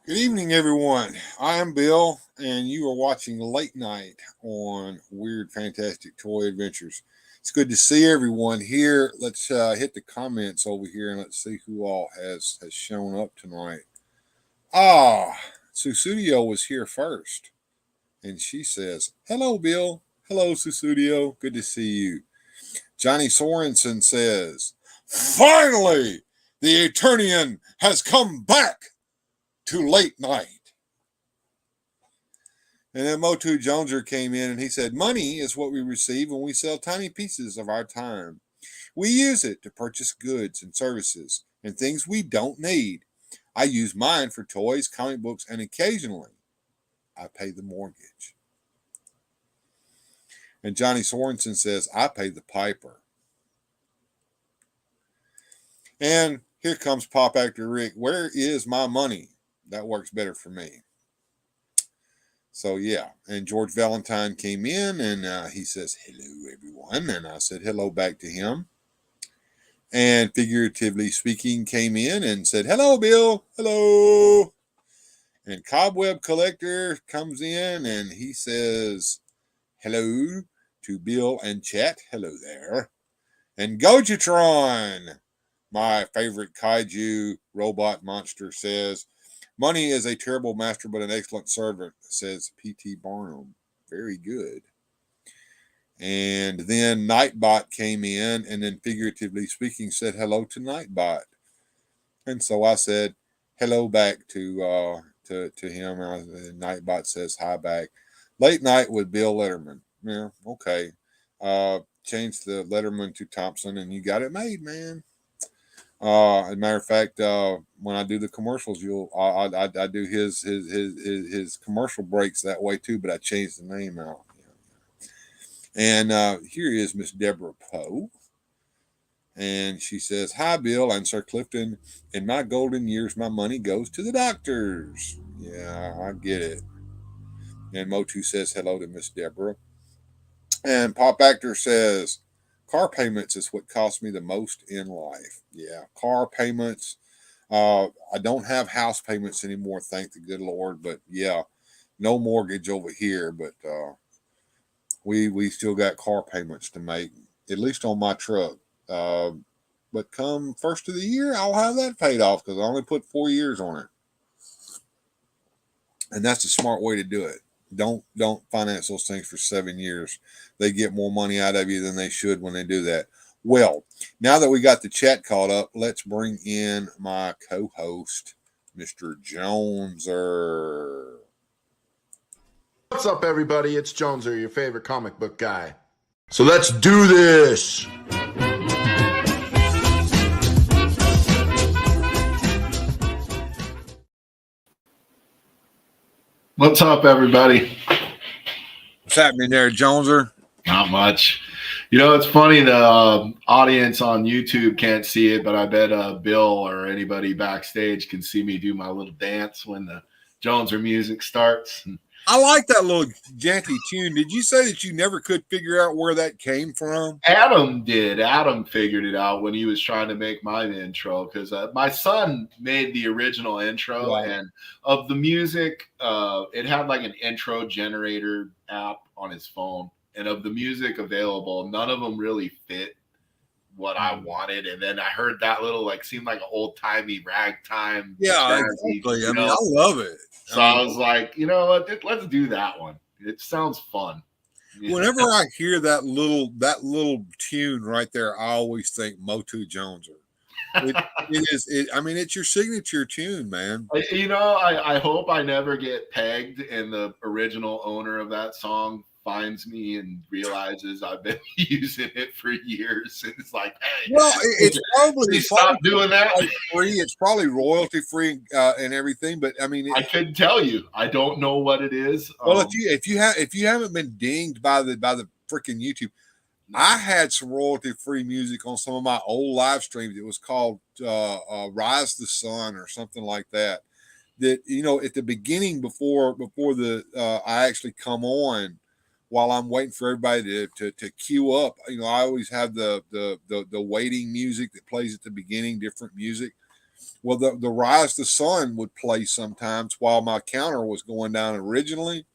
Good evening, everyone. I am Bill, and you are watching Late Night on Weird Fantastic Toy Adventures. It's good to see everyone here. Let's hit the comments over here and let's see who all has shown up tonight. Ah, Susudio was here first, and she says, "Hello, Bill. Hello, Susudio. Good to see you." Johnny Sorensen says, "Finally, the Eternian has come back to Late Night." And then Motu Joneser came in and he said, "Money is what we receive when we sell tiny pieces of our time. We use it to purchase goods and services and things we don't need. I use mine for toys, comic books, and occasionally I pay the mortgage." And Johnny Sorensen says, "I pay the piper." And here comes Pop Actor Rick. "Where is my money?" That works better for me. So, yeah. And George Valentine came in and he says, "Hello, everyone." And I said hello back to him. And Figuratively Speaking came in and said, "Hello, Bill. Hello." And Cobweb Collector comes in and he says, "Hello" to Bill and chat. "Hello there." And Gojatron, my favorite kaiju robot monster, says, "Money is a terrible master but an excellent servant," says P.T. Barnum. Very good. And then Nightbot came in and then Figuratively Speaking said hello to Nightbot. And so I said hello back to him. And Nightbot says hi back. Late Night with Bill Letterman. Yeah, okay. Change the Letterman to Thompson and you got it made, man. As a matter of fact, when I do the commercials, I do his commercial breaks that way too, but I changed the name out. And here is Miss Deborah Poe, and she says, "Hi, Bill and Sir Clifden. In my golden years, my money goes to the doctors." Yeah, I get it. And Motu says hello to Miss Deborah, and Pop Actor says, "Car payments is what costs me the most in life." Yeah, car payments. I don't have house payments anymore, thank the good Lord. But yeah, no mortgage over here. But we still got car payments to make, at least on my truck. Uh, but come first of the year, I'll have that paid off because I only put 4 years on it, and that's a smart way to do it. Don't finance those things for 7 years. They get more money out of you than they should when they do that. Well, now that we got the chat caught up, let's bring in my co-host, Mr. Joneser. What's up, everybody? It's Joneser, your favorite comic book guy. So let's do this! What's up, everybody? What's happening there, Joneser? Not much. You know, it's funny, the audience on YouTube can't see it, but I bet Bill or anybody backstage can see me do my little dance when the Joneser music starts. I like that little janky tune. Did you say that you never could figure out where that came from? Adam did. Adam figured it out when he was trying to make my intro because my son made the original intro, Right. and of the music, it had like an intro generator app on his phone. And of the music available, none of them really fit what I wanted. And then I heard that little, like, seemed like an old timey ragtime. Yeah, jazzy, exactly. I mean, I love it. So I was like, you know what? Let's do that one. It sounds fun. Whenever I hear that little tune right there, I always think Motu Joneser. It is. I mean, it's your signature tune, man. You know, I hope I never get pegged and the original owner of that song finds me and realizes I've been using it for years. And it's like, hey, well, it's probably stop doing that. Free. It's probably royalty free and everything. But I mean, I couldn't tell you. I don't know what it is. Well, if you haven't been dinged by the freaking YouTube, I had some royalty free music on some of my old live streams. It was called Rise the Sun or something like that. That, you know, at the beginning before the I actually come on, while I'm waiting for everybody to queue up, you know, I always have the waiting music that plays at the beginning, different music. Well, the Rise of the Sun would play sometimes while my counter was going down originally.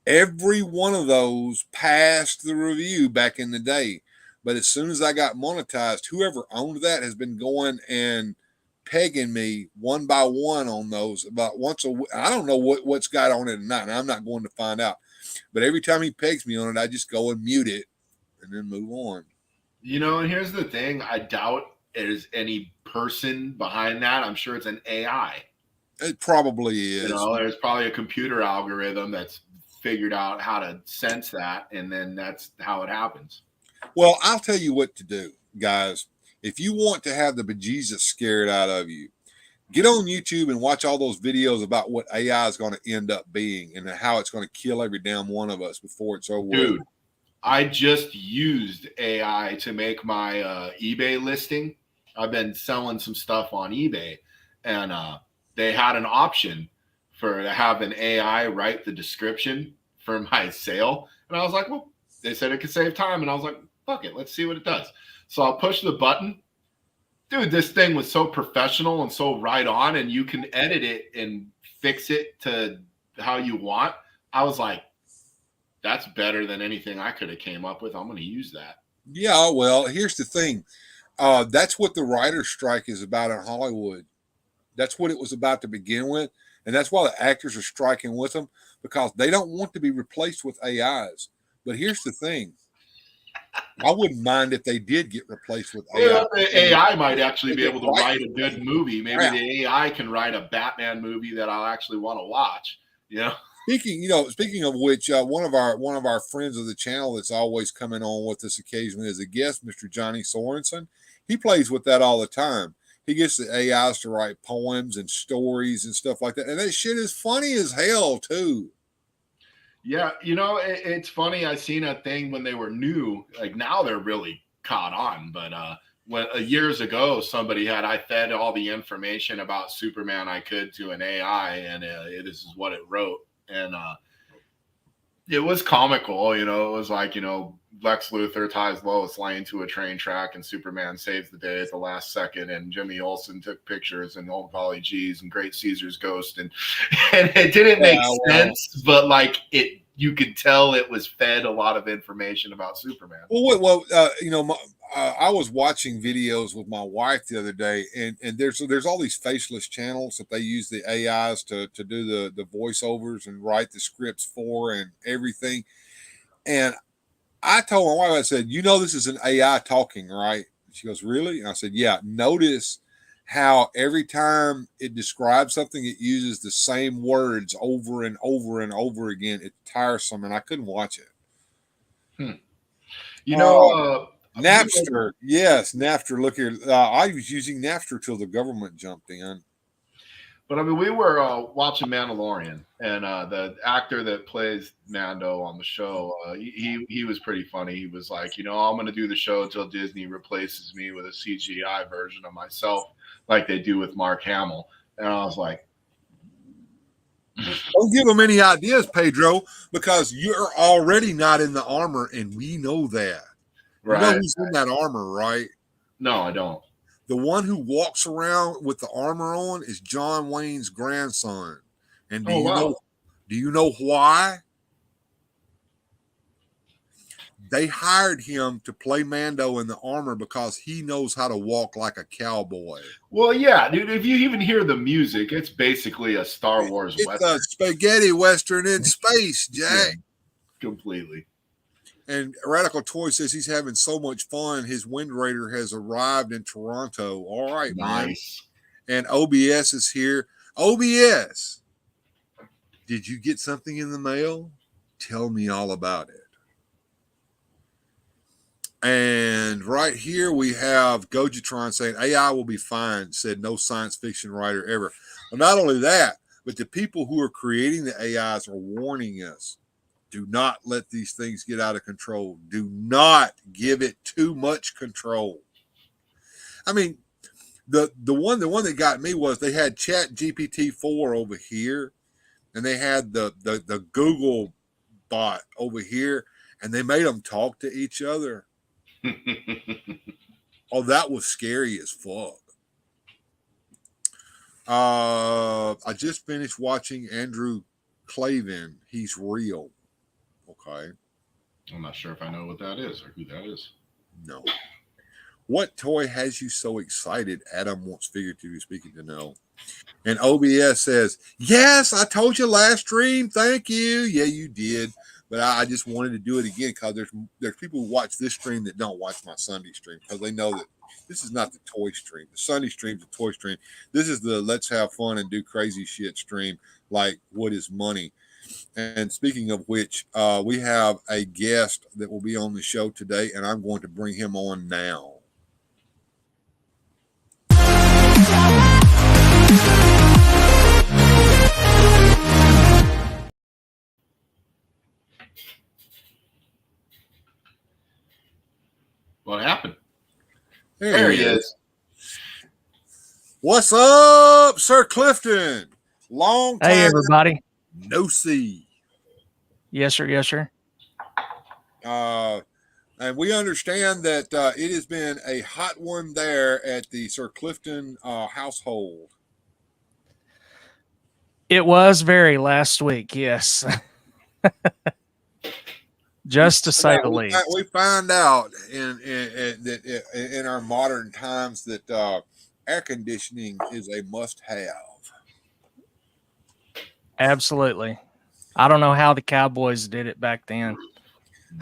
Every one of those passed the review back in the day. But as soon as I got monetized, whoever owned that has been going and pegging me one by one on those about once a week. I don't know what's got on it or not, and I'm not going to find out. But every time he pegs me on it, I just go and mute it and then move on. You know, and here's the thing. I doubt there's any person behind that. I'm sure it's an AI. It probably is. You know, there's probably a computer algorithm that's figured out how to sense that, and then that's how it happens. Well, I'll tell you what to do, guys. If you want to have the bejesus scared out of you, get on YouTube and watch all those videos about what AI is going to end up being and how it's going to kill every damn one of us before it's over. Dude, I just used AI to make my eBay listing. I've been selling some stuff on eBay, and they had an option to have an AI write the description for my sale. And I was like, well, they said it could save time. And I was like, fuck it, let's see what it does. So I'll push the button. Dude, this thing was so professional and so right on, and you can edit it and fix it to how you want. I was like, that's better than anything I could have came up with. I'm going to use that. Yeah, well, here's the thing. That's what the writer's strike is about in Hollywood. That's what it was about to begin with. And that's why the actors are striking with them, because they don't want to be replaced with AIs. But here's the thing. I wouldn't mind if they did get replaced with AI. Well, the AI might actually be able to write a good movie. Maybe the AI can write a Batman movie that I'll actually want to watch. You know. Speaking of which, one of our friends of the channel that's always coming on with us occasionally as a guest, Mr. Johnny Sorensen, he plays with that all the time. He gets the AIs to write poems and stories and stuff like that, and that shit is funny as hell too. Yeah, you know, it's funny. I seen a thing when they were new. Like now they're really caught on. But when years ago, I fed all the information about Superman I could to an AI, and this is what it wrote. And it was comical. You know, it was like, you know, Lex Luthor ties Lois Lane to a train track, and Superman saves the day at the last second. And Jimmy Olsen took pictures, and Old Polly G's, and Great Caesar's Ghost, and it didn't make sense, but like you could tell it was fed a lot of information about Superman. I was watching videos with my wife the other day, and there's all these faceless channels that they use the AIs to do the voiceovers and write the scripts for and everything. And I told my wife, I said, you know, this is an AI talking, right? She goes, really? And I said, yeah. Notice how every time it describes something, it uses the same words over and over and over again. It's tiresome, and I couldn't watch it. You know, Napster. Yes, Napster. Look here. I was using Napster till the government jumped in. But I mean, we were watching Mandalorian, and the actor that plays Mando on the show, he was pretty funny. He was like, you know, I'm going to do the show until Disney replaces me with a CGI version of myself, like they do with Mark Hamill. And I was like, don't give them any ideas, Pedro, because you're already not in the armor, and we know that. right? You know who's in that armor, right? No, I don't. The one who walks around with the armor on is John Wayne's grandson. And do you know why? They hired him to play Mando in the armor because he knows how to walk like a cowboy. Well, yeah, dude, if you even hear the music, it's basically a Star Wars it's Western. A spaghetti Western in space, Jack. Yeah, completely. And Radical Toy says he's having so much fun. His Wind Raider has arrived in Toronto. All right, nice. Man. And OBS is here. OBS, did you get something in the mail? Tell me all about it. And right here we have Gojatron saying AI will be fine, said no science fiction writer ever. Well, not only that, but the people who are creating the AIs are warning us. Do not let these things get out of control. Do not give it too much control. I mean, the one that got me was they had Chat GPT-4 over here, and they had the Google bot over here, and they made them talk to each other. Oh, that was scary as fuck. I just finished watching Andrew Clifden. He's real. Okay. I'm not sure if I know what that is or who that is. No. What toy has you so excited? Adam wants figuratively speaking to know. And OBS says, yes, I told you last stream. Thank you. Yeah, you did. But I just wanted to do it again because there's people who watch this stream that don't watch my Sunday stream because they know that this is not the toy stream. The Sunday stream is the toy stream. This is the let's have fun and do crazy shit stream, like what is money. And speaking of which, we have a guest that will be on the show today, and I'm going to bring him on now. What happened? There he is. What's up, Sir Clifden? Long time. Hey, everybody. No see. Yes, sir. Yes, sir. And we understand that it has been a hot one there at the Sir Clifden household. It was very last week. Yes. Just to say the least. We find out in our modern times that air conditioning is a must-have. Absolutely. I don't know how the Cowboys did it back then.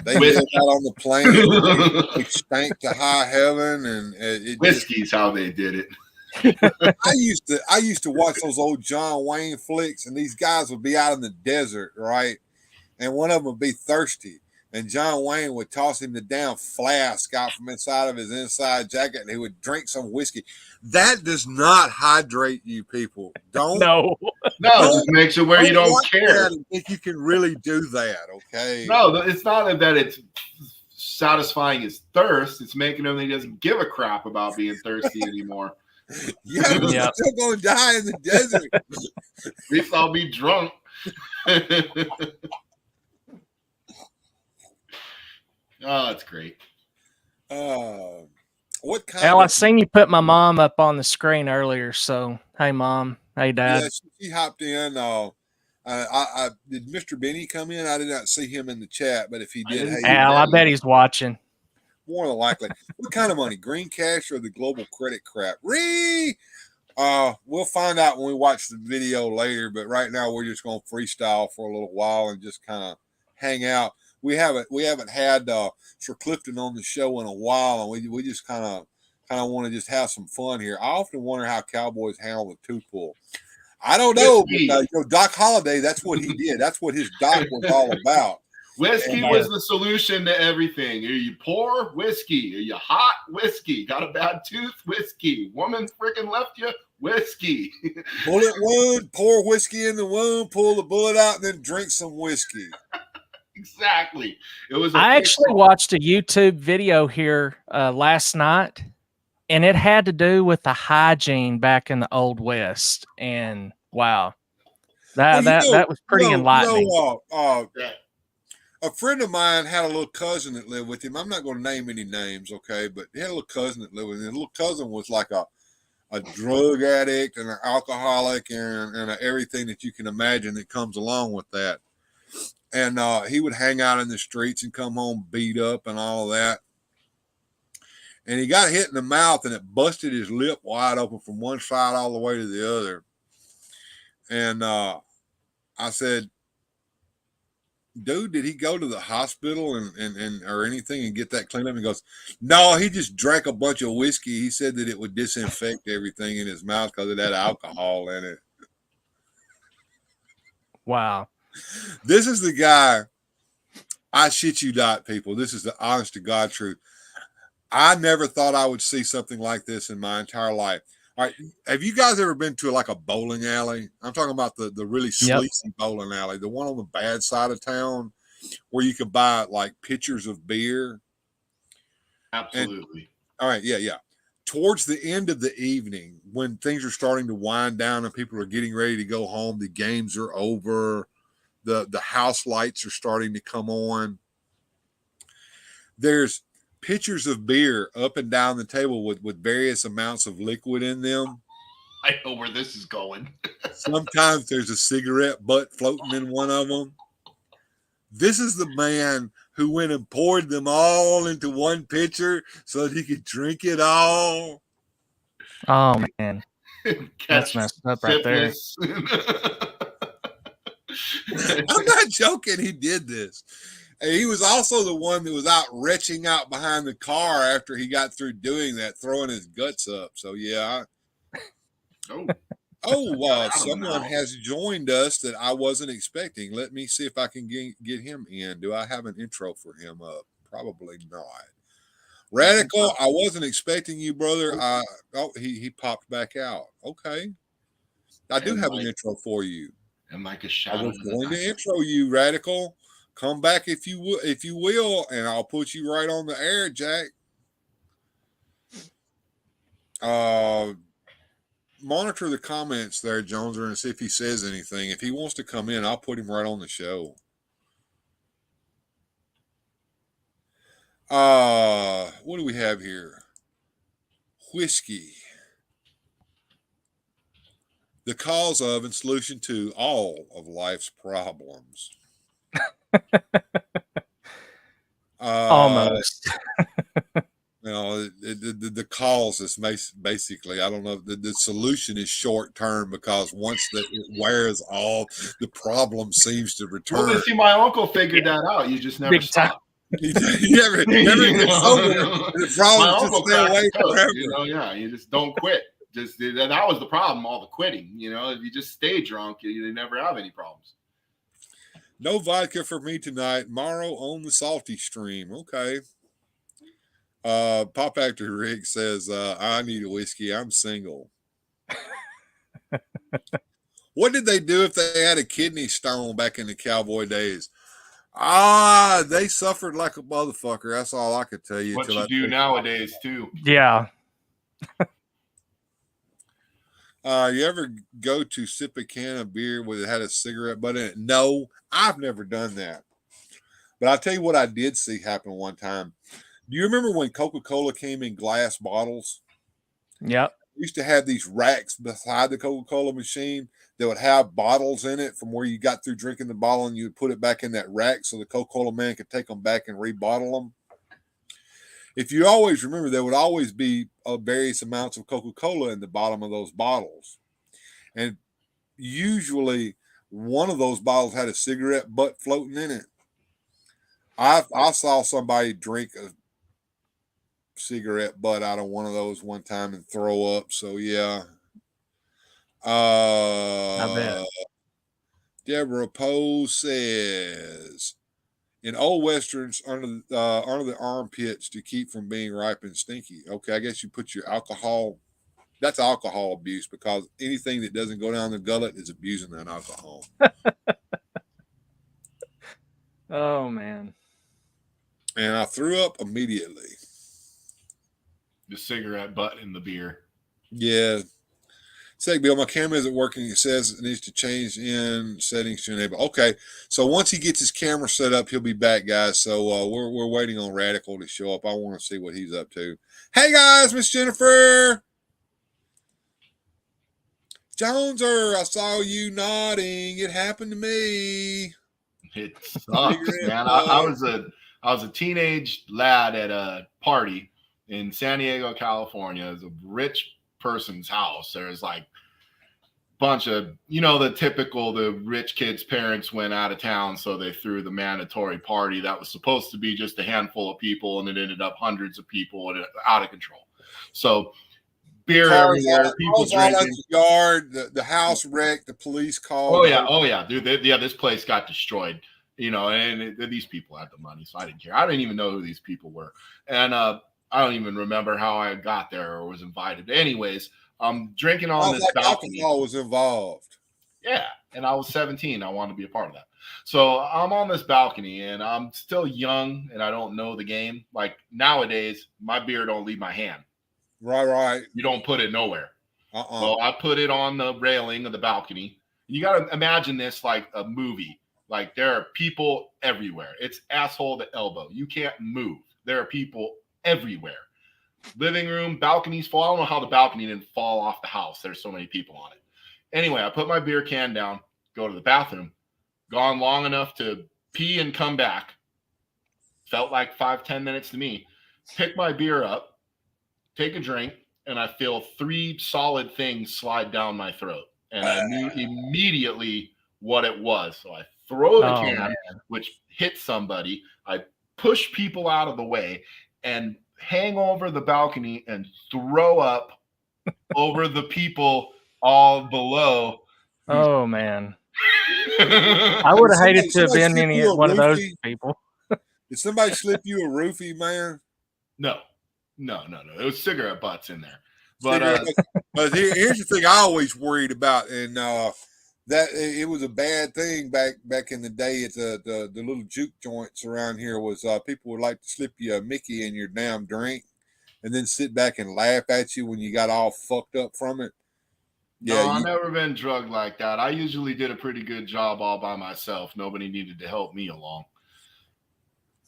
They did that on the plane. They stank to high heaven, and whiskey's how they did it. I used to watch those old John Wayne flicks, and these guys would be out in the desert, right? And one of them would be thirsty, and John Wayne would toss him the damn flask out from inside of his inside jacket, and he would drink some whiskey. That does not hydrate you, people. Don't. No, it just makes it where you don't care. I think you can really do that, okay? No, it's not that it's satisfying his thirst. It's making him that he doesn't give a crap about being thirsty anymore. Yeah, but you're still going to die in the desert. At least I'll be drunk. Oh, that's great. What kind? Al, I seen you put my mom up on the screen earlier. So, hey, Mom. Hey, Dad. Yeah, she hopped in. Did Mr. Benny come in? I did not see him in the chat, but if he did, hey, Al, I bet he's watching. More than likely. What kind of money? Green cash or the global credit crap? We'll find out when we watch the video later, but right now we're just going to freestyle for a little while and just kind of hang out. We haven't had Sir Clifden on the show in a while, and we just kind of want to just have some fun here. I often wonder how Cowboys handle the two pull. I don't know, but, Doc Holliday, that's what he did. That's what his doc was all about. Whiskey was the solution to everything. Are you poor? Whiskey. Are you hot? Whiskey. Got a bad tooth? Whiskey. Woman freaking left you? Whiskey. Bullet wound, pour whiskey in the wound, pull the bullet out, and then drink some whiskey. Exactly. I actually watched a YouTube video here last night, and it had to do with the hygiene back in the Old West. And wow, that was pretty enlightening. A friend of mine had a little cousin that lived with him. I'm not going to name any names, okay, but he had a little cousin that lived with him. The little cousin was like a drug addict and an alcoholic and everything that you can imagine that comes along with that. And he would hang out in the streets and come home beat up and all of that. And he got hit in the mouth, and it busted his lip wide open from one side all the way to the other. And I said, dude, did he go to the hospital and or anything and get that cleaned up? And he goes, no, he just drank a bunch of whiskey. He said that it would disinfect everything in his mouth because it had alcohol in it. Wow. This is the guy, I shit you not, people. This is the honest to God truth. I never thought I would see something like this in my entire life. All right. Have you guys ever been to like a bowling alley? I'm talking about the really sleazy bowling alley, the one on the bad side of town where you could buy like pitchers of beer. Absolutely. All right. Yeah. Towards the end of the evening, when things are starting to wind down and people are getting ready to go home, the games are over, the house lights are starting to come on. There's pitchers of beer up and down the table with various amounts of liquid in them. I know where this is going. Sometimes there's a cigarette butt floating in one of them. This is the man who went and poured them all into one pitcher so that he could drink it all. Oh man, that's Catch messed up right there. syphilis. I'm not joking. He did this. And he was also the one that was out retching out behind the car after he got through doing that, throwing his guts up. So, yeah. Someone has joined us that I wasn't expecting. Let me see if I can get him in. Do I have an intro for him up? Probably not. Radical, I wasn't expecting you, brother. He popped back out. Okay. I do have an intro for you. And like a shadow. I was going to intro you, Radical. Come back if you will, and I'll put you right on the air, Jack. Monitor the comments there, Joneser, and see if he says anything. If he wants to come in, I'll put him right on the show. What do we have here? Whiskey. The cause of and solution to all of life's problems. Almost. The cause is basically, I don't know, the solution is short term because once it wears off, the problem seems to return. Well, see, my uncle figured that out. You just never stop. You never get over the problem. Just stay away forever. You just don't quit. That was the problem, all the quitting. If you just stay drunk, you never have any problems. No vodka for me tonight. Morrow on the salty stream. Okay. Pop Actor Rick says, I need a whiskey. I'm single. What did they do if they had a kidney stone back in the cowboy days? They suffered like a motherfucker. That's all I could tell you. What you do nowadays, too. Yeah. You ever go to sip a can of beer where it had a cigarette butt in it? No, I've never done that. But I'll tell you what I did see happen one time. Do you remember when Coca-Cola came in glass bottles? Yep. We used to have these racks beside the Coca-Cola machine that would have bottles in it from where you got through drinking the bottle, and you would put it back in that rack so the Coca-Cola man could take them back and rebottle them. If you always remember, there would always be various amounts of Coca-Cola in the bottom of those bottles. And usually one of those bottles had a cigarette butt floating in it. I saw somebody drink a cigarette butt out of one of those one time and throw up. So, yeah. I bet. Deborah Poe says, in old westerns, under the armpits to keep from being ripe and stinky. Okay, I guess you put your alcohol. That's alcohol abuse because anything that doesn't go down the gullet is abusing that alcohol. Oh man! And I threw up immediately. The cigarette butt in the beer. Yeah. Say, Bill, my camera isn't working. It says it needs to change in settings to enable. Okay, so once he gets his camera set up, he'll be back, guys. So we're waiting on Radical to show up. I want to see what he's up to. Hey, guys, Miss Jennifer. Joneser, I saw you nodding. It happened to me. It sucks, man. I was a teenage lad at a party in San Diego, California. It was a rich person's house. There's like a bunch of, the rich kids' parents went out of town, so they threw the mandatory party that was supposed to be just a handful of people, and it ended up hundreds of people and out of control. So beer everywhere, people drinking. All in the yard, the house wrecked, the police called. Oh yeah, dude. This place got destroyed. And these people had the money, so I didn't care. I didn't even know who these people were, and I don't even remember how I got there or was invited. Anyways, I'm drinking on this balcony. Alcohol was involved. Yeah, and I was 17. I wanted to be a part of that. So I'm on this balcony, and I'm still young, and I don't know the game. Like nowadays, my beer don't leave my hand. Right. You don't put it nowhere. So I put it on the railing of the balcony. You got to imagine this like a movie. Like there are people everywhere. It's asshole to elbow. You can't move. There are people everywhere. living room, balcony's full. I don't know how the balcony didn't fall off the house. There's so many people on it. Anyway, I put my beer can down, go to the bathroom, gone long enough to pee and come back. Felt like 5-10 minutes to me. Pick my beer up, take a drink, and I feel 3 solid things slide down my throat. And I knew immediately what it was. So I throw the can, which hits somebody. I push people out of the way and hang over the balcony and throw up over the people all below. Oh, man. I would have hated to have been one of those people. Did somebody slip you a roofie, man? No. It was cigarette butts in there. But here's the thing I always worried about, and that it was a bad thing back in the day at the little juke joints around here was people would like to slip you a Mickey in your damn drink and then sit back and laugh at you when you got all fucked up from it. Yeah, I've never been drugged like that. I usually did a pretty good job all by myself. Nobody needed to help me along.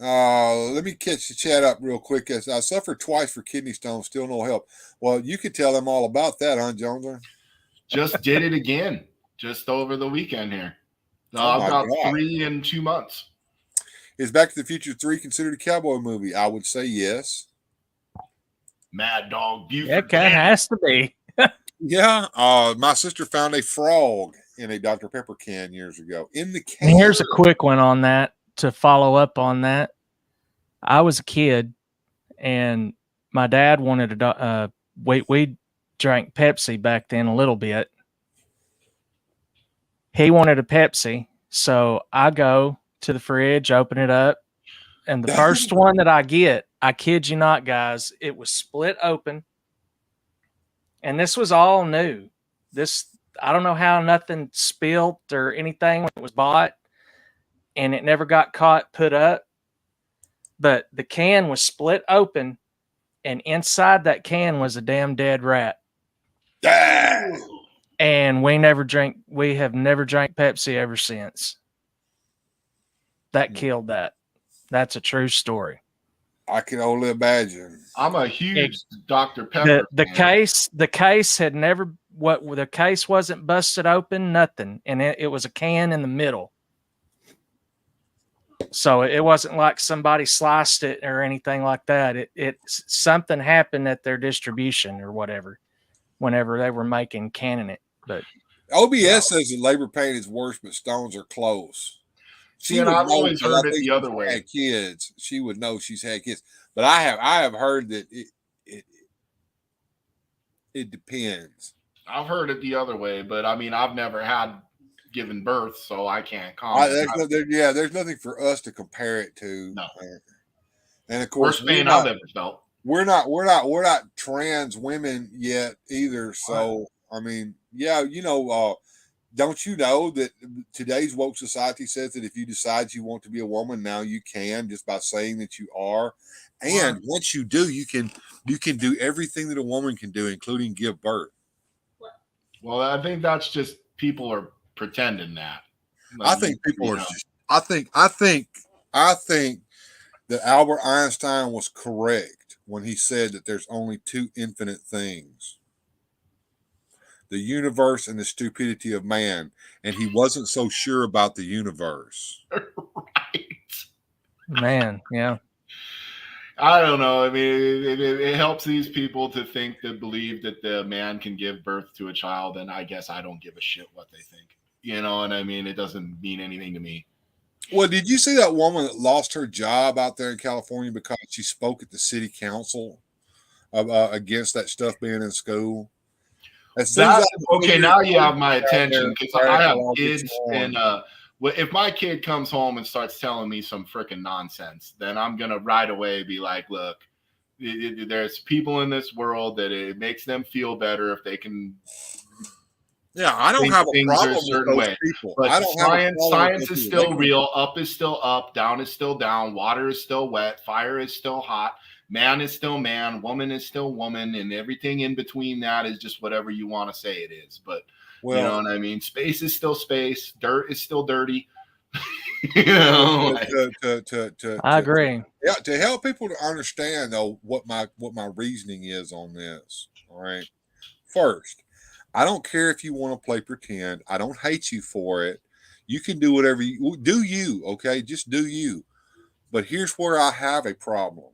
Let me catch the chat up real quick. As I suffered twice for kidney stones, still no help. Well, you could tell them all about that, huh, Jones? Just did it again, just over the weekend here. I've got 3 in 2 months. Is Back to the Future 3 considered a cowboy movie? I would say yes. Mad Dog Buford. It kind of has to be. Yeah. My sister found a frog in a Dr. Pepper can years ago in the can. And here's a quick one on that to follow up on that. I was a kid and my dad wanted we drank Pepsi back then a little bit. He wanted a Pepsi. So I go to the fridge, open it up. And the first one that I get, I kid you not, guys, it was split open. And this was all new. I don't know how nothing spilled or anything when it was bought. And it never got caught, put up. But the can was split open. And inside that can was a damn dead rat. And we have never drank Pepsi ever since. That killed that. That's a true story. I can only imagine. I'm a huge Dr. Pepper. The case had never, the case wasn't busted open, nothing. And it was a can in the middle. So it wasn't like somebody sliced it or anything like that. Something happened at their distribution or whatever, whenever they were canning it. But OBS says that labor pain is worse, but stones are close. I've always heard it the other way. Had kids, she would know she's had kids, but I have heard that it depends. I've heard it the other way, but I mean, I've never had given birth, so I can't comment. There's nothing for us to compare it to. No. And of course, worst pain I've ever felt. We're not trans women yet either. So I mean, don't you know that today's woke society says that if you decide you want to be a woman, now you can just by saying that you are. And once you do, you can do everything that a woman can do, including give birth. Well, I think that's just people are pretending that. I think people are. I think that Albert Einstein was correct when he said that there's only 2 infinite things: the universe and the stupidity of man. And he wasn't so sure about the universe. Right. Man, yeah. I don't know. I mean, it helps these people to believe that the man can give birth to a child. And I guess I don't give a shit what they think. You know what I mean? It doesn't mean anything to me. Well, did you see that woman that lost her job out there in California because she spoke at the city council against that stuff being in school? Okay, now you have my attention because I have kids, and if my kid comes home and starts telling me some freaking nonsense, then I'm gonna right away be like, look, there's people in this world that it makes them feel better if they can. Yeah, I don't have a problem with those people. But science is still real. Up is still up. Down is still down. Water is still wet. Fire is still hot. Man is still man. Woman is still woman. And everything in between that is just whatever you want to say it is. But you know what I mean? Space is still space. Dirt is still dirty. You know, like, I agree. Yeah, to help people to understand though what my reasoning is on this. All right. First, I don't care if you want to play pretend. I don't hate you for it. You can do whatever you do. You okay? Just do you. But here's where I have a problem.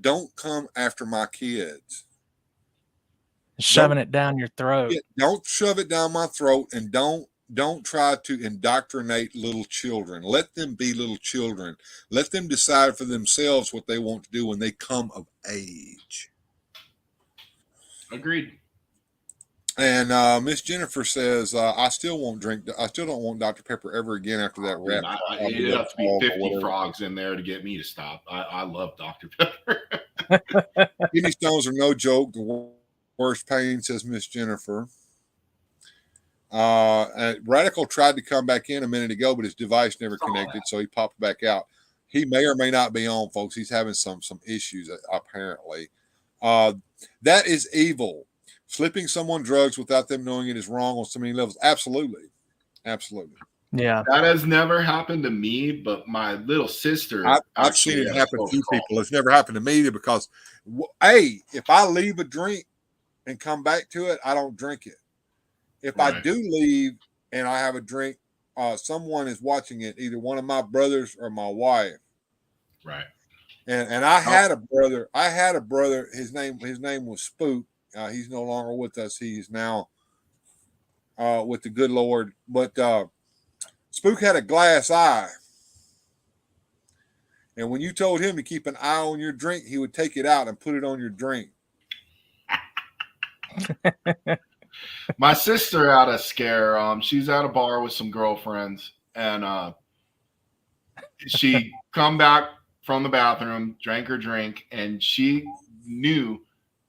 Don't come after my kids. Shoving it down your throat. Don't shove it down my throat, and don't try to indoctrinate little children. Let them be little children. Let them decide for themselves what they want to do when they come of age. agreed. And Miss Jennifer says, I still won't drink. I still don't want Dr. Pepper ever again after that rap. It'd have to be 50 frogs in there to get me to stop. I love Dr. Pepper. Kidney stones are no joke. The worst pain, says Miss Jennifer. Radical tried to come back in a minute ago, but his device never connected, so he popped back out. He may or may not be on, folks. He's having some issues, apparently. That is evil. Slipping someone drugs without them knowing it is wrong on so many levels. Absolutely. Absolutely. Yeah. That has never happened to me, but my little sister. I've seen it happen to a few people. It's never happened to me either because, hey, if I leave a drink and come back to it, I don't drink it. If I do leave and I have a drink, someone is watching it, either one of my brothers or my wife. Right. And I had a brother. His name was Spook. He's no longer with us. He's now with the good Lord. But Spook had a glass eye. And when you told him to keep an eye on your drink, he would take it out and put it on your drink. My sister had a scare. She's at a bar with some girlfriends, and she come back from the bathroom, drank her drink, and she knew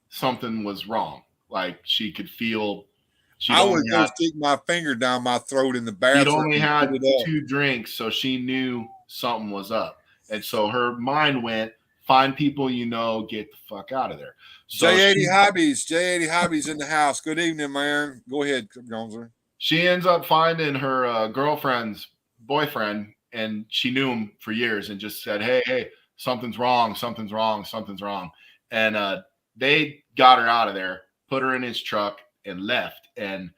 something was wrong. Like she could feel. I would go stick my finger down my throat in the bathroom. She'd only had 2 drinks, so she knew something was up, and so her mind went, "Find people you know, get the fuck out of there." So J80 Hobbies in the house. Good evening, man. Go ahead, Gonzer. She ends up finding her girlfriend's boyfriend, and she knew him for years, and just said, "Hey, something's wrong, something's wrong, something's wrong." And they got her out of there, put her in his truck, and left. And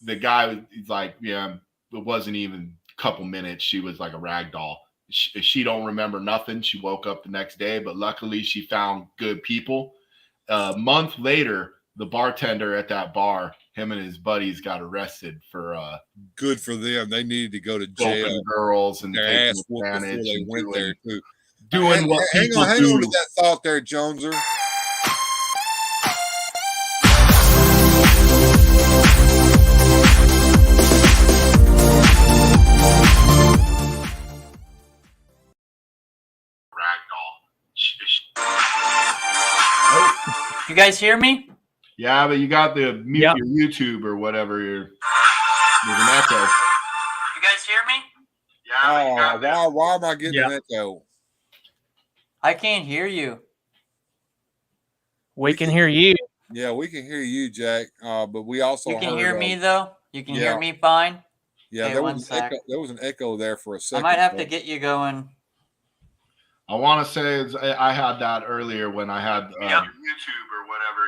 the guy was like, "Yeah, it wasn't even a couple minutes. She was like a rag doll. She don't remember nothing. She woke up the next day, but luckily she found good people." A month later, the bartender at that bar, him and his buddies got arrested for good for them. They needed to go to jail. Girls and their ass whooped before they went there too. Doing what people hang on to that thought there, Joneser. You guys hear me? Yeah, but you got the mute your YouTube or whatever. There's an echo. You guys hear me? Yeah. Why am I getting an echo? I can't hear you. We can hear you. Yeah, we can hear you, Jack. But we also you can hear me though. You can hear me fine. Yeah, okay, there was an echo there for a second. I might have to get you going. I want to say I had that earlier when I had YouTube or whatever.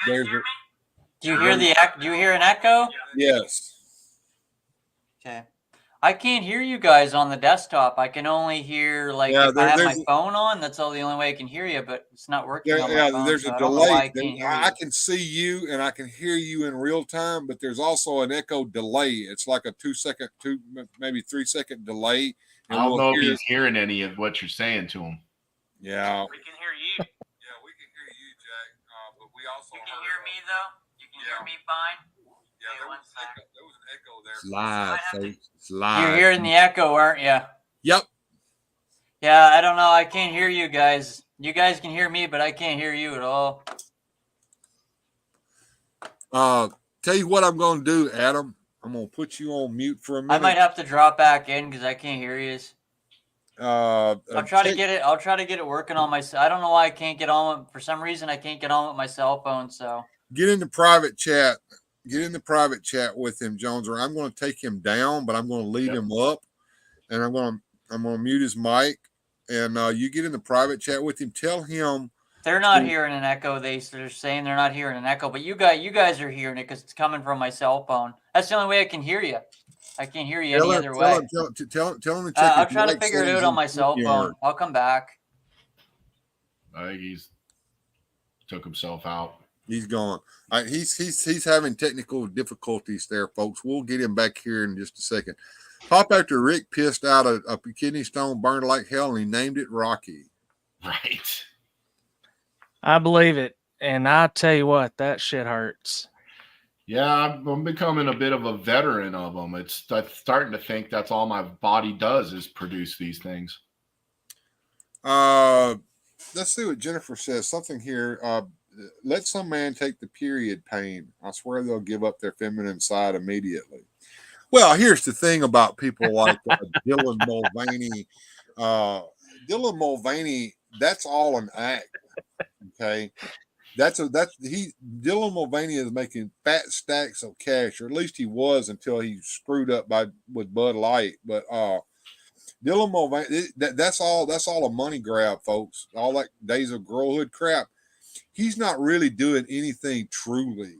Do you hear an echo? Yes. Okay. I can't hear you guys on the desktop. I can only hear if I have my phone on. That's the only way I can hear you, but it's not working on my phone. There's a delay. I can see you and I can hear you in real time, but there's also an echo delay. It's like a 2-second, maybe 3-second delay. I don't know if he's hearing any of what you're saying to him. Yeah. We can hear you. Yeah, we can hear you, Jack. But we also You can hear me though. You can hear me fine. Yeah, there was an echo there. It's live, folks. It's live. You're hearing the echo, aren't you? Yep. Yeah, I don't know. I can't hear you guys. You guys can hear me, but I can't hear you at all. Tell you what I'm going to do, Adam. I'm going to put you on mute for a minute. I might have to drop back in because I can't hear you. I'll try to get it working on my. I don't know why I can't get on. For some reason, I can't get on with my cell phone. So get in the private chat Get in the private chat with him, Jones, or I'm going to take him down, but I'm going to leave him up, and I'm going to mute his mic, and you get in the private chat with him. Tell him they're not hearing an echo. They're saying they're not hearing an echo, but you guys are hearing it because it's coming from my cell phone. That's the only way I can hear you. I can't hear you any other way. Tell him to check. I'll try to figure it out on my cell phone. I'll come back. I think he's took himself out. He's gone. He's having technical difficulties there, folks. We'll get him back here in just a second. Pop Actor Rick pissed out a kidney stone, burned like hell, and he named it Rocky. Right. I believe it. And I tell you what, that shit hurts. Yeah, I'm becoming a bit of a veteran of them. I'm starting to think that's all my body does is produce these things. Let's see what Jennifer says. Something here. Let some man take the period pain. I swear they'll give up their feminine side immediately. Well, here's the thing about people like Dylan Mulvaney. Dylan Mulvaney, that's all an act. Okay. Dylan Mulvaney is making fat stacks of cash, or at least he was until he screwed up with Bud Light. But Dylan Mulvaney, that's all a money grab, folks. All that days of girlhood crap. He's not really doing anything truly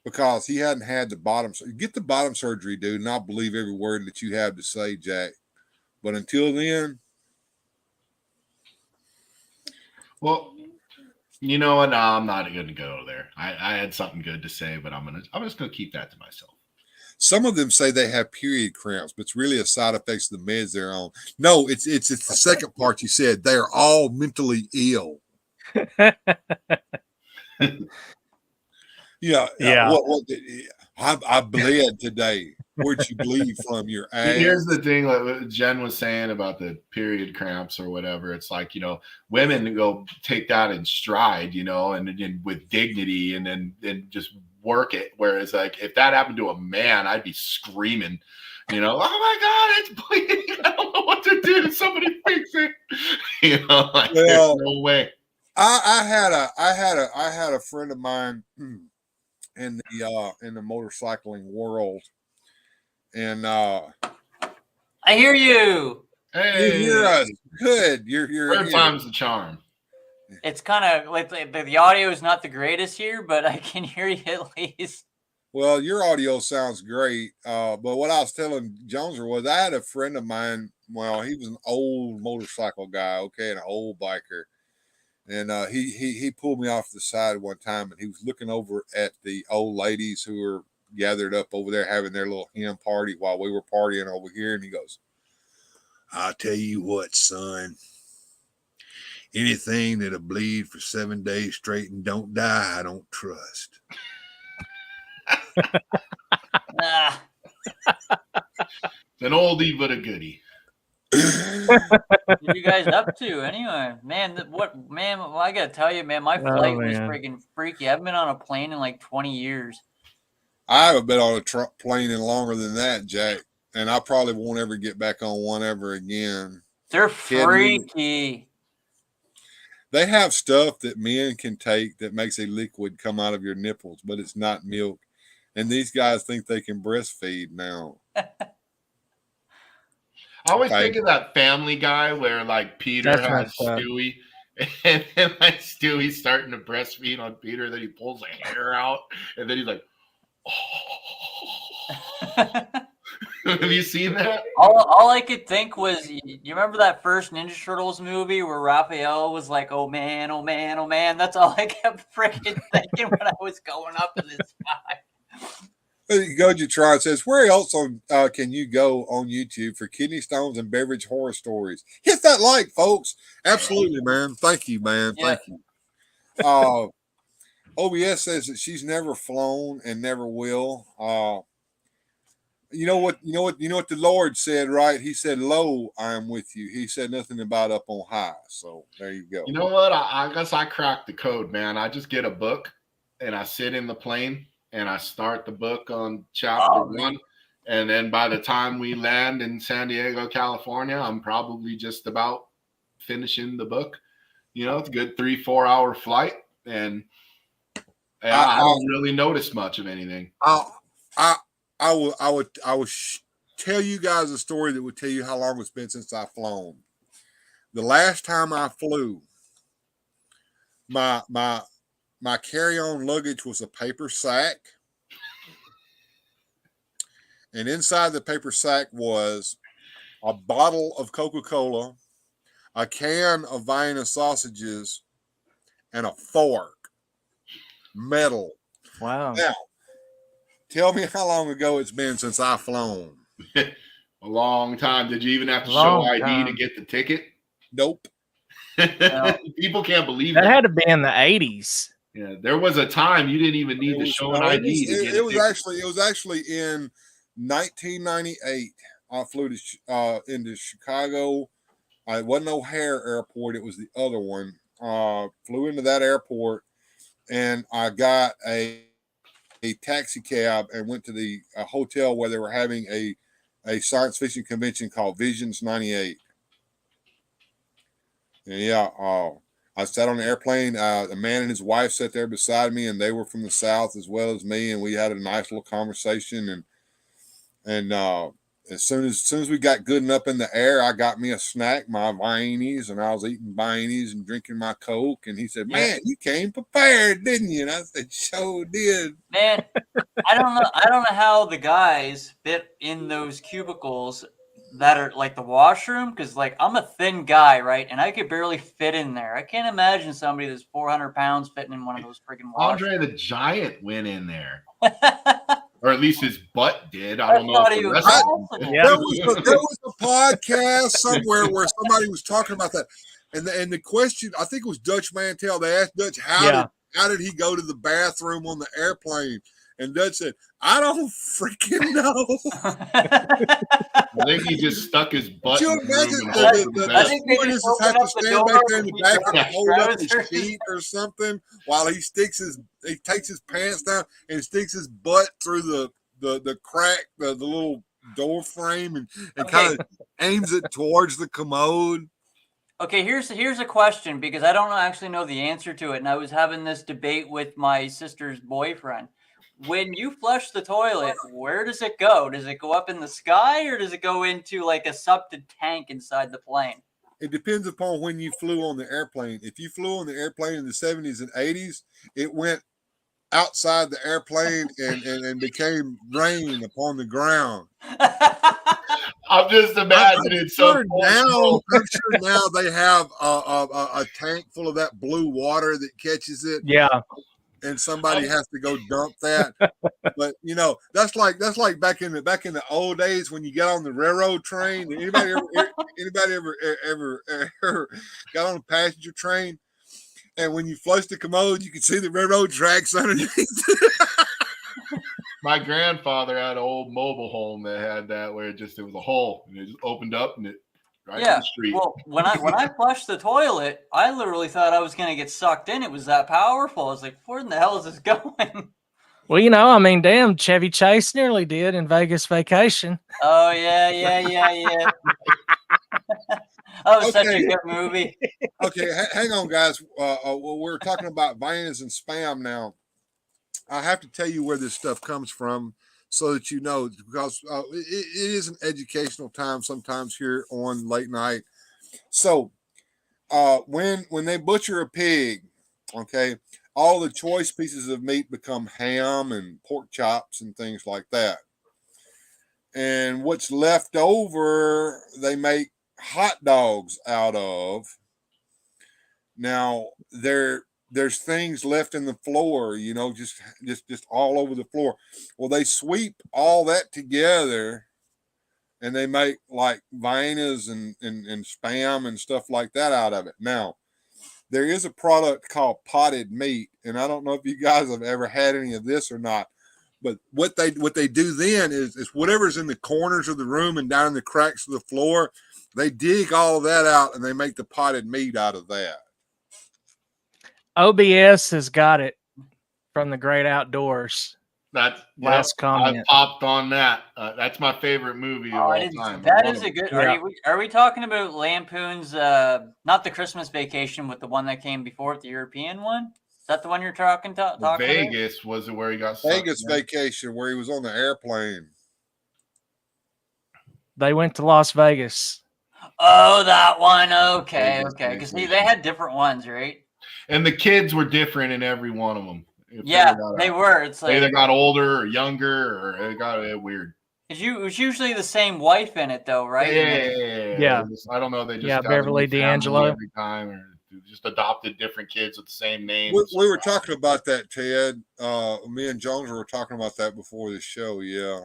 because he hadn't had the bottom. Get the bottom surgery, dude, and I'll believe every word that you have to say, Jack. But until then, well, you know what? No, I'm not going to go there. I had something good to say, but I'm just going to keep that to myself. Some of them say they have period cramps, but it's really a side effect of the meds they're on. No, it's the second part you said. They are all mentally ill. Yeah. I bled today. Where'd you bleed from? Your ass? Here's the thing, like Jen was saying about the period cramps or whatever. It's like, women go take that in stride, and with dignity, and then just work it. Whereas, like, if that happened to a man, I'd be screaming, oh my God, it's bleeding. I don't know what to do. Somebody fix it. There's no way. I had a friend of mine in the motorcycling world, and I hear you. Hey, you hear us. Good. You're third time's the charm. It's kind of like the audio is not the greatest here, but I can hear you at least. Well, your audio sounds great. But what I was telling Joneser was I had a friend of mine. Well, he was an old motorcycle guy, okay, and an old biker. And he pulled me off the side one time, and he was looking over at the old ladies who were gathered up over there having their little hen party while we were partying over here. And he goes, "I'll tell you what, son. Anything that'll bleed for 7 days straight and don't die, I don't trust." An oldie but a goodie. What are you guys up to anyway? Man, well, I gotta tell you, man, my flight was freaking freaky. I haven't been on a plane in like 20 years. I haven't been on a plane in longer than that, Jack, and I probably won't ever get back on one ever again. They're freaky. They have stuff that men can take that makes a liquid come out of your nipples, but it's not milk. And these guys think they can breastfeed now. I always think of that Family Guy where like Peter has Stewie, and then like Stewie's starting to breastfeed on Peter, then he pulls a hair out, and then he's like, oh. Have you seen that? All I could think was, you remember that first Ninja Turtles movie where Raphael was like, oh man, oh man, oh man. That's all I kept freaking thinking when I was going up in the sky. Goji Tron says, where else can you go on YouTube for kidney stones and beverage horror stories? Hit that like, folks. Absolutely, man. Thank you, man. Yeah. Thank you. OBS says that she's never flown and never will. You know what the Lord said, right? He said, lo, I am with you. He said nothing about up on high. So there you go. You know what? I guess I cracked the code, man. I just get a book and I sit in the plane and I start the book on chapter 1. And then by the time we land in San Diego, California, I'm probably just about finishing the book. You know, it's a good 3-4 hour flight. And I don't really notice much of anything. I would tell you guys a story that would tell you how long it's been since I've flown. The last time I flew, my carry-on luggage was a paper sack, and inside the paper sack was a bottle of Coca-Cola, a can of Vienna sausages, and a fork, metal. Wow. Now, tell me how long ago it's been since I've flown. A long time. Did you even have to show Long ID time. to get the ticket? Nope. People can't believe That that. had to be in the 80s. Yeah, there was a time you didn't even need to show an ID to get it was actually in 1998. I flew to into Chicago. It wasn't O'Hare Airport. It was the other one. Flew into that airport, and I got a taxi cab and went to the hotel where they were having a science fiction convention called Visions 98. And yeah, I sat on the airplane. The man and his wife sat there beside me, and they were from the South as well as me. And we had a nice little conversation. And as soon as we got good enough in the air, I got me a snack, my Viennese, and I was eating Viennese and drinking my Coke. And he said, "Man, you came prepared, didn't you?" And I said, "Sure did." Man, I don't know how the guys fit in those cubicles that are like the washroom, because like I'm a thin guy, right? And I could barely fit in there. I can't imagine somebody that's 400 pounds fitting in one of those freaking washrooms. Andre the Giant went in there. Or at least his butt did. I don't know if the rest of them did. Yeah. There was a podcast somewhere where somebody was talking about that, and the question, I think it was Dutch Mantel. They asked Dutch how did he go to the bathroom on the airplane, and Dutch said, "I don't freaking know." I think he just stuck his butt. Could you in the room imagine and hoped for the the best. stewardess have to stand back there in the back and hold up his sheet or something while he takes his pants down and sticks his butt through the crack, the little door frame and kind of aims it towards the commode. Okay, here's a question, because I don't actually know the answer to it, and I was having this debate with my sister's boyfriend. When you flush the toilet, where does it go? Does it go up in the sky, or does it go into like a septic tank inside the plane? It depends upon when you flew on the airplane. If you flew on the airplane in the 70s and 80s, it went outside the airplane and became rain upon the ground. I'm just imagining I'm sure now they have a tank full of that blue water that catches it. Yeah. And somebody has to go dump that. But you know, that's like back in the old days when you got on the railroad train. Anybody ever got on a passenger train? And when you flush the commode, you can see the railroad tracks underneath. My grandfather had an old mobile home that had that where it was a hole and it just opened up and it in the street. Well, when I flushed the toilet, I literally thought I was gonna get sucked in. It was that powerful. I was like, where in the hell is this going? Well, you know, I mean, damn, Chevy Chase nearly did in Vegas Vacation. Oh yeah. That was such a good movie. Okay, hang on, guys. We're talking about Viennas and spam now. I have to tell you where this stuff comes from so that you know, because it is an educational time sometimes here on late night. So when they butcher a pig, okay, all the choice pieces of meat become ham and pork chops and things like that. And what's left over, they make hot dogs out of. Now there's things left in the floor, you know, just all over the floor. Well, they sweep all that together and they make like Viennas and spam and stuff like that out of it. Now, there is a product called potted meat, and I don't know if you guys have ever had any of this or not, but what they do then is whatever's in the corners of the room and down in the cracks of the floor, they dig all of that out and they make the potted meat out of that. OBS has got it from the Great Outdoors. That's last comment. I popped on that. That's my favorite movie of all time. That is a good. Are we talking about Lampoon's? Not the Christmas Vacation, but the one that came before it, the European one. that the one you're talking about? Vegas was it where he got Vegas sucked in? vacation where he was on the airplane. They went to Las Vegas. Oh, that one. Okay, Vegas okay. Because vacation. they had different ones, right? And the kids were different in every one of them. Yeah, they were. It's They like either got older or younger, or it got weird. it was usually the same wife in it, though, right? Yeah. I don't know. They just got a Beverly new family D'Angelo. every time, or just adopted different kids with the same name. We were talking about that, Ted. Me and Jones were talking about that before the show. Yeah.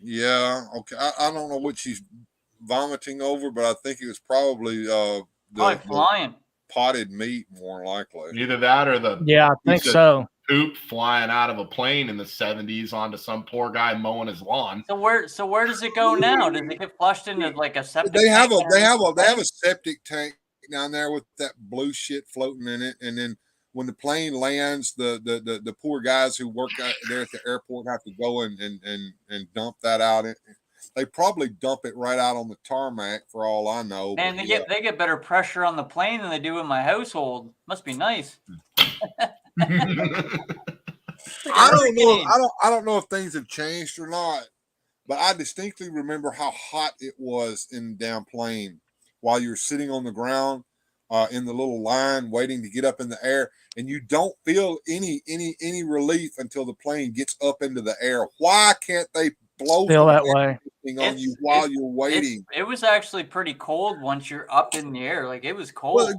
Yeah. Okay. I don't know what she's vomiting over, but I think it was probably Probably the flying. potted meat, more likely. Either that or the Yeah, I think so. poop flying out of a plane in the 70s onto some poor guy mowing his lawn. So where does it go now? Does it get flushed into like a septic They have tank? they have a septic tank down there with that blue shit floating in it, and then when the plane lands, the poor guys who work out there at the airport have to go and dump that out. They probably dump it right out on the tarmac for all I know. Man, they get better pressure on the plane than they do in my household. Must be nice. I don't know if things have changed or not, but I distinctly remember how hot it was in the damn plane while you're sitting on the ground in the little line waiting to get up in the air, and you don't feel any relief until the plane gets up into the air. Why can't they blow Feel that way on you while you're waiting? It was actually pretty cold once you're up in the air. Like it was cold. Well,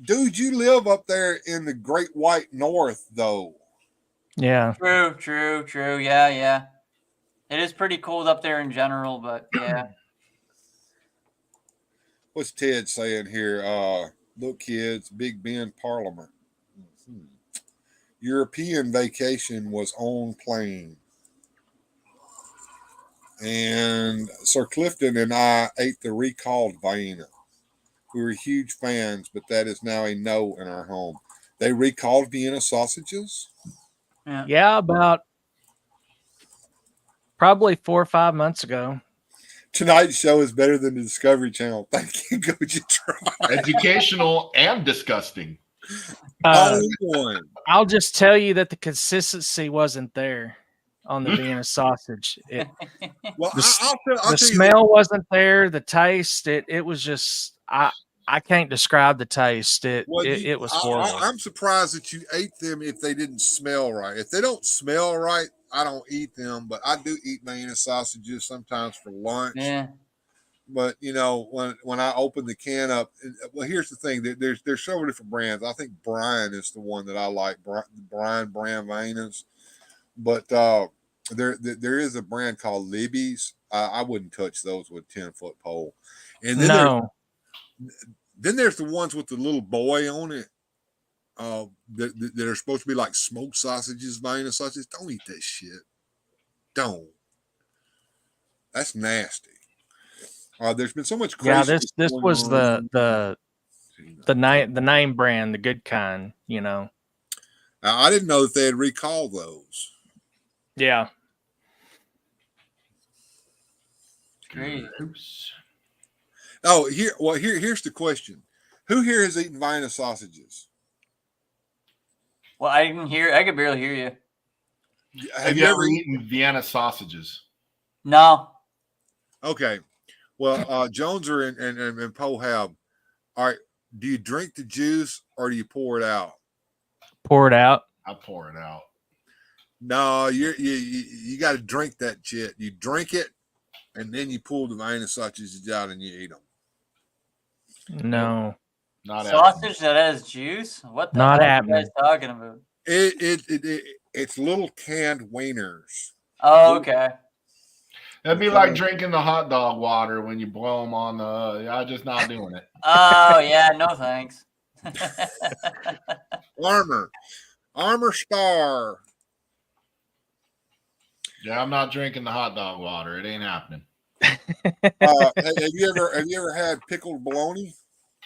dude, you live up there in the Great White North, though. Yeah. True. Yeah. It is pretty cold up there in general, but yeah. What's Ted saying here? Look, kids, Big Ben Parliament. Mm-hmm. European vacation was on plane. And Sir Clifden and I ate the recalled Vienna. We were huge fans, but that is now a no in our home. They recalled Vienna sausages? Yeah, about probably 4 or 5 months ago. Tonight's show is better than the Discovery Channel. Thank you, Coach. Educational and disgusting. I'll just tell you that the consistency wasn't there on the Vienna sausage. The smell wasn't there. The taste, it was just I can't describe the taste. It was horrible. I'm surprised that you ate them if they didn't smell right. If they don't smell right, I don't eat them, but I do eat Vienna sausages sometimes for lunch. Yeah. But you know, when I open the can up, well, here's the thing: there's several different brands. I think Brian is the one that I like. Brian brand Viennas, but there is a brand called Libby's. I wouldn't touch those with a 10-foot pole. And then then there's the ones with the little boy on it. That are supposed to be like smoked sausages, Vienna sausages. Don't eat that shit. Don't. That's nasty. There's been so much crazy. Yeah, this was the name brand, the good kind. You know. I didn't know that they had recalled those. Yeah. Great. Oh, here's the question: who here has eaten Vienna sausages? Well, I didn't hear. I could barely hear you. Have you ever eaten Vienna sausages? No. Okay. Well, Joneser and Poe have. All right. Do you drink the juice or do you pour it out? Pour it out. I pour it out. No, you got to drink that shit. You drink it, and then you pull the Vienna sausages out and you eat them. No. Not sausage that has juice. What the hell are you guys talking about? It's little canned wieners. Oh, okay. That'd be like drinking the hot dog water when you blow them on the. I'm just not doing it. Oh yeah, no thanks. Armor Star. Yeah, I'm not drinking the hot dog water. It ain't happening. Have you ever had pickled bologna?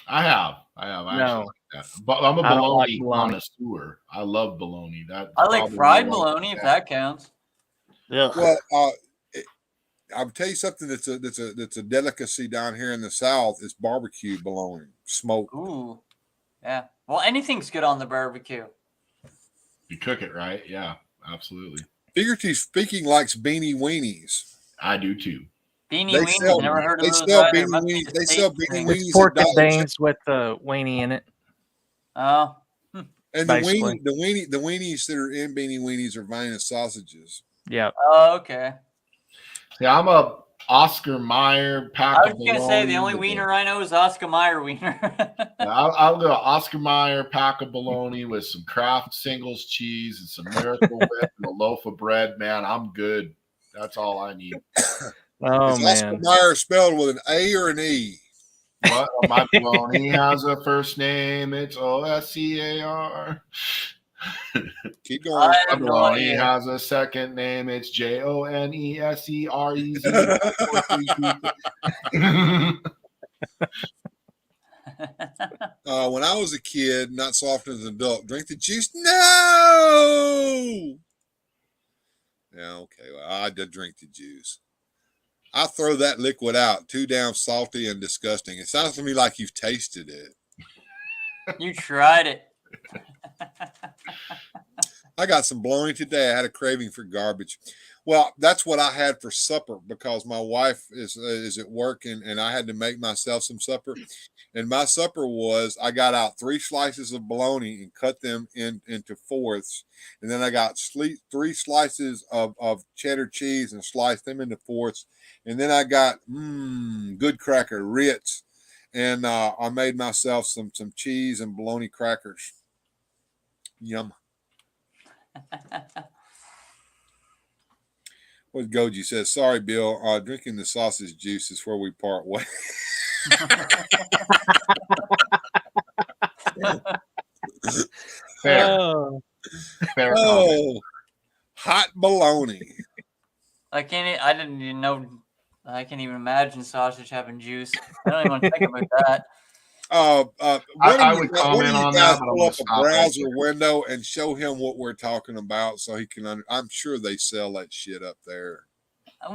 I have. I actually like that. But I'm a bologna connoisseur. I love bologna. I like fried bologna if that counts. Yeah. Well, I'll tell you something that's a delicacy down here in the South is barbecue bologna, smoked. Ooh. Yeah. Well, anything's good on the barbecue. You cook it right. Yeah, absolutely. Figurative Speaking likes beanie weenies. I do too. Beanie They weenies. sell. Never heard of They those sell either. beanie Must be weenies. the They sell States beanie thing. weenies. It's pork at and Dollar beans with the weenie in it. Oh. And Basically. the weenies that are in beanie weenies are Vienna sausages. Yeah. Oh, okay. Yeah, I'm a Oscar Mayer pack I of was gonna say the bologna only with wiener I know is Oscar Mayer wiener. I'll go Oscar Mayer pack of bologna with some Kraft singles cheese and some Miracle Whip and a loaf of bread. Man, I'm good. That's all I need. Oh Is Oscar man. Mayer spelled with an A or an E? What? My bologna has a first name. It's OSCAR. Keep going. I My have no bologna idea. has a second name. It's JONESEREZ. When I was a kid, not so often as an adult, drink the juice. No. Yeah, okay. Well, I did drink the juice. I throw that liquid out. Too damn salty and disgusting. It sounds to me like you've tasted it. You tried it. I got some bologna today. I had a craving for garbage. Well, that's what I had for supper because my wife is at work and I had to make myself some supper. And my supper was I got out 3 slices of bologna and cut them into fourths. And then I got 3 slices of cheddar cheese and sliced them into fourths. And then I got good cracker Ritz. And I made myself some cheese and bologna crackers. Yum. What Goji says, sorry, Bill, drinking the sausage juice is where we part ways. Fair. Oh. Fair comment. Hot bologna. I didn't even know. I can't even imagine sausage having juice. I don't even want to think about that. I would comment on that, but I'm pull gonna up a stop right browser there. window and show him what we're talking about so he can. I'm sure they sell that shit up there.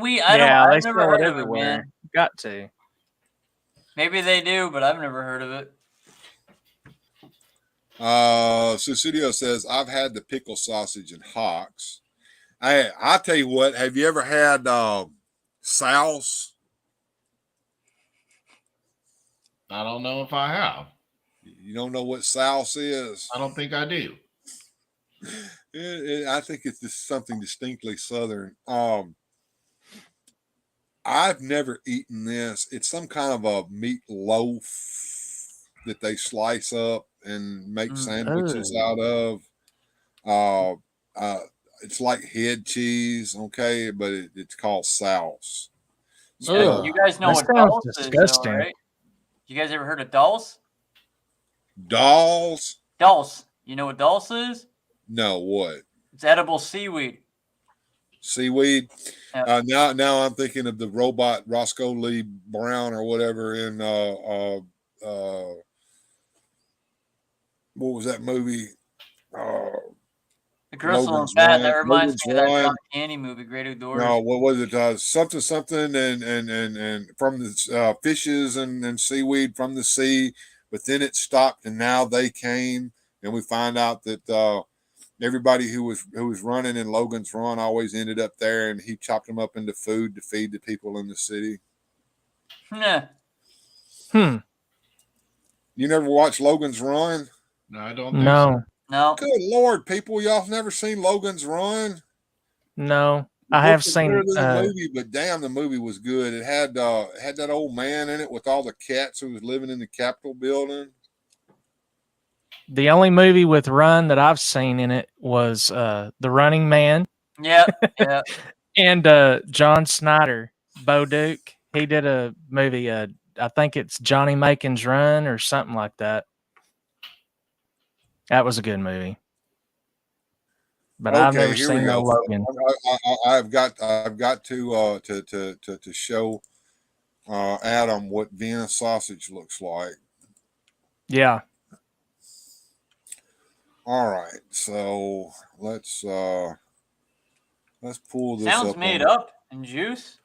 They I've never sell heard it of it, everywhere. man. Got to. Maybe they do, but I've never heard of it. Susidio says, I've had the pickle sausage and hocks. I'll tell you what, have you ever had souse? I don't know if I have. You don't know what souse is? I don't think I do. I think it's just something distinctly Southern. I've never eaten this. It's some kind of a meat loaf that they slice up and make sandwiches out of. It's like head cheese, okay, but it's called souse. Yeah, you guys know That what sounds dulse is, though, disgusting. right? You guys ever heard of dulse? Dolls? Dulse. You know what dulse is? No, what? It's edible seaweed. Seaweed. Yeah. Now I'm thinking of the robot Roscoe Lee Brown or whatever in what was that movie? The Gristle and Logan's Fat. Run. That reminds me of that Run. John Candy movie, Great Outdoors. No, what was it? Something and from the fishes and seaweed from the sea, but then it stopped and now they came and we find out that everybody who was running in Logan's Run always ended up there, and he chopped them up into food to feed the people in the city. Yeah. You never watched Logan's Run? No, I don't think so. No. Good Lord, people, y'all have never seen Logan's Run? No. The I book have was seen better than the movie, but damn, the movie was good. It had that old man in it with all the cats who was living in the Capitol building. the only movie with Run that I've seen in it was The Running Man. Yeah. And John Snyder, Bo Duke. He did a movie, I think it's Johnny Macon's Run or something like that. That was a good movie. But I've never seen no Logan. I've got to show Adam what Vienna sausage looks like. Yeah. All right, so let's pull this Sounds up. made up in juice.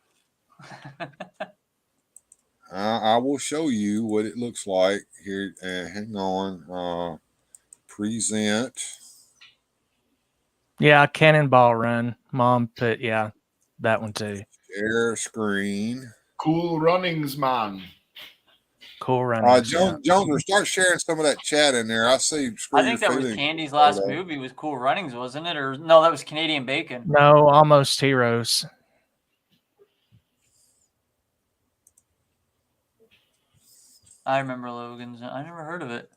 I will show you what it looks like here. Hang on. Present. Yeah, Cannonball Run. Mom put that one too. Share screen. Cool runnings, man. Cool Runnings. Jones, start sharing some of that chat in there. I see. Screw I think Your that was Feelings. Candy's last movie was Cool Runnings, wasn't it? Or no, that was Canadian Bacon. No, Almost Heroes. I remember Logan's. I never heard of it.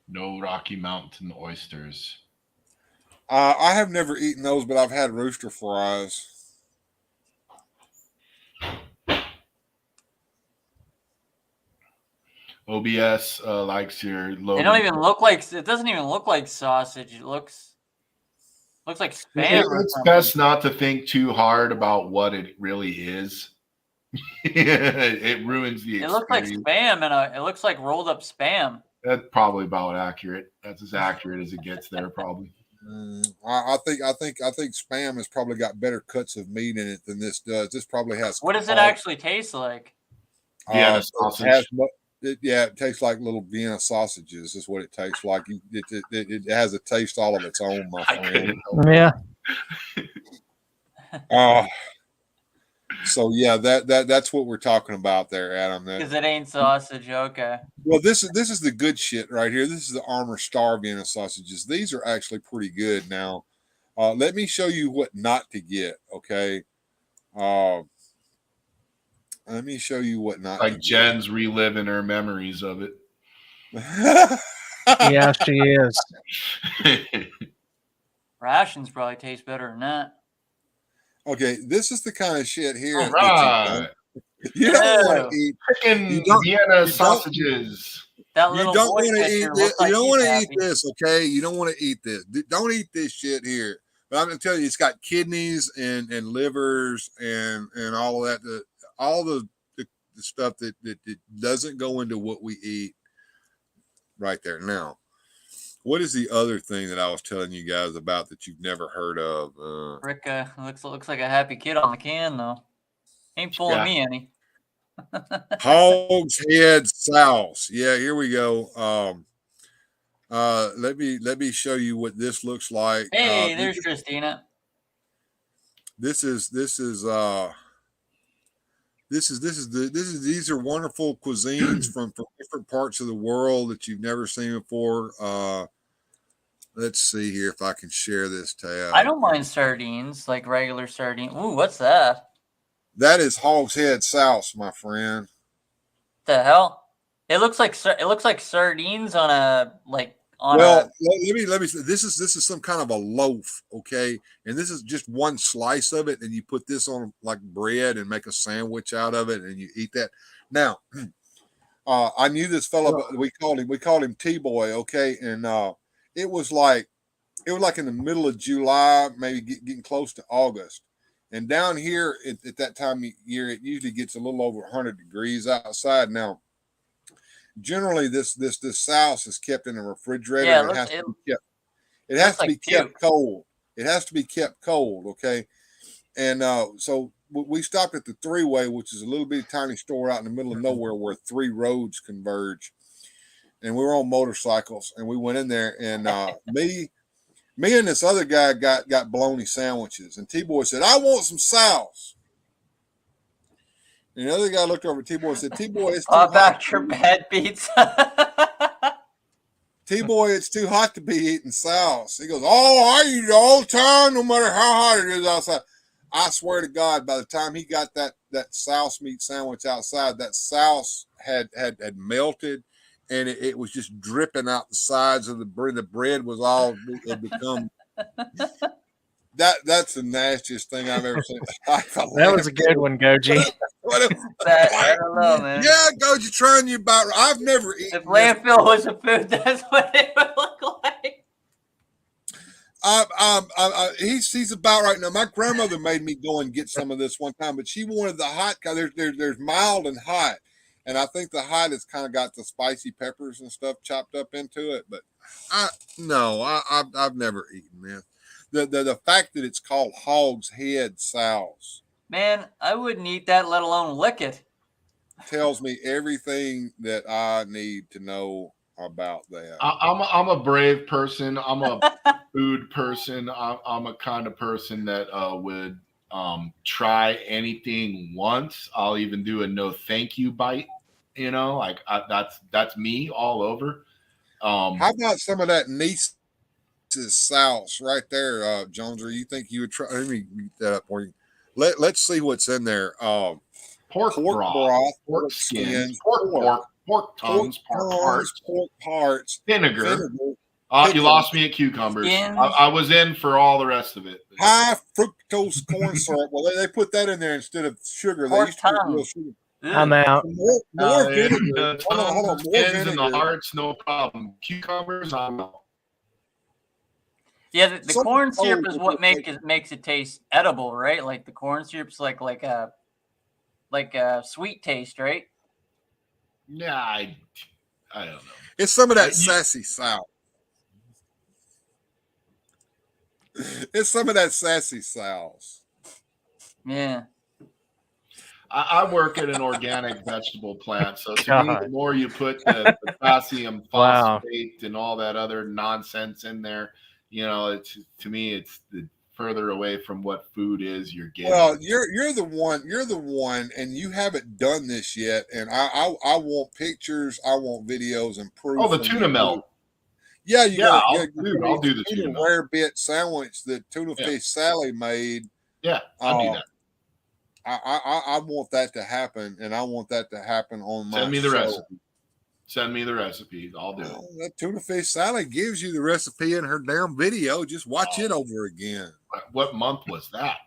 No Rocky Mountain oysters. I have never eaten those, but I've had rooster fries. OBS likes your logo. They don't even look like. It doesn't even look like sausage. It looks like spam. It's best not to think too hard about what it really is. It ruins the experience. It looks like spam, and it looks like rolled up spam. That's probably about accurate. That's as accurate as it gets there, probably. I think spam has probably got better cuts of meat in it than this does. This probably has. What does it actually taste like? Vienna sausage. It tastes like little Vienna sausages. Is what it tastes like. It has a taste all of its own, my friend. Yeah. So yeah, that's what we're talking about there, Adam. Because it ain't sausage. Okay. Well, this is the good shit right here. This is the Armor Star Vienna sausages. These are actually pretty good. Now, let me show you what not to get. Okay. Let me show you what not. Like Jen's reliving her memories of it. Yeah, she is. Rations probably taste better than that. Okay, this is the kind of shit here. All right. You don't want to eat chicken Vienna sausages. That little you don't boy want to eat this. like You don't want to happy. eat this, okay? You don't want to eat this. Don't eat this shit here. But I'm going to tell you, it's got kidneys and livers and all of that. All the stuff that doesn't go into what we eat right there. Now, what is the other thing that I was telling you guys about that you've never heard of? Rick looks like a happy kid on the can though. Ain't fooling me any. Hog's head sauce. Yeah, here we go. Let me show you what this looks like. Hey, there's Christina. These are wonderful cuisines from different parts of the world that you've never seen before. Let's see here if I can share this tab. I don't mind sardines, like regular sardine. Ooh, what's that? That is hog's head sauce, my friend. The hell? It looks like sardines on a let me. This is some kind of a loaf, okay? And this is just one slice of it, and you put this on like bread and make a sandwich out of it, and you eat that. Now, I knew this fella, but we called him T-Boy, okay? And it was like in the middle of July, maybe getting close to August. And down here at that time of year, it usually gets a little over 100 degrees outside. Now, generally, this sauce is kept in a refrigerator. Yeah, it has to be kept cold. It has to be kept cold, okay? And so we stopped at the Three-Way, which is a little bitty tiny store out in the middle of nowhere where three roads converge. And we were on motorcycles, and we went in there, and me and this other guy got bologna sandwiches, and T-Boy said, "I want some sauce." And the other guy looked over at T-Boy and said, "T-Boy, it's too about your bad pizza." T-Boy, it's too hot to be eating sauce. He goes, "Oh, I eat it all the time, no matter how hot it is outside." I swear to God, by the time he got that sauce meat sandwich outside, that sauce had melted. And it was just dripping out the sides of the bread. The bread was all had become. That's the nastiest thing I've ever seen. That was a good one, Goji. I don't know, man. Yeah, Goji, trying you about. I've never eaten. If landfill was a food, that's what it would look like. He's about right now. My grandmother made me go and get some of this one time, but she wanted the hot. There's mild and hot. And I think the hot has kind of got the spicy peppers and stuff chopped up into it. But I've never eaten this. the fact that it's called hog's head sauce Man, I wouldn't eat that, let alone lick it. tells me everything that I need to know about that. I'm a brave person. I'm a food person. I'm a kind of person that would try anything once. I'll even do a no thank you bite. You know, like that's me all over. How about some of that niece's sauce right there, Jones? Or you think you would try? Let me get that up for you. Let's see what's in there. Pork broth, pork skins, pork tongues, pork hearts, vinegar. You lost me at cucumbers. I was in for all the rest of it. High fructose corn syrup. Well, they put that in there instead of sugar. Pork they used to put tongue. real sugar. I'm out. More vinegar. The Hold on, skins and the hearts, no problem. Cucumbers, I'm out. Yeah, the corn syrup is what makes it taste edible, right? Like the corn syrup's like a sweet taste, right? Yeah, I don't know. It's some of that sassy sauce. It's some of that sassy sauce. Yeah. I work at an organic vegetable plant, so to me, the more you put the potassium phosphate and all that other nonsense in there, you know, it's to me, it's the further away from what food is you're getting. Well, you're the one, and you haven't done this yet. And I want pictures, I want videos and proof. Oh, the tuna melt. Yeah, I'll do the tuna rare bit sandwich that Tuna Fish Sally made. Yeah, I'll do that. I want that to happen, and I want that to happen on my show. Send me the recipe. I'll do it. That Tuna Fish Sally gives you the recipe in her damn video. Just watch it over again. What month was that?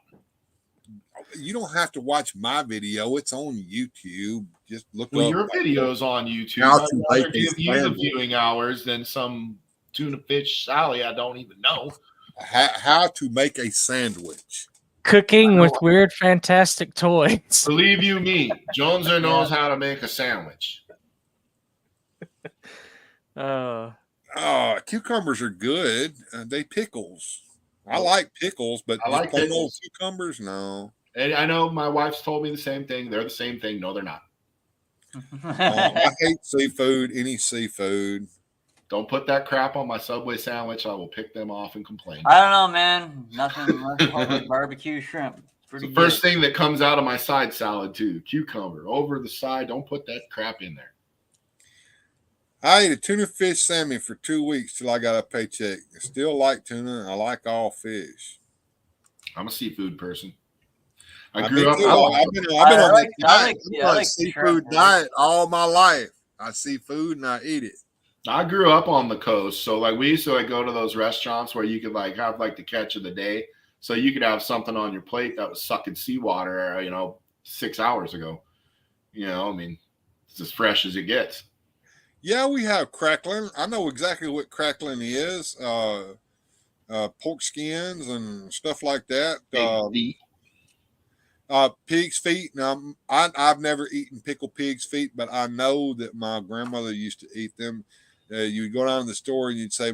You don't have to watch my video. It's on YouTube. Just look up. Your video's on YouTube. I'd rather give you the viewing hours than some Tuna Fish Sally I don't even know. How to make a sandwich. Cooking with weird, fantastic toys. Believe you me, Joneser knows how to make a sandwich. Cucumbers are good. They pickles. I like pickles, but I like plain old cucumbers, no. And I know my wife's told me the same thing. They're the same thing. No, they're not. I hate seafood, any seafood. Don't put that crap on my Subway sandwich. I will pick them off and complain. I don't know, man. Nothing like barbecue shrimp. It's the first thing that comes out of my side salad, too. Cucumber. Over the side. Don't put that crap in there. I ate a tuna fish salmon for 2 weeks till I got a paycheck. I still like tuna. I like all fish. I'm a seafood person. I've been on a seafood diet all my life. I see food and I eat it. I grew up on the coast, so like we used to go to those restaurants where you could like have like the catch of the day, so you could have something on your plate that was sucking seawater, 6 hours ago. I mean, it's as fresh as it gets. Yeah, we have crackling. I know exactly what crackling is. Pork skins and stuff like that. Pig's feet. Now, I've never eaten pickled pig's feet, but I know that my grandmother used to eat them. You'd go down to the store and you'd say,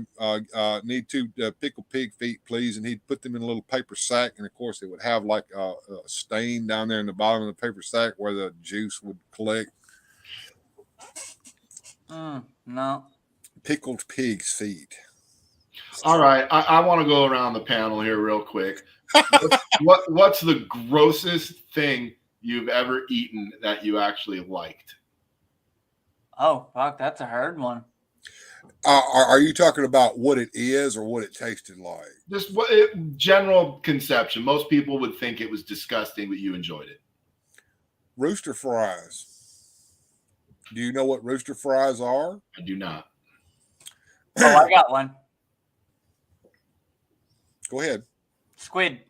need 2 pickled pig feet, please. And he'd put them in a little paper sack. And of course, it would have like a stain down there in the bottom of the paper sack where the juice would collect. No. Pickled pig's feet. All right. I want to go around the panel here real quick. What's the grossest thing you've ever eaten that you actually liked? Oh, fuck. That's a hard one. Are you talking about what it is or what it tasted like? Just general conception. Most people would think it was disgusting, but you enjoyed it. Rooster fries. Do you know what rooster fries are? I do not. Oh, I got one. Go ahead. Squid.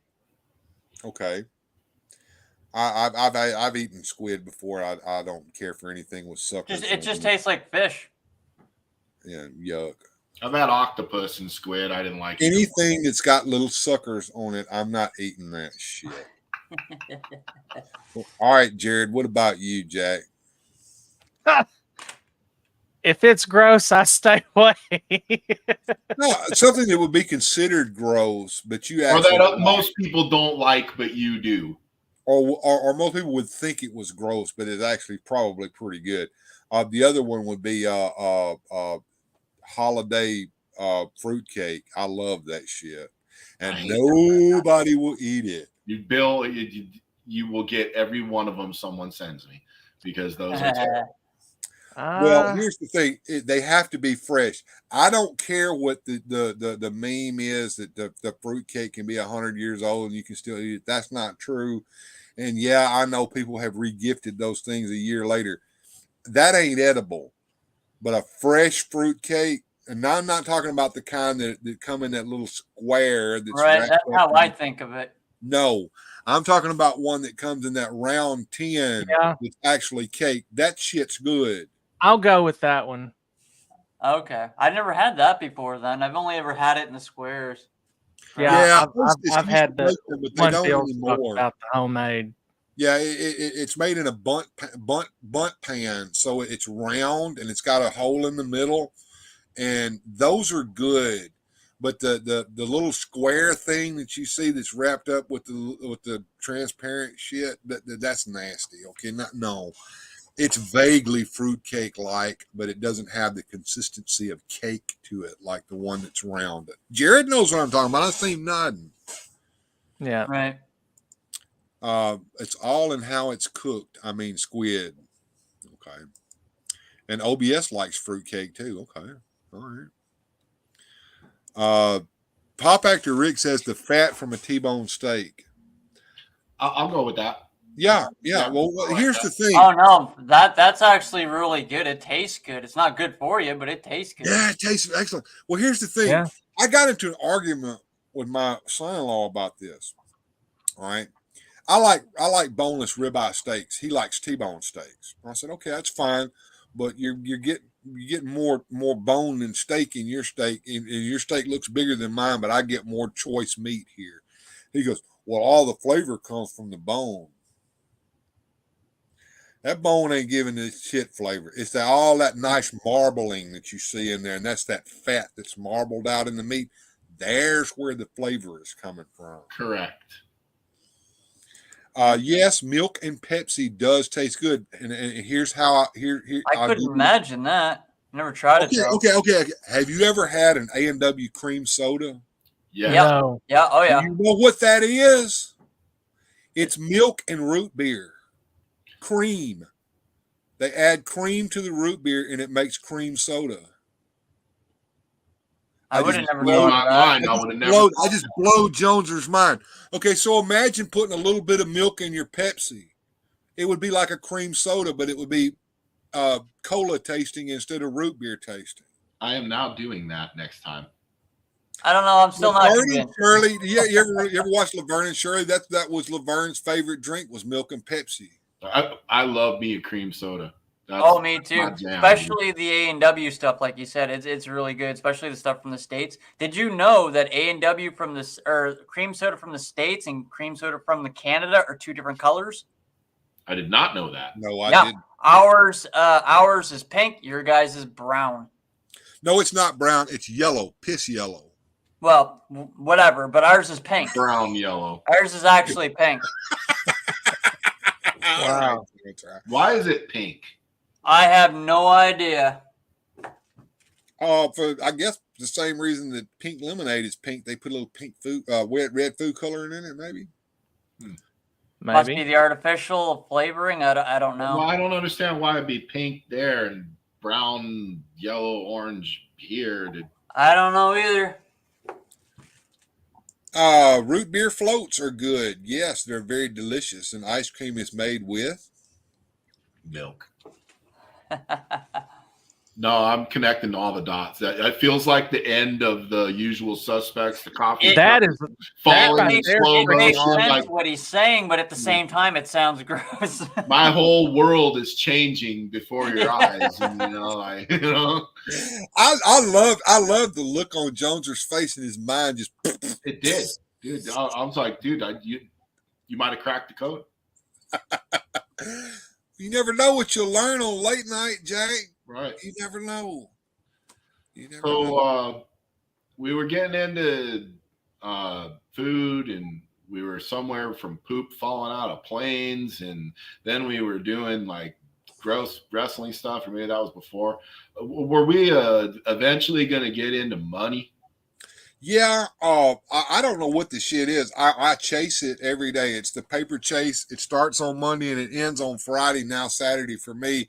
Okay. I've eaten squid before. I don't care for anything with suckers. It just tastes like fish. Yeah, yuck. I've had octopus and squid. I didn't like it. Anything that's got little suckers on it, I'm not eating that shit. All right, Jared. What about you, Jack? If it's gross, I stay away. No, something that would be considered gross, but you Or actually that like, most people don't like, but you do. or most people would think it was gross, but it's actually probably pretty good. The other one would be holiday fruitcake. I love that shit, and nobody will eat it. Bill, you will get every one of them someone sends me because those are terrible. Well, here's the thing: they have to be fresh. I don't care what the meme is that the fruitcake can be 100 years old and you can still eat it. That's not true. And yeah, I know people have regifted those things a year later. That ain't edible. But a fresh fruitcake, and now I'm not talking about the kind that come in that little square that's Right, wrapped that's up how in- I think of it. No, I'm talking about one that comes in that round tin Yeah. that's actually cake. That shit's good. I'll go with that one. Okay, I never had that before. Then I've only ever had it in the squares. Yeah, Hostess I've used had to the make them, but they one don't Bill spoke anymore. about the homemade. Yeah, it's made in a bunt pan, so it's round and it's got a hole in the middle, and those are good. But the little square thing that you see that's wrapped up with the transparent shit, that's nasty. Okay, no. It's vaguely fruitcake like, but it doesn't have the consistency of cake to it like the one that's round. Jared knows what I'm talking about. I see him nodding. Yeah. Right. It's all in how it's cooked. I mean, squid. Okay. And OBS likes fruitcake too. Okay. All right. Pop Actor Rick says the fat from a T-bone steak. I'll go with that. Yeah. Well, like here's that. the thing. Oh no, that's actually really good. It tastes good. It's not good for you, but it tastes good. Yeah, it tastes excellent. Well, here's the thing. Yeah. I got into an argument with my son-in-law about this. All right. I like boneless ribeye steaks. He likes T-bone steaks. I said, okay, that's fine, but you're getting more bone than steak in your steak, and your steak looks bigger than mine, but I get more choice meat here. He goes, well, all the flavor comes from the bone. That bone ain't giving this shit flavor. It's all that nice marbling that you see in there, and that's that fat that's marbled out in the meat. There's where the flavor is coming from. Correct. Yes, milk and Pepsi does taste good, and here's how I couldn't imagine that. Never tried it though. Okay. Have you ever had an A&W cream soda? Yeah. No. Yeah. Oh yeah. Do you know what that is? It's milk and root beer. Cream. They add cream to the root beer, and it makes cream soda. I would have never blew thought my of that. mind. I would have never. I just blow Joneser's mind. Okay, so imagine putting a little bit of milk in your Pepsi. It would be like a cream soda, but it would be cola tasting instead of root beer tasting. I am now doing that next time. I don't know. I'm still not Laverne and convinced. Shirley, yeah, you ever watch Laverne and Shirley? That was Laverne's favorite drink was milk and Pepsi. I love me a cream soda. Me too. my jam, Especially the A&W stuff, like you said, it's really good. Especially the stuff from the States. Did you know that A&W from this or cream soda from the States and cream soda from the Canada are two different colors? I did not know that. No, I Yeah. didn't. Ours is pink. Your guys is brown. No, it's not brown. It's yellow, piss yellow. Well, whatever. But ours is pink. Brown, yellow. Ours is actually pink. Wow. Why is it pink? I have no idea. For I guess the same reason that pink lemonade is pink. They put a little pink food, red food coloring in it, maybe. Must be Maybe. the artificial flavoring. I don't know. Well, I don't understand why it'd be pink there and brown, yellow, orange here. I don't know either. Root beer floats are good. Yes, they're very delicious, and ice cream is made with Milk. No, I'm connecting all the dots. That feels like the end of the Usual Suspects. The coffee. That is falling right in there, slow It makes motion. sense Like what he's saying, but at the same time, it sounds gross. my whole world is changing before your eyes, and I I love the look on Joneser's face and his mind just. it did, dude. I was like, dude, you might have cracked the code. You never know what you'll learn on late night, Jake. Right. You never know. You never So know. we were getting into food, and we were somewhere from poop falling out of planes, and then we were doing like gross wrestling stuff, or maybe that was before. Were we eventually going to get into money? Yeah, I don't know what the shit is. I chase it every day. It's the paper chase. It starts on Monday and it ends on Friday, now Saturday for me.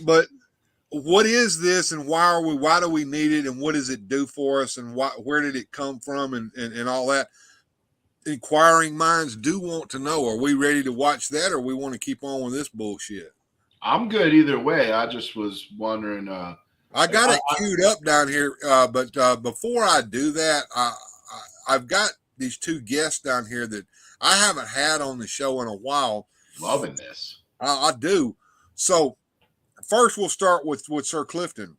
But what is this, and why do we need it, and what does it do for us, and where did it come from, and all that? Inquiring minds do want to know. Are we ready to watch that, or we want to keep on with this bullshit? I'm good either way. I just was wondering. I got it queued up down here, but before I do that, I've got these two guests down here that I haven't had on the show in a while. Loving this. I do. So first, we'll start with Sir Clifden.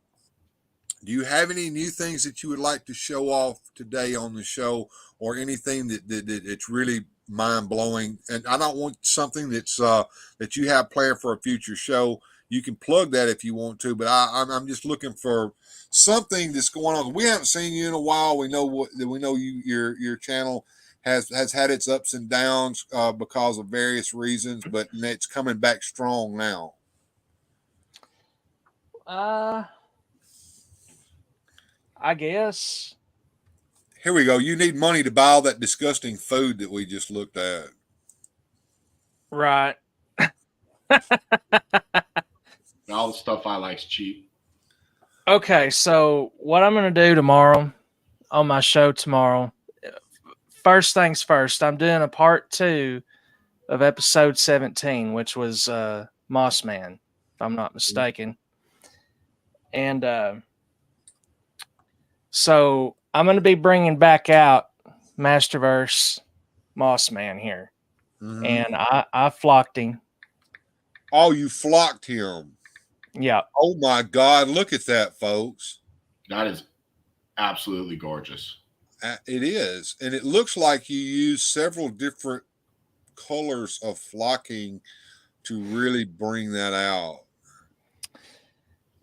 Do you have any new things that you would like to show off today on the show, or anything that it's really mind blowing? And I don't want something that's that you have planned for a future show. You can plug that if you want to, but I'm just looking for something that's going on. We haven't seen you in a while. We know your channel has had its ups and downs because of various reasons, but it's coming back strong now. I guess. Here we go. You need money to buy all that disgusting food that we just looked at. Right. All the stuff I like's cheap. Okay, so what I'm going to do tomorrow on my show tomorrow, first things first, I'm doing a part 2 of episode 17, which was Moss Man, if I'm not mistaken. And so I'm going to be bringing back out Masterverse Moss Man here. Mm-hmm. And I flocked him. Oh, you flocked him. Yeah. Oh my God. Look at that, folks. That is absolutely gorgeous. It is. And it looks like you use several different colors of flocking to really bring that out.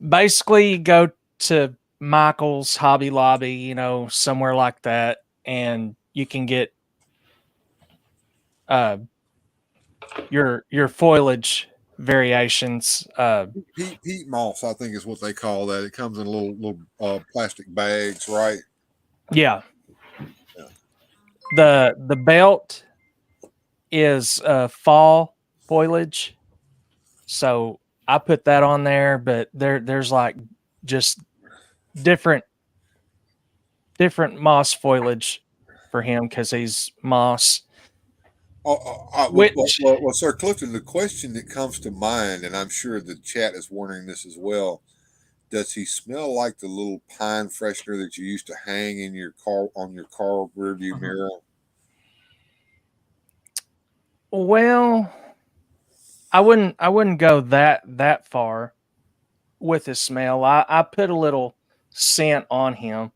Basically, you go to Michael's, Hobby Lobby, somewhere like that, and you can get your foliage variations. Peat moss, I think, is what they call that. It comes in little plastic bags, right? Yeah. The belt is fall foliage, so I put that on there. But there's like just different moss foliage for him because he's moss. Well, Sir Clifton, the question that comes to mind, and I'm sure the chat is wondering this as well, does he smell like the little pine freshener that you used to hang in your car on your car rearview mirror? Well, I wouldn't go that far with his smell. I put a little scent on him,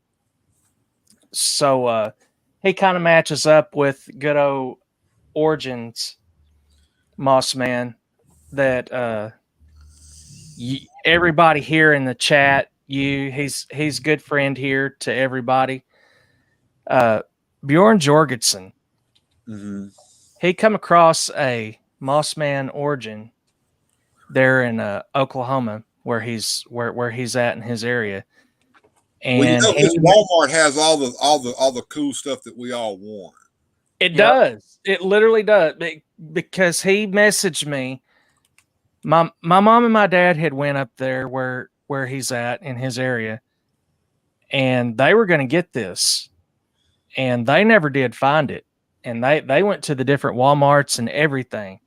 so he kind of matches up with good old Origins Moss Man that everybody here in the chat, he's good friend here to everybody. Bjorn Jorgensen. Mm-hmm. He come across a Moss Man Origin there in Oklahoma where he's at in his area. And this Walmart has all the cool stuff that we all want. It does. It literally does. Because he messaged me. My mom and my dad had went up there where he's at in his area, and they were going to get this, and they never did find it. And they went to the different Walmarts and everything.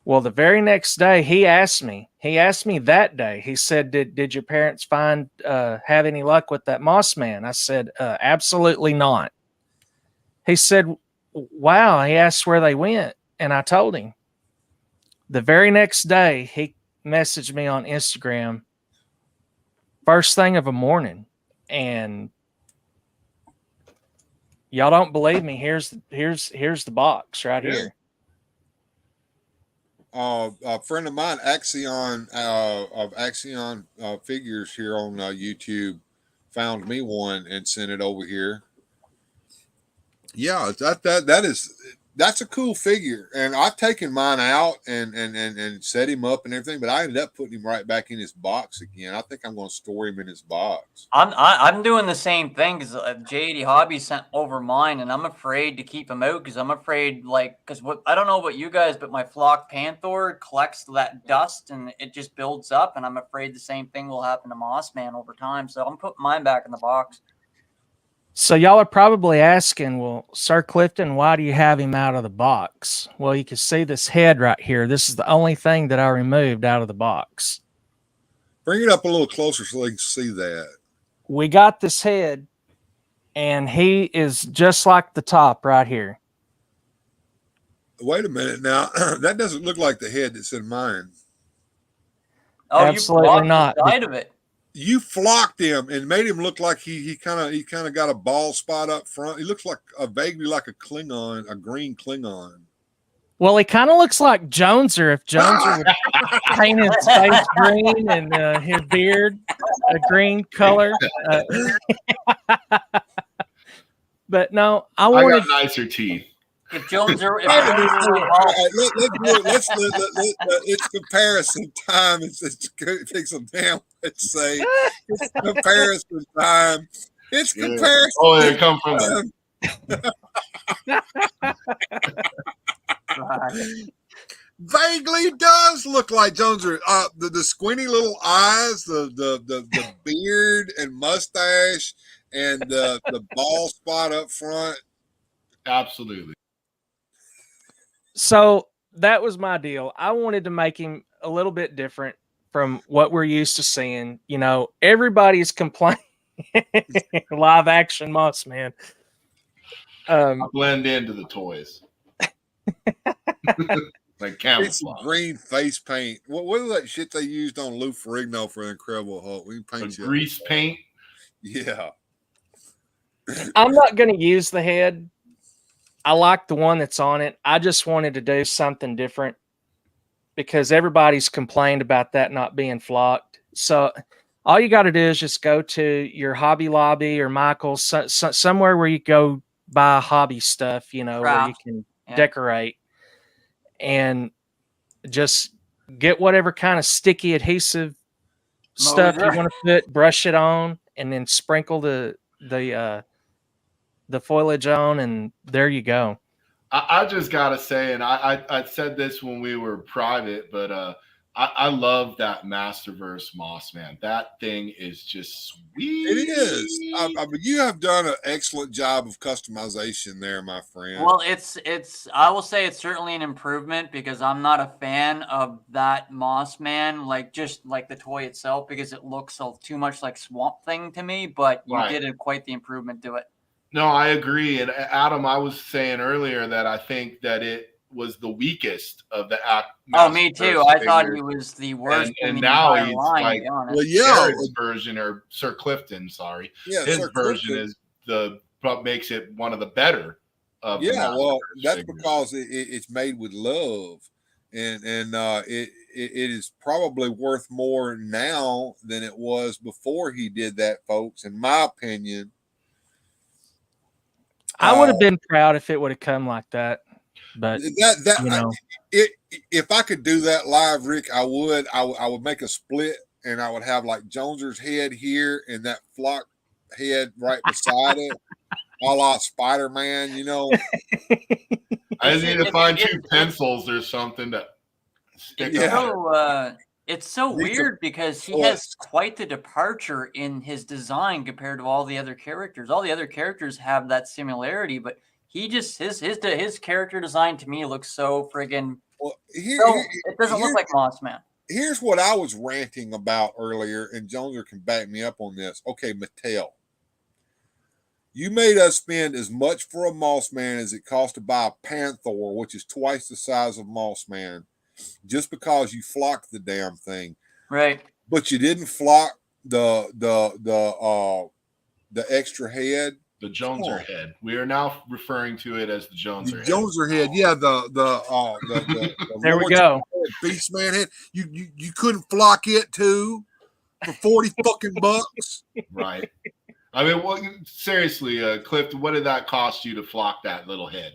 Well, the very next day, he asked me that day, he said, did your parents have any luck with that Moss Man? I said, absolutely not. He said, wow. He asked where they went. And I told him. The very next day, he messaged me on Instagram first thing of a morning. And y'all don't believe me. Here's the box right here. a friend of mine, Axion of Axion Figures here on YouTube, found me one and sent it over here. Yeah, that's a cool figure, and I've taken mine out and set him up and everything, but I ended up putting him right back in his box again. I think I'm going to store him in his box. I'm doing the same thing because JD Hobby sent over mine, and I'm afraid to keep him out because I'm afraid because what I don't know about you guys, but my flock panther collects that dust and it just builds up, and I'm afraid the same thing will happen to Mossman over time. So I'm putting mine back in the box. So y'all are probably asking, well, Sir Clifton, why do you have him out of the box? Well, you can see this head right here. This is the only thing that I removed out of the box. Bring it up a little closer so they can see that. We got this head, and he is just like the top right here. Wait a minute now. That doesn't look like the head that's in mine. Oh, absolutely you not. The side of it. You flocked him and made him look like he kind of got a bald spot up front. He looks like vaguely like a Klingon, a green Klingon. Well, he kind of looks like Joneser if Joneser would paint his face green and his beard a green color. But no, I got nicer teeth. If Joneser, it's comparison time. It's take some damn. Let's say it's comparison time. It's comparison. Oh, they come from vaguely does look like Joneser. The squinty little eyes, the beard and mustache, and the bald spot up front. Absolutely. So that was my deal. I wanted to make him a little bit different from what we're used to seeing. You know, everybody's complaining. Live action Mossman. Blend into the toys. Like camouflage. Green face paint. What was that shit they used on Lou Ferrigno for Incredible Hulk? We can paint grease paint. Yeah. I'm not going to use the head. I like the one that's on it. I just wanted to do something different because everybody's complained about that not being flocked. So all you got to do is just go to your Hobby Lobby or Michael's, somewhere where you go buy hobby stuff, you know, where you can decorate, and just get whatever kind of sticky adhesive stuff you want to put, brush it on, and then sprinkle the foliage on, and there you go. I just gotta say, and I said this when we were private, but I love that Masterverse Mossman. That thing is just sweet. It is. I mean, you have done an excellent job of customization there, my friend. Well, I will say it's certainly an improvement because I'm not a fan of that Mossman, just like the toy itself, because it looks too much like Swamp Thing to me. But you did quite the improvement to it. No, I agree. And Adam, I was saying earlier that I think that it was the weakest of the act. Oh, me too. I thought he was the worst. And now he's line, like, Jared's version, or Sir Clifton, sorry. Yeah, his Sir version Clifton is what makes it one of the better. Of that's because it's made with love, and it is probably worth more now than it was before he did that, folks. In my opinion. I would have been proud if it would have come like that, but if I could do that live, Rick, I would. I would make a split, and I would have like Joneser's head here and that flock head right beside it, a la Spider-Man. You know, I just need to find two pencils or something to stick. It's so weird because he has quite the departure in his design compared to all the other characters. All the other characters have that similarity, but he just his character design to me looks so friggin'. It doesn't look like Mossman. Here's what I was ranting about earlier, and Joneser can back me up on this. Okay, Mattel, you made us spend as much for a Mossman as it cost to buy a Panther, which is twice the size of Mossman. Just because you flocked the damn thing, right? But you didn't flock the extra head, the Joneser head. We are now referring to it as the Joneser head. Joneser head, yeah. The there we go. Beast Man head. You couldn't flock it too for 40 fucking bucks. Right. I mean, well, seriously, Clifton, what did that cost you to flock that little head?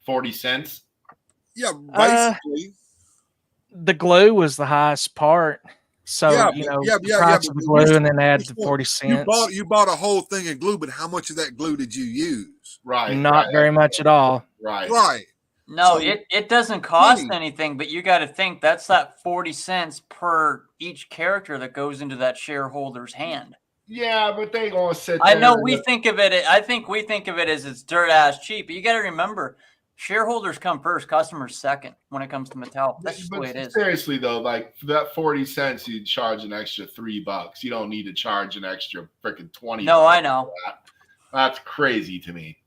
40 cents? Yeah, basically. The glue was the highest part. So, the price of the glue and then add the 40 cents. You bought a whole thing of glue, but how much of that glue did you use? Right. Not very much at all. Right. Right. No, it doesn't cost anything, but you got to think that's that 40 cents per each character that goes into that shareholder's hand. Yeah, but they gonna sit there. I know we think of it. I think we think of it as it's dirt ass cheap. But you got to remember, shareholders come first, customers second when it comes to Mattel. That's just the way it is. Seriously though, like for that 40 cents, you charge an extra $3. You don't need to charge an extra freaking 20. No, I know. That's crazy to me.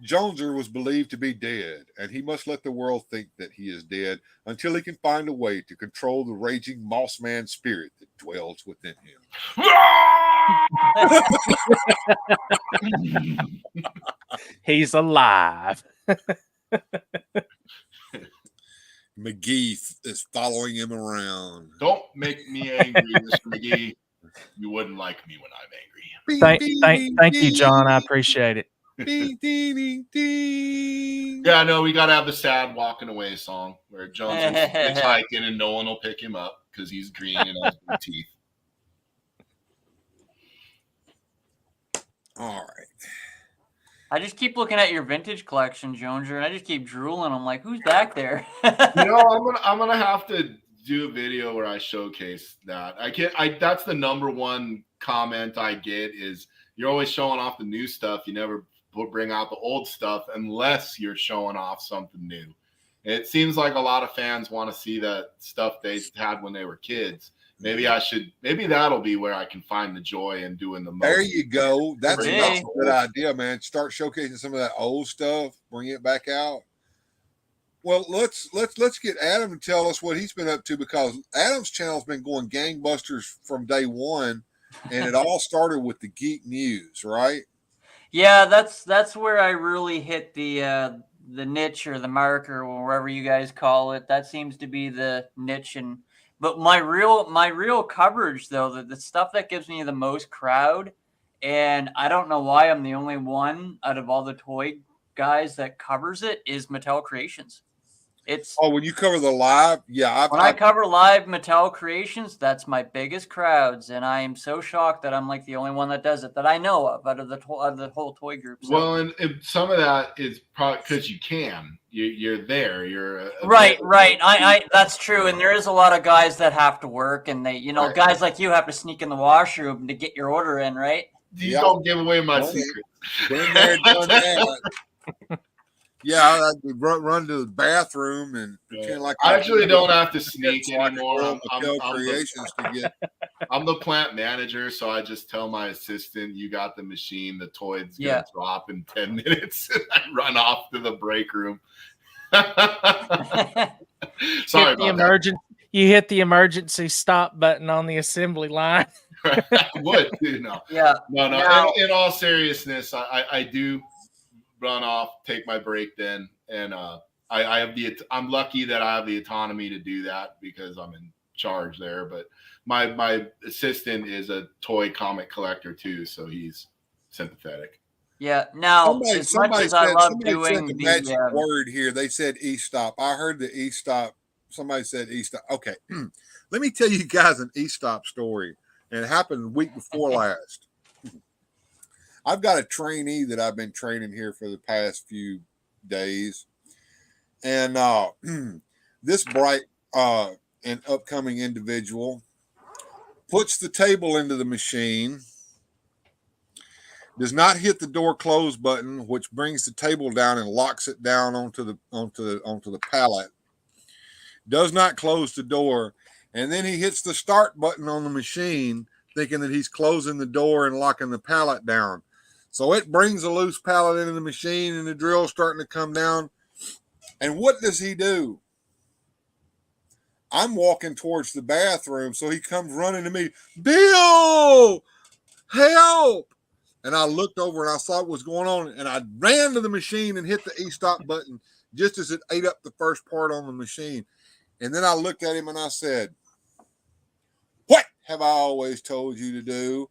Joneser was believed to be dead, and he must let the world think that he is dead until he can find a way to control the raging Mossman spirit that dwells within him. He's alive. McGee is following him around. Don't make me angry, Mr. McGee. You wouldn't like me when I'm angry. Thank you, John. I appreciate it. Ding, ding, ding, ding. Yeah, no, we got to have the sad walking away song where Jones is hitchhiking and no one will pick him up because he's green and has blue teeth. All right. I just keep looking at your vintage collection, Joneser, and I just keep drooling. I'm like, who's back there? I'm gonna have to do a video where I showcase that. That's the number one comment I get is you're always showing off the new stuff. You never bring out the old stuff unless you're showing off something new. It seems like a lot of fans want to see that stuff they had when they were kids. Maybe that'll be where I can find the joy in doing the most. There you go. That's a good idea, man. Start showcasing some of that old stuff, bring it back out. Well, let's get Adam to tell us what he's been up to, because Adam's channel's been going gangbusters from day one, and it all started with the Geek News, right? Yeah, that's where I really hit the niche or the marker, or wherever you guys call it. That seems to be the niche. But my real coverage, though, the stuff that gives me the most crowd, and I don't know why I'm the only one out of all the toy guys that covers it, is Mattel Creations. When you cover the live, yeah. I cover live Mattel Creations, that's my biggest crowds, and I am so shocked that I'm like the only one that does it that I know of out of the whole toy group. So. Well, and some of that is probably because you can. You're there. You're right. I that's true, and there is a lot of guys that have to work, and they, guys like you have to sneak in the washroom to get your order in, right? These don't give away my secret. Been there, done that. Yeah, I run to the bathroom and pretend like I actually don't have to sneak anymore. I'm the plant manager, so I just tell my assistant, "You got the machine. The toy's gonna drop in 10 minutes." I run off to the break room. Sorry about that. You hit the emergency stop button on the assembly line. I would too. No. Yeah. No. In all seriousness, I do run off, take my break then, and I'm lucky that I have the autonomy to do that because I'm in charge there. But my assistant is a toy comic collector too, so he's sympathetic. Yeah. Now, as much as I love doing the magic word here, they said e-stop. I heard the e-stop. Somebody said e-stop. Okay, let me tell you guys an e-stop story, and it happened the week before last. I've got a trainee that I've been training here for the past few days. And this bright and upcoming individual puts the table into the machine, does not hit the door close button, which brings the table down and locks it down onto the pallet. Does not close the door, and then he hits the start button on the machine, thinking that he's closing the door and locking the pallet down. So it brings a loose pallet into the machine, and the drill's starting to come down. And what does he do? I'm walking towards the bathroom, so he comes running to me, "Bill, help!" And I looked over and I saw what was going on, and I ran to the machine and hit the e-stop button. just as it ate up the first part on the machine. And then I looked at him and I said, what have I always told you to do?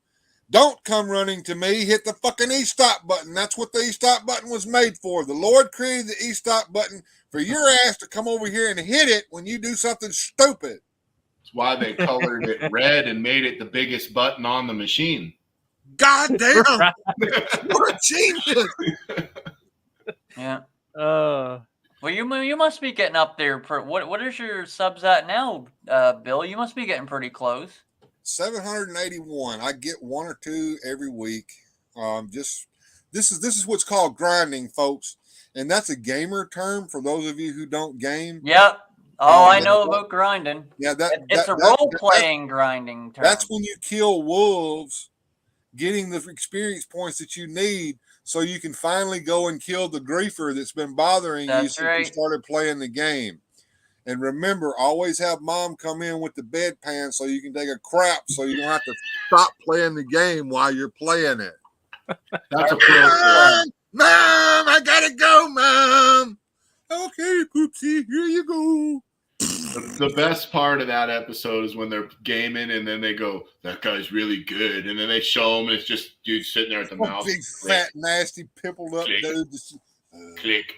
Don't come running to me. Hit the fucking e-stop button. That's what the e-stop button was made for. The Lord created the e-stop button for your ass to come over here and hit it when you do something stupid. That's why they colored it red and made it the biggest button on the machine. God damn. What a genius. Yeah. Uh, Well, you must be getting up there. What is your subs at now, Bill? You must be getting pretty close. 781. I get one or two every week. This is what's called grinding, folks, and that's a gamer term for those of you who don't game. Yep. Oh, I know about grinding. Yeah, It's a role-playing grinding term. That's when you kill wolves, getting the experience points that you need, so you can finally go and kill the griefer that's been bothering you since you started playing the game. And remember, always have mom come in with the bedpan so you can take a crap so you don't have to stop playing the game while you're playing it. That's a pro. Mom, I gotta go, Mom. Okay, Poopsie, here you go. The best part of that episode is when they're gaming and then they go, that guy's really good. And then they show him and it's just dude sitting there at the mouse. Big, fat, nasty, pimpled up dude. Click.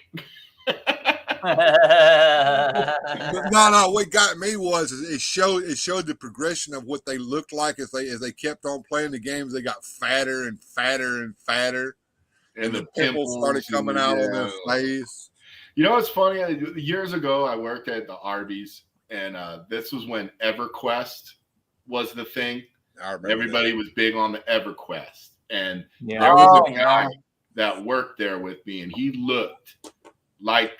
No. What got me was it showed the progression of what they looked like as they kept on playing the games. They got fatter and fatter and fatter, and the pimples started coming out on their face. You know what's funny? Years ago, I worked at the Arby's, and this was when EverQuest was the thing. Everybody was big on the EverQuest, and there was a guy that worked there with me, and he looked like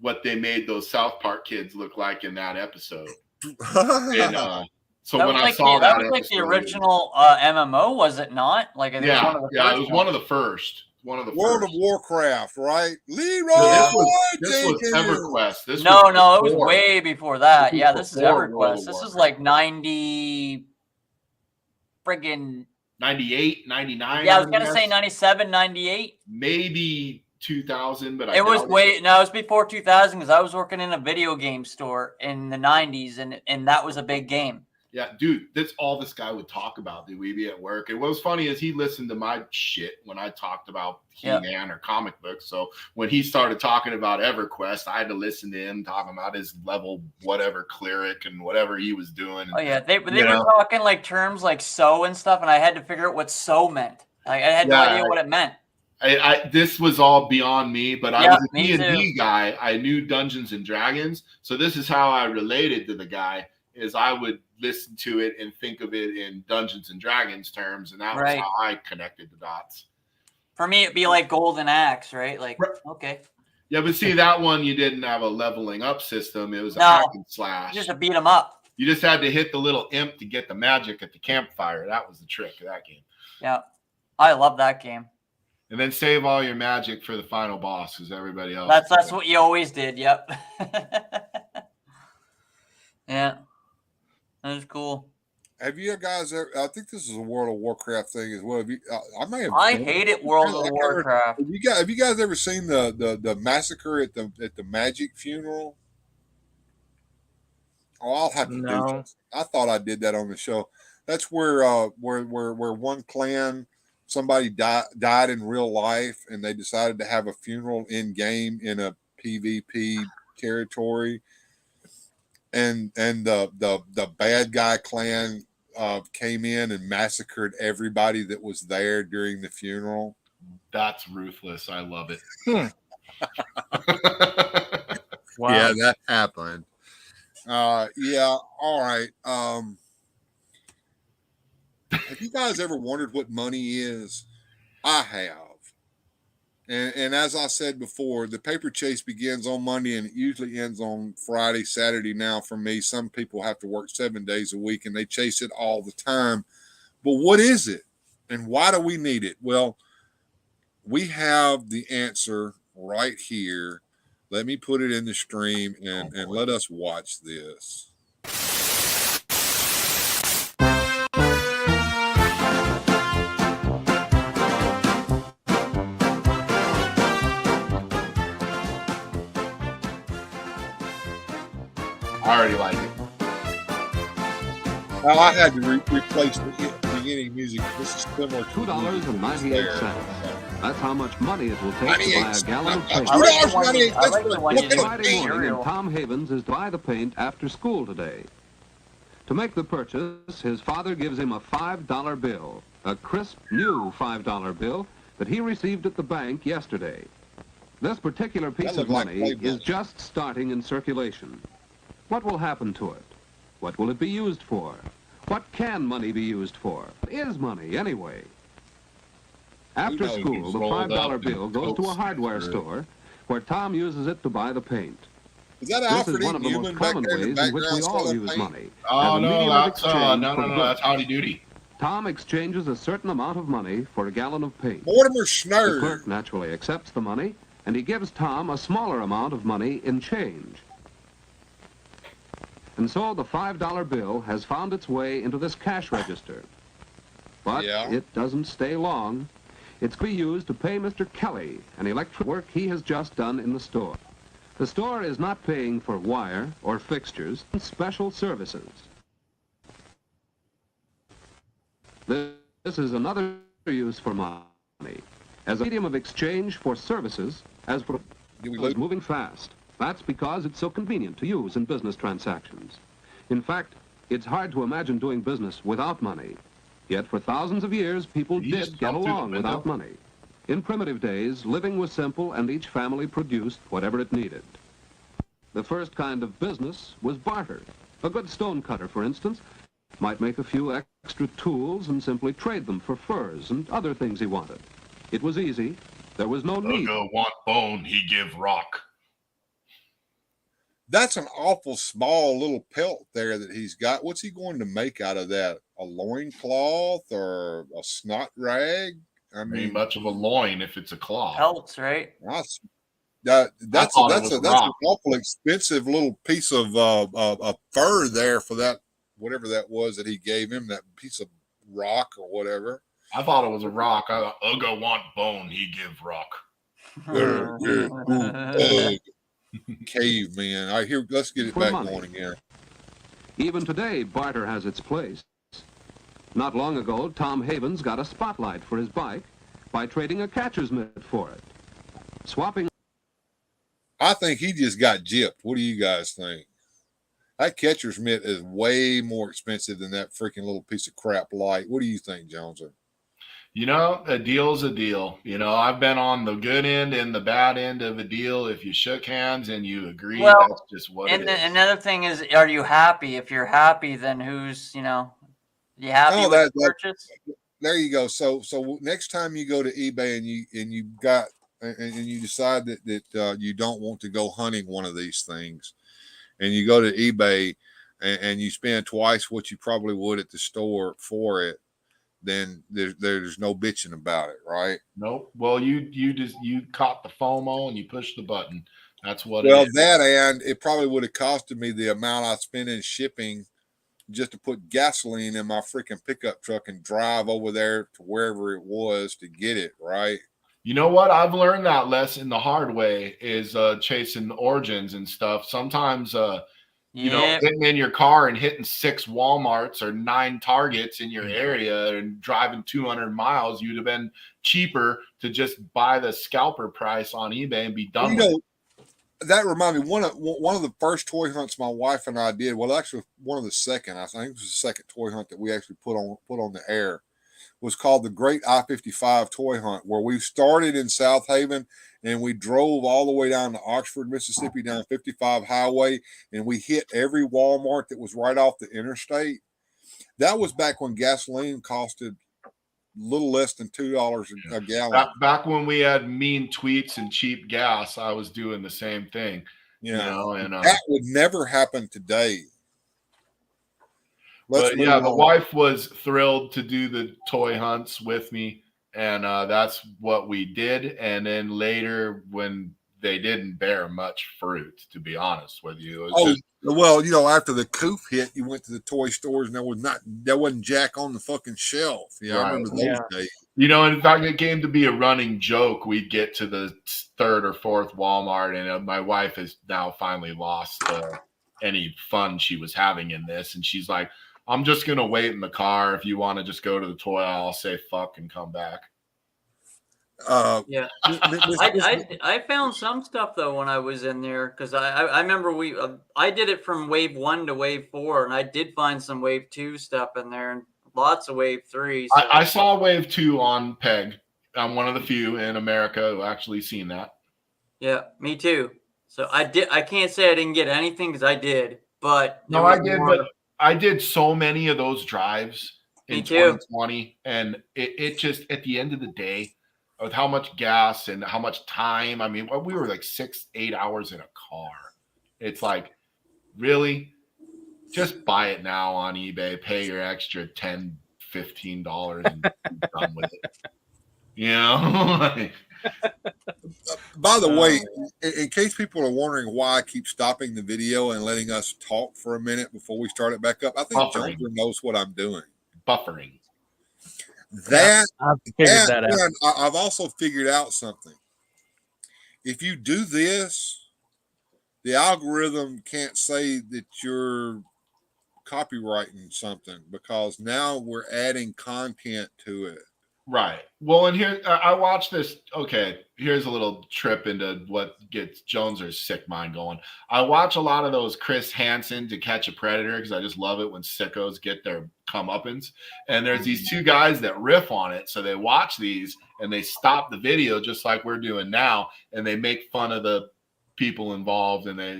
what they made those South Park kids look like in that episode. And so that when I saw that was like the original MMO, was it not? Like it was one of the first. World of Warcraft, right? Leroy. This was EverQuest. It was way before that. This is EverQuest. This is like 90 friggin' 98, 99. Yeah, I was gonna say 97, 98. Maybe 2000, but it was before 2000 because I was working in a video game store in the 90s, and that was a big game. Yeah, dude, that's all this guy would talk about. We'd be at work, and what was funny is he listened to my shit when I talked about He-Man or comic books. So when he started talking about EverQuest, I had to listen to him talking about his level whatever cleric and whatever he was doing. Oh yeah, they were talking like terms like "so" and stuff, and I had to figure out what "so" meant. Like I had no idea what it meant. This was all beyond me, but I was a D&D guy. I knew Dungeons and Dragons, so this is how I related to the guy. Is I would listen to it and think of it in Dungeons and Dragons terms, and that was how I connected the dots. For me, it'd be like Golden Axe, right? Like, okay. Yeah, but see, that one you didn't have a leveling up system. It was a hack and slash. Just to beat them up. You just had to hit the little imp to get the magic at the campfire. That was the trick of that game. Yeah, I love that game. And then save all your magic for the final boss, because everybody else. That's what you always did. Yep. Yeah. That was cool. Have you guys ever? I think this is a World of Warcraft thing as well. I hated World of Warcraft. Have you guys ever seen the massacre at the Magic funeral? Oh, I'll have to do this. I thought I did that on the show. That's where one clan, somebody died in real life, and they decided to have a funeral in game in a PvP territory. And the bad guy clan came in and massacred everybody that was there during the funeral. That's ruthless. I love it. Wow. Yeah, that happened. Yeah. All right. Have you guys ever wondered what money is? I have. And as I said before, the paper chase begins on Monday and it usually ends on Friday, Saturday. Now, for me, some people have to work 7 days a week and they chase it all the time. But what is it? And why do we need it? Well, we have the answer right here. Let me put it in the stream and let us watch this. I already like it. Well, I had to replace the beginning music. This is similar to $2.98. That's how much money it will take to buy a gallon of paint. Friday morning, and Tom Havens is to buy the paint after school today. To make the purchase, his father gives him a $5 bill, a crisp new $5 bill that he received at the bank yesterday. This particular piece of money is just starting in circulation. What will happen to it? What will it be used for? What can money be used for? What is money, anyway? After school, the $5 bill goes to a hardware store where Tom uses it to buy the paint. Is that this is one of the most common ways in which we all use money. Oh, no, that's Howdy Doody. Tom exchanges a certain amount of money for a gallon of paint. Mortimer Schnurr. The clerk naturally accepts the money, and he gives Tom a smaller amount of money in change. And so the $5 bill has found its way into this cash register. But it doesn't stay long. It's to be used to pay Mr. Kelly an electric work he has just done in the store. The store is not paying for wire or fixtures, special services. This is another use for money, as a medium of exchange for services, as is moving fast. That's because it's so convenient to use in business transactions. In fact, it's hard to imagine doing business without money. Yet for thousands of years, people did get along without money. In primitive days, living was simple and each family produced whatever it needed. The first kind of business was barter. A good stone cutter, for instance, might make a few extra tools and simply trade them for furs and other things he wanted. It was easy. There was no need. Ugga want bone, he give rock. That's an awful small little pelt there that he's got. What's he going to make out of that? A loincloth or a snot rag? I mean, ain't much of a loin if it's a cloth. Pelts, right? That's an awful expensive little piece of fur there for that, whatever that was that he gave him, that piece of rock or whatever. I thought it was a rock. Ugga want bone, he give rock. Caveman. All right, here, let's get it back going again. Even today, barter has its place. Not long ago, Tom Havens got a spotlight for his bike by trading a catcher's mitt for it. Swapping. I think he just got gypped. What do you guys think? That catcher's mitt is way more expensive than that freaking little piece of crap light. What do you think, Jones? You know, a deal's a deal. You know, I've been on the good end and the bad end of a deal. If you shook hands and you agree, that's just what it is. Another thing is, are you happy? If you're happy, then who's, you happy with the purchase? There you go. So next time you go to eBay and you decide that you don't want to go hunting one of these things, and you go to eBay and you spend twice what you probably would at the store for it, then there's no bitching about it, right? Nope. Well, you caught the FOMO and you pushed the button. That's what. Well, that and it probably would have costed me the amount I spent in shipping just to put gasoline in my freaking pickup truck and drive over there to wherever it was to get it, right? You know what? I've learned that lesson the hard way is chasing origins and stuff. Sometimes getting in your car and hitting 6 Walmarts or 9 Targets in your area and driving 200 miles, you'd have been cheaper to just buy the scalper price on eBay and be done with it. That reminded me, one of the first toy hunts my wife and I did, well, actually one of the second, I think it was the second toy hunt that we actually put on the air, was called the Great I-55 Toy Hunt, where we started in South Haven and we drove all the way down to Oxford, Mississippi, down 55 Highway, and we hit every Walmart that was right off the interstate. That was back when gasoline costed a little less than $2 a gallon. Back when we had mean tweets and cheap gas, I was doing the same thing. That would never happen today. The wife was thrilled to do the toy hunts with me, and that's what we did. And then later, when they didn't bear much fruit, to be honest with you. After the coup hit, you went to the toy stores and there wasn't jack on the fucking shelf. Yeah, right. I remember those days. In fact, it came to be a running joke. We'd get to the 3rd or 4th Walmart, and my wife has now finally lost any fun she was having in this. And she's like, I'm just going to wait in the car. If you want to just go to the toilet, I'll say fuck and come back. Yeah, I found some stuff though when I was in there, because I remember I did it from wave 1 to wave 4, and I did find some wave 2 stuff in there and lots of wave 3. So. I saw wave 2 on Peg. I'm one of the few in America who actually seen that. Yeah, me too. So I can't say I didn't get anything, because I did, but no, I did. But I did so many of those drives in 2020, and it just at the end of the day, with how much gas and how much time, I mean, we were like 6-8 hours in a car. It's like, really? Just buy it now on eBay, pay your extra $10-15 and be done with it. You know? By the way, in case people are wondering why I keep stopping the video and letting us talk for a minute before we start it back up, I think Jonesy knows what I'm doing. Buffering. I've figured that out. I've also figured out something. If you do this, the algorithm can't say that you're copywriting something, because now we're adding content to it. Right. Well, and here I watched this. Okay, here's a little trip into what gets Joneser's sick mind going. I watch a lot of those Chris Hansen To Catch a Predator, because I just love it when sickos get their comeuppance. And there's these two guys that riff on it. So they watch these and they stop the video just like we're doing now, and they make fun of the people involved, and they,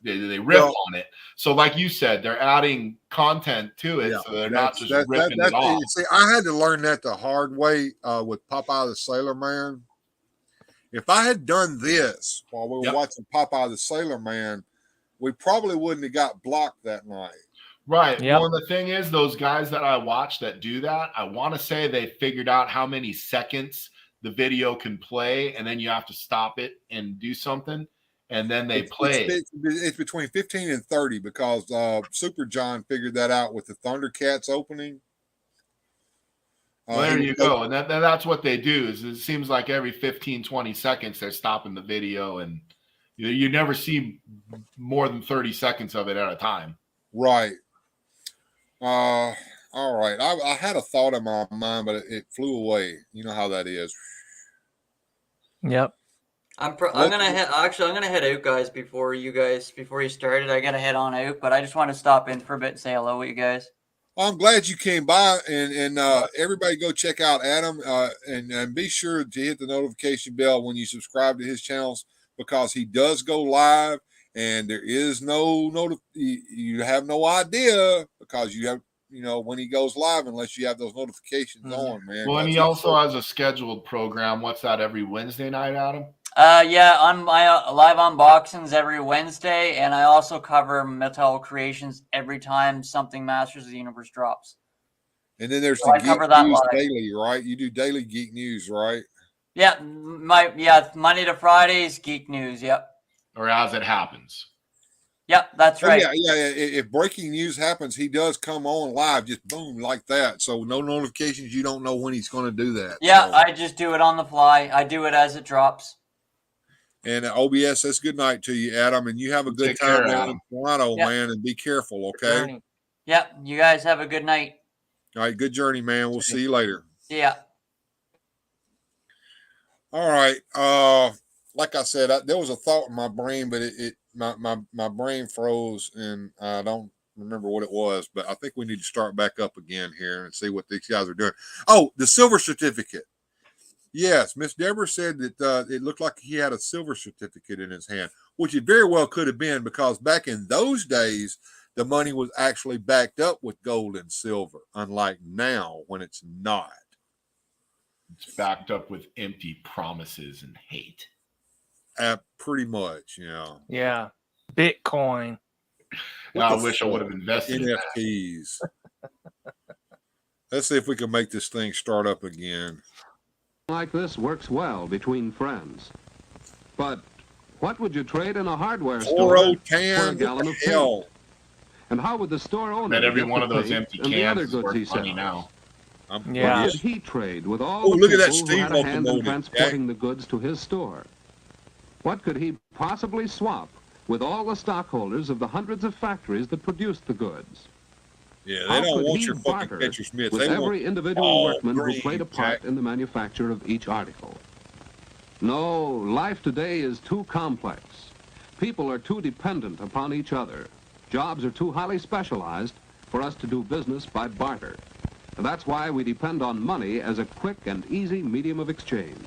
they riff on it. So like you said, they're adding content to it, so they're not just ripping it off. See, I had to learn that the hard way with Popeye the Sailor Man. If I had done this while we were watching Popeye the Sailor Man, we probably wouldn't have got blocked that night. Right. Yep. Well, and the thing is, those guys that I watch that do that, I want to say they figured out how many seconds the video can play, and then you have to stop it and do something. And then they play. It's between 15 and 30, because Super John figured that out with the Thundercats opening. Well, there you go. And that's what they do. Is it seems like every 15, 20 seconds they're stopping the video, and you never see more than 30 seconds of it at a time. Right. All right. I had a thought in my mind, but it flew away. You know how that is. Yep. I'm gonna head out, guys. Before you started, I gotta head on out. But I just want to stop in for a bit and say hello to you guys. Well, I'm glad you came by, and everybody go check out Adam, and be sure to hit the notification bell when you subscribe to his channels, because he does go live, and there is you have no idea, because you have when he goes live, unless you have those notifications on, man. Well, and he also has a scheduled program. What's that, every Wednesday night, Adam? Yeah, on my live unboxings every Wednesday, and I also cover Mattel creations every time something Masters of the Universe drops. And then there's the Geek News daily, right? You do daily Geek News, right? Yeah, Monday to Fridays, Geek News. Yep. Or as it happens. Yep, that's right. Yeah. If breaking news happens, he does come on live, just boom, like that. So no notifications. You don't know when he's going to do that. Yeah, so I just do it on the fly. I do it as it drops. And OBS, that's good night to you, Adam. And you have a good time down in Toronto, man, and be careful, okay? Yep, you guys have a good night. All right, good journey, man. We'll see you later. Yeah. All right. Like I said, there was a thought in my brain, but my brain froze, and I don't remember what it was. But I think we need to start back up again here and see what these guys are doing. Oh, the silver certificate. Yes, Miss Deborah said that it looked like he had a silver certificate in his hand, which it very well could have been, because back in those days, the money was actually backed up with gold and silver, unlike now when it's not. It's backed up with empty promises and hate. Pretty much, Yeah. Bitcoin. I wish I would have invested NFTs. Let's see if we can make this thing start up again. Like this works well between friends. But what would you trade in a hardware store for a gallon of paint? And how would the store owner get every one of those empty cans is worth money now? What would he trade with all the look at that people who had a hand in transporting the goods to his store? What could he possibly swap with all the stockholders of the hundreds of factories that produced the goods. Yeah, they How don't could want he your fucking barter Catcher Smiths. with They want every individual all workman who green, played a part Jack. in the manufacture of each article? No, life today is too complex. People are too dependent upon each other. Jobs are too highly specialized for us to do business by barter. And that's why we depend on money as a quick and easy medium of exchange.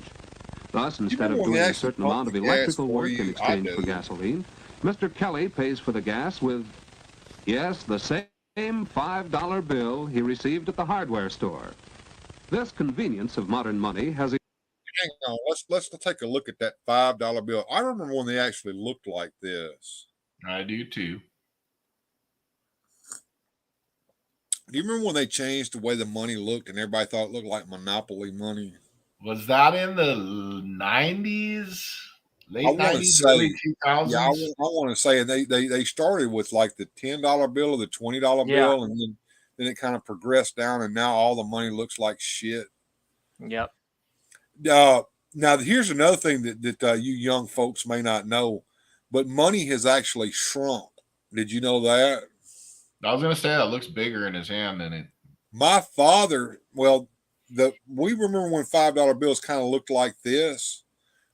Thus, instead of remember when doing they a certain actually amount of pump the gas electrical for work you? in I exchange do. for gasoline, Mr. Kelly pays for the gas with, yes, the same $5 bill he received at the hardware store. This convenience of modern money has Hang on, let's take a look at that $5 bill. I remember when they actually looked like this. I do too. Do you remember when they changed the way the money looked and everybody thought it looked like Monopoly money? Was that in the 90s? I Late want to 90s, say, early 2000s? yeah, I want to say, and they started with like the $10 bill or the $20 Yeah. bill, and then it kind of progressed down, and now all the money looks like shit. Yep. Now here's another thing that you young folks may not know, but money has actually shrunk. Did you know that? I was going to say that looks bigger in his hand than it. My father, well, we remember when $5 bills kind of looked like this,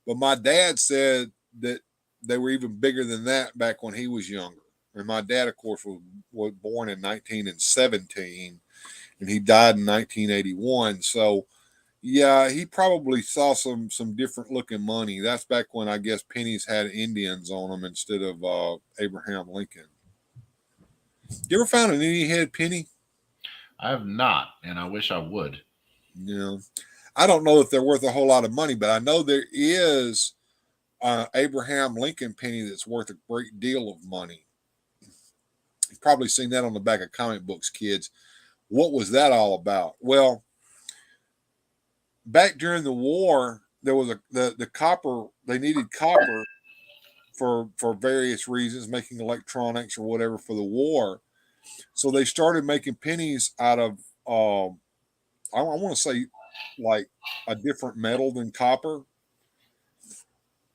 but my dad said that they were even bigger than that back when he was younger. And my dad, of course, was born in 1917, and he died in 1981. So, yeah, he probably saw some different looking money. That's back when I guess pennies had Indians on them instead of Abraham Lincoln. You ever found an Indian head penny? I have not, and I wish I would. Yeah. I don't know if they're worth a whole lot of money, but I know there is Abraham Lincoln penny that's worth a great deal of money. You've probably seen that on the back of comic books, kids. What was that all about? Well, back during the war, there was the copper. They needed copper for various reasons, making electronics or whatever for the war. So they started making pennies out of I want to say like a different metal than copper.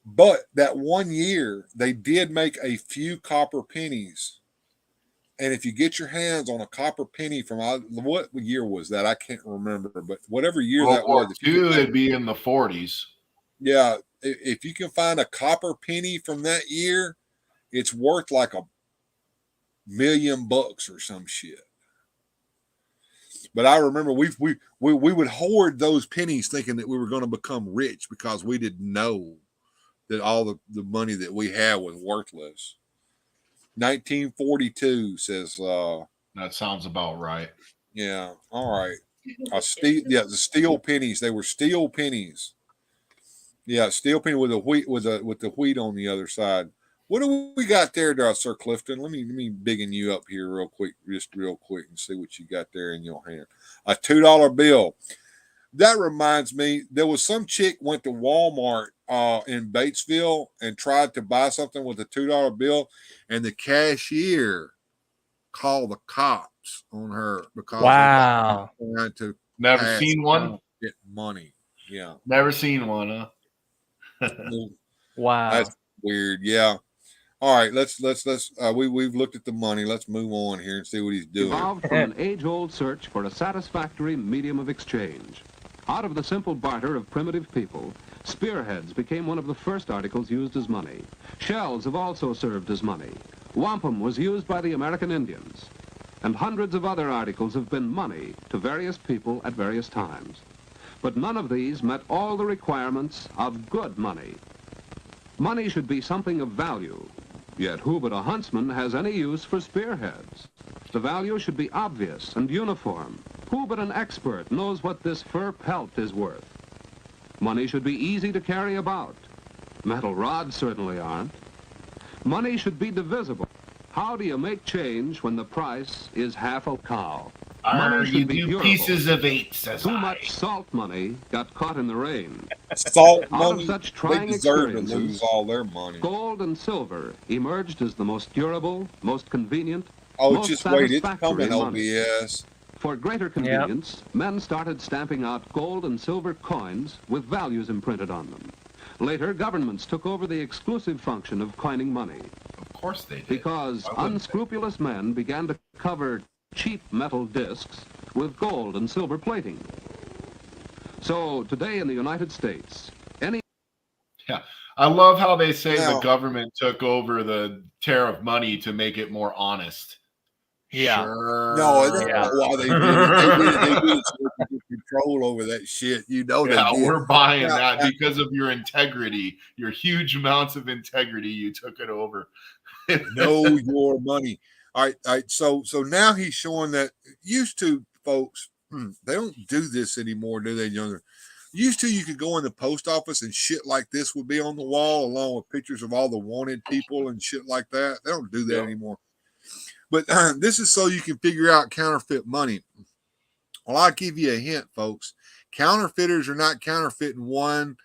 But that one year, they did make a few copper pennies. And if you get your hands on a copper penny from what year was that? I can't remember, but whatever year World that War was, II, it'd be in the 40s. yeah, if you can find a copper penny from that year, it's worth like $1 million or some shit. But I remember we would hoard those pennies thinking that we were going to become rich because we didn't know that all the money that we had was worthless. 1942 says That sounds about right. yeah, all right. The steel pennies, they were steel pennies. Yeah, steel penny with the wheat on the other side. What do we got there, Sir Clifton? Let me biggin you up here real quick, and see what you got there in your hand. A $2 bill. That reminds me, there was some chick went to Walmart in Batesville and tried to buy something with a $2 bill, and the cashier called the cops on her because Wow. they were trying to Never seen one? get money. Yeah. Never seen one, huh? Wow. That's weird. Yeah. All right, we've looked at the money. Let's move on here and see what he's doing. Evolved from an age-old search for a satisfactory medium of exchange. Out of the simple barter of primitive people, spearheads became one of the first articles used as money. Shells have also served as money. Wampum was used by the American Indians. And hundreds of other articles have been money to various people at various times. But none of these met all the requirements of good money. Money should be something of value. Yet who but a huntsman has any use for spearheads? The value should be obvious and uniform. Who but an expert knows what this fur pelt is worth? Money should be easy to carry about. Metal rods certainly aren't. Money should be divisible. How do you make change when the price is half a cow? Money should be durable. Pieces of 8, says Too I. much salt money got caught in the rain. Salt Out money, of such they trying deserve to experiences, lose all their money. gold and silver emerged as the most durable, most convenient, Oh, most just wait, it's satisfactory coming, money. OBS. For greater convenience, men started stamping out gold and silver coins with values imprinted on them. Later, governments took over the exclusive function of coining money. course they did. Because unscrupulous men began to cover cheap metal discs with gold and silver plating. So today in the United States, Yeah, I love how they say the government took over the tariff money to make it more honest. Yeah. Sure. No, that's not why they did it. They did it so they could get control over that shit. You know they did. We're buying that because of your integrity, your huge amounts of integrity. You took it over. Know your money. All right. So now he's showing that used to folks, they don't do this anymore, do they, younger? Used to, you could go in the post office and shit like this would be on the wall along with pictures of all the wanted people and shit like that. They don't do that anymore. But this is so you can figure out counterfeit money. Well, I'll give you a hint, folks. Counterfeiters are not counterfeiting $1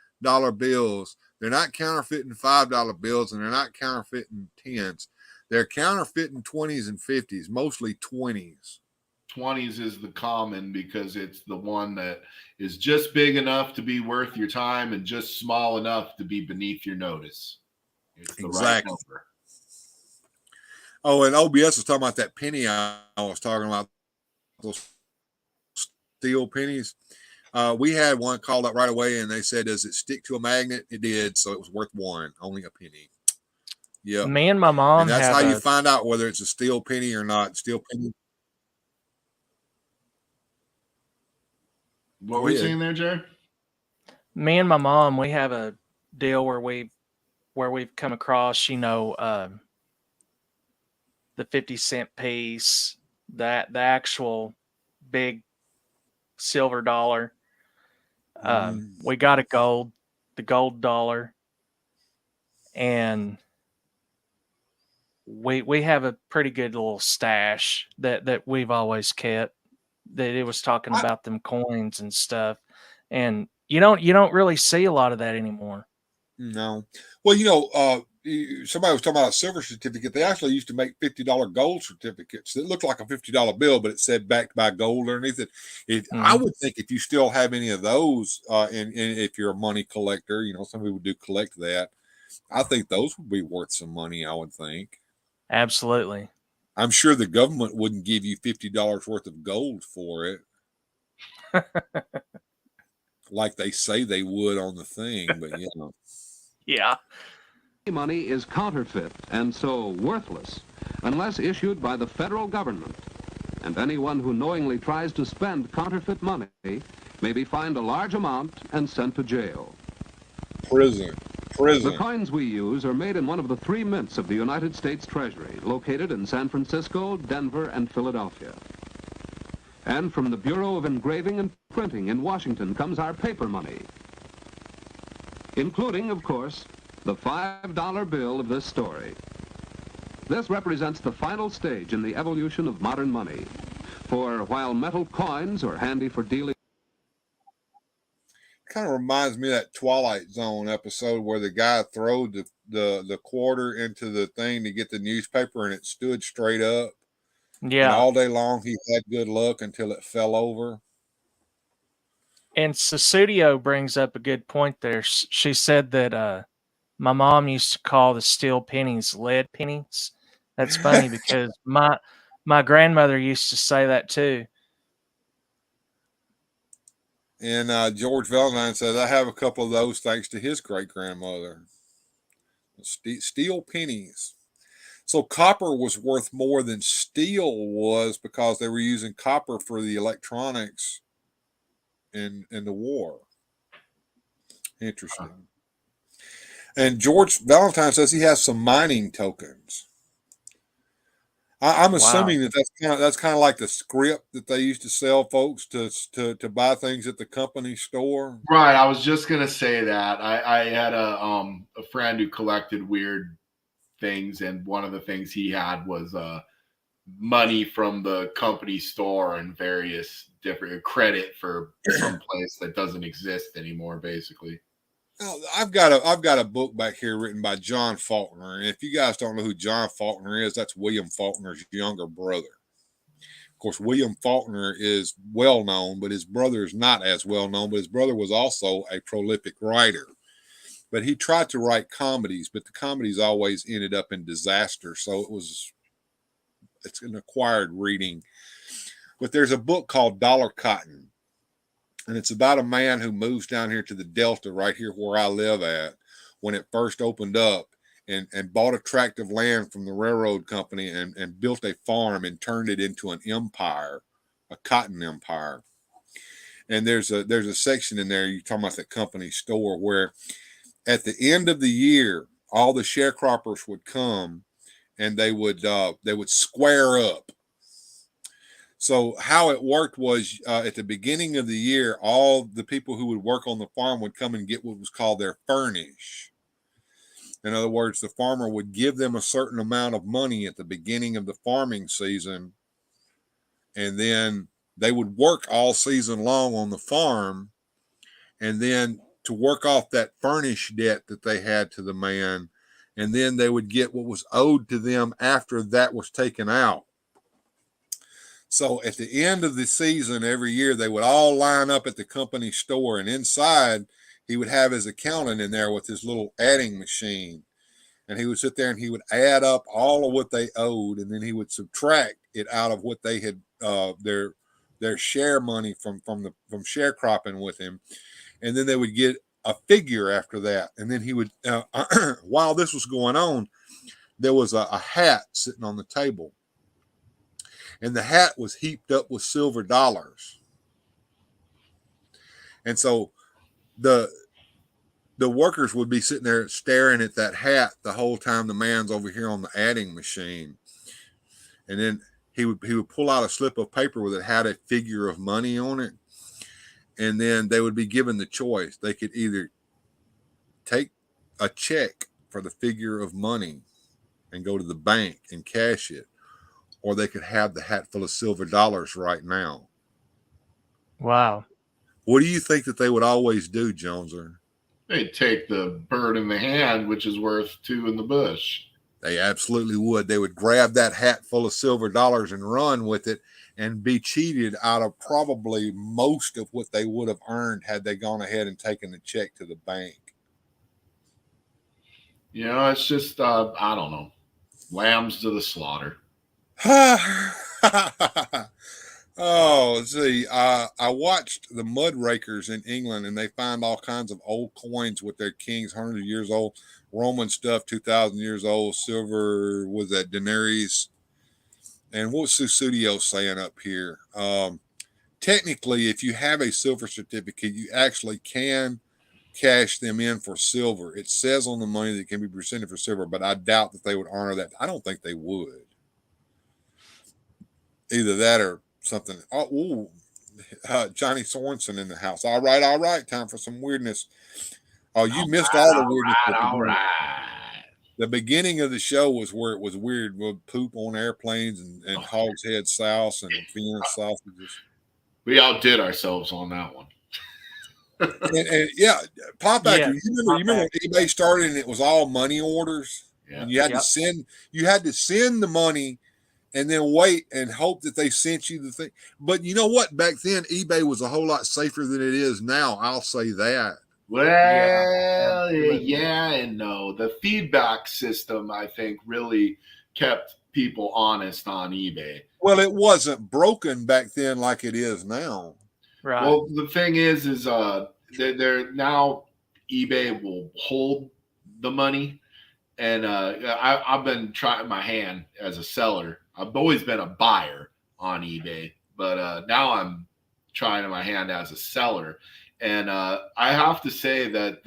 bills. They're not counterfeiting $5 bills, and they're not counterfeiting 10s. They're counterfeiting 20s and 50s, mostly 20s. 20s is the common because it's the one that is just big enough to be worth your time and just small enough to be beneath your notice. It's the right number. Oh, and OBS was talking about that penny I was talking about, those steel pennies. We had one called up right away, and they said, does it stick to a magnet? It did, so it was worth $1, only a penny. Yeah. Me and my mom and that's how you find out whether it's a steel penny or not. Steel penny. What were you saying there, Jerry? Me and my mom, we have a deal where we've come across, the 50-cent piece, the actual big silver dollar. We got the gold dollar, and we have a pretty good little stash that we've always kept. That it was talking about them coins and stuff, and you don't really see a lot of that anymore. No. Well, somebody was talking about a silver certificate. They actually used to make $50 gold certificates. It looked like a $50 bill, but it said backed by gold underneath it. I would think if you still have any of those, and if you're a money collector, some people do collect that. I think those would be worth some money, I would think. Absolutely. I'm sure the government wouldn't give you $50 worth of gold for it. Like they say they would on the thing, but Yeah. Money is counterfeit and so worthless unless issued by the federal government. And anyone who knowingly tries to spend counterfeit money may be fined a large amount and sent to jail. Prison. The coins we use are made in one of the 3 mints of the United States Treasury, located in San Francisco, Denver, and Philadelphia. And from the Bureau of Engraving and Printing in Washington comes our paper money, including, of course, the $5 bill of this story. This represents the final stage in the evolution of modern money. For while metal coins are handy for dealing, kind of reminds me of that Twilight Zone episode where the guy throwed the quarter into the thing to get the newspaper and it stood straight up. Yeah. And all day long he had good luck until it fell over. And Susudio brings up a good point there. She said that my mom used to call the steel pennies lead pennies. That's funny because my grandmother used to say that too. And George Valentine says, I have a couple of those thanks to his great-grandmother. Steel pennies. So copper was worth more than steel was because they were using copper for the electronics in the war. Interesting. And George Valentine says he has some mining tokens. I'm assuming that's kind of like the script that they used to sell folks to buy things at the company store. Right. I was just gonna say that. I had a friend who collected weird things, and one of the things he had was money from the company store and various different credit for some place that doesn't exist anymore, basically. I've got a book back here written by John Faulkner, and if you guys don't know who John Faulkner is, that's William Faulkner's younger brother. Of course, William Faulkner is well known, but his brother is not as well known. But his brother was also a prolific writer. but he tried to write comedies, but the comedies always ended up in disaster. So it's an acquired reading. But there's a book called Dollar Cotton, and it's about a man who moves down here to the Delta right here where I live at when it first opened up, and bought a tract of land from the railroad company and built a farm and turned it into an empire, a cotton empire. And there's a section in there, you're talking about the company store, where at the end of the year, all the sharecroppers would come and they would square up. So how it worked was at the beginning of the year, all the people who would work on the farm would come and get what was called their furnish. In other words, the farmer would give them a certain amount of money at the beginning of the farming season, and then they would work all season long on the farm, and then to work off that furnish debt that they had to the man, and then they would get what was owed to them after that was taken out. So at the end of the season every year, they would all line up at the company store, and inside he would have his accountant in there with his little adding machine. And he would sit there and he would add up all of what they owed, and then he would subtract it out of what they had their share money from sharecropping with him. And then they would get a figure after that. And then he would while this was going on, there was a hat sitting on the table. And the hat was heaped up with silver dollars. And so the workers would be sitting there staring at that hat the whole time the man's over here on the adding machine. And then he would pull out a slip of paper with it had a figure of money on it. And then they would be given the choice. They could either take a check for the figure of money and go to the bank and cash it, or they could have the hat full of silver dollars right now. Wow. What do you think that they would always do, Joneser? They'd take the bird in the hand, which is worth two in the bush. They absolutely would. They would grab that hat full of silver dollars and run with it and be cheated out of probably most of what they would have earned had they gone ahead and taken the check to the bank. You know, it's just, I don't know, lambs to the slaughter. Oh, see, I watched the mud rakers in England, and they find all kinds of old coins with their kings, 100 years old, Roman stuff, 2,000 years old, silver, was that denaries? And what's Susudio saying up here? Technically, if you have a silver certificate, you actually can cash them in for silver. It says on the money that it can be presented for silver, but I doubt that they would honor that. I don't think they would. Either that or something. Oh, Johnny Sorensen in the house. All right. Time for some weirdness. Oh, you missed all the weirdness. All right. The beginning of the show was where it was weird with poop on airplanes and hog's head sauce and Vienna sausages. We outdid ourselves on that one. and yeah, Pop Actor. You remember when eBay started and it was all money orders? Yeah. And you had to send the money and then wait and hope that they sent you the thing. But you know what? Back then, eBay was a whole lot safer than it is now. I'll say that. Well, yeah and no. The feedback system, I think, really kept people honest on eBay. Well, it wasn't broken back then like it is now. Right. Well, the thing is they're now eBay will hold the money, and I've been trying my hand as a seller. I've always been a buyer on eBay, but now I'm trying my hand as a seller. And I have to say that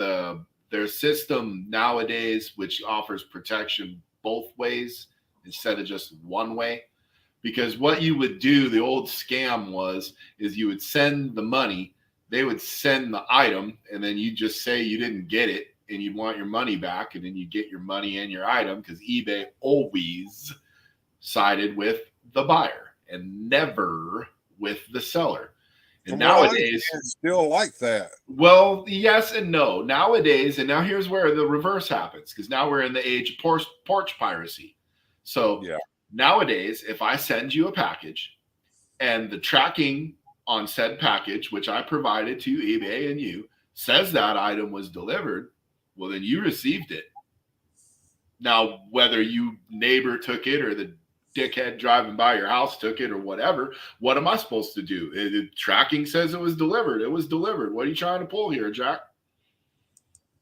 their system nowadays, which offers protection both ways instead of just one way, because what you would do, the old scam is you would send the money, they would send the item, and then you just say you didn't get it, and you'd want your money back, and then you get your money and your item, because eBay always sided with the buyer and never with the seller. And nowadays, it's still like that. Well, yes and no. Nowadays, and now here's where the reverse happens, because now we're in the age of porch piracy. So nowadays, if I send you a package and the tracking on said package, which I provided to eBay and you, says that item was delivered, Well, then you received it. Now, whether you neighbor took it or the dickhead driving by your house took it or whatever, what am I supposed to do? Tracking says it was delivered. It was delivered. What are you trying to pull here, Jack?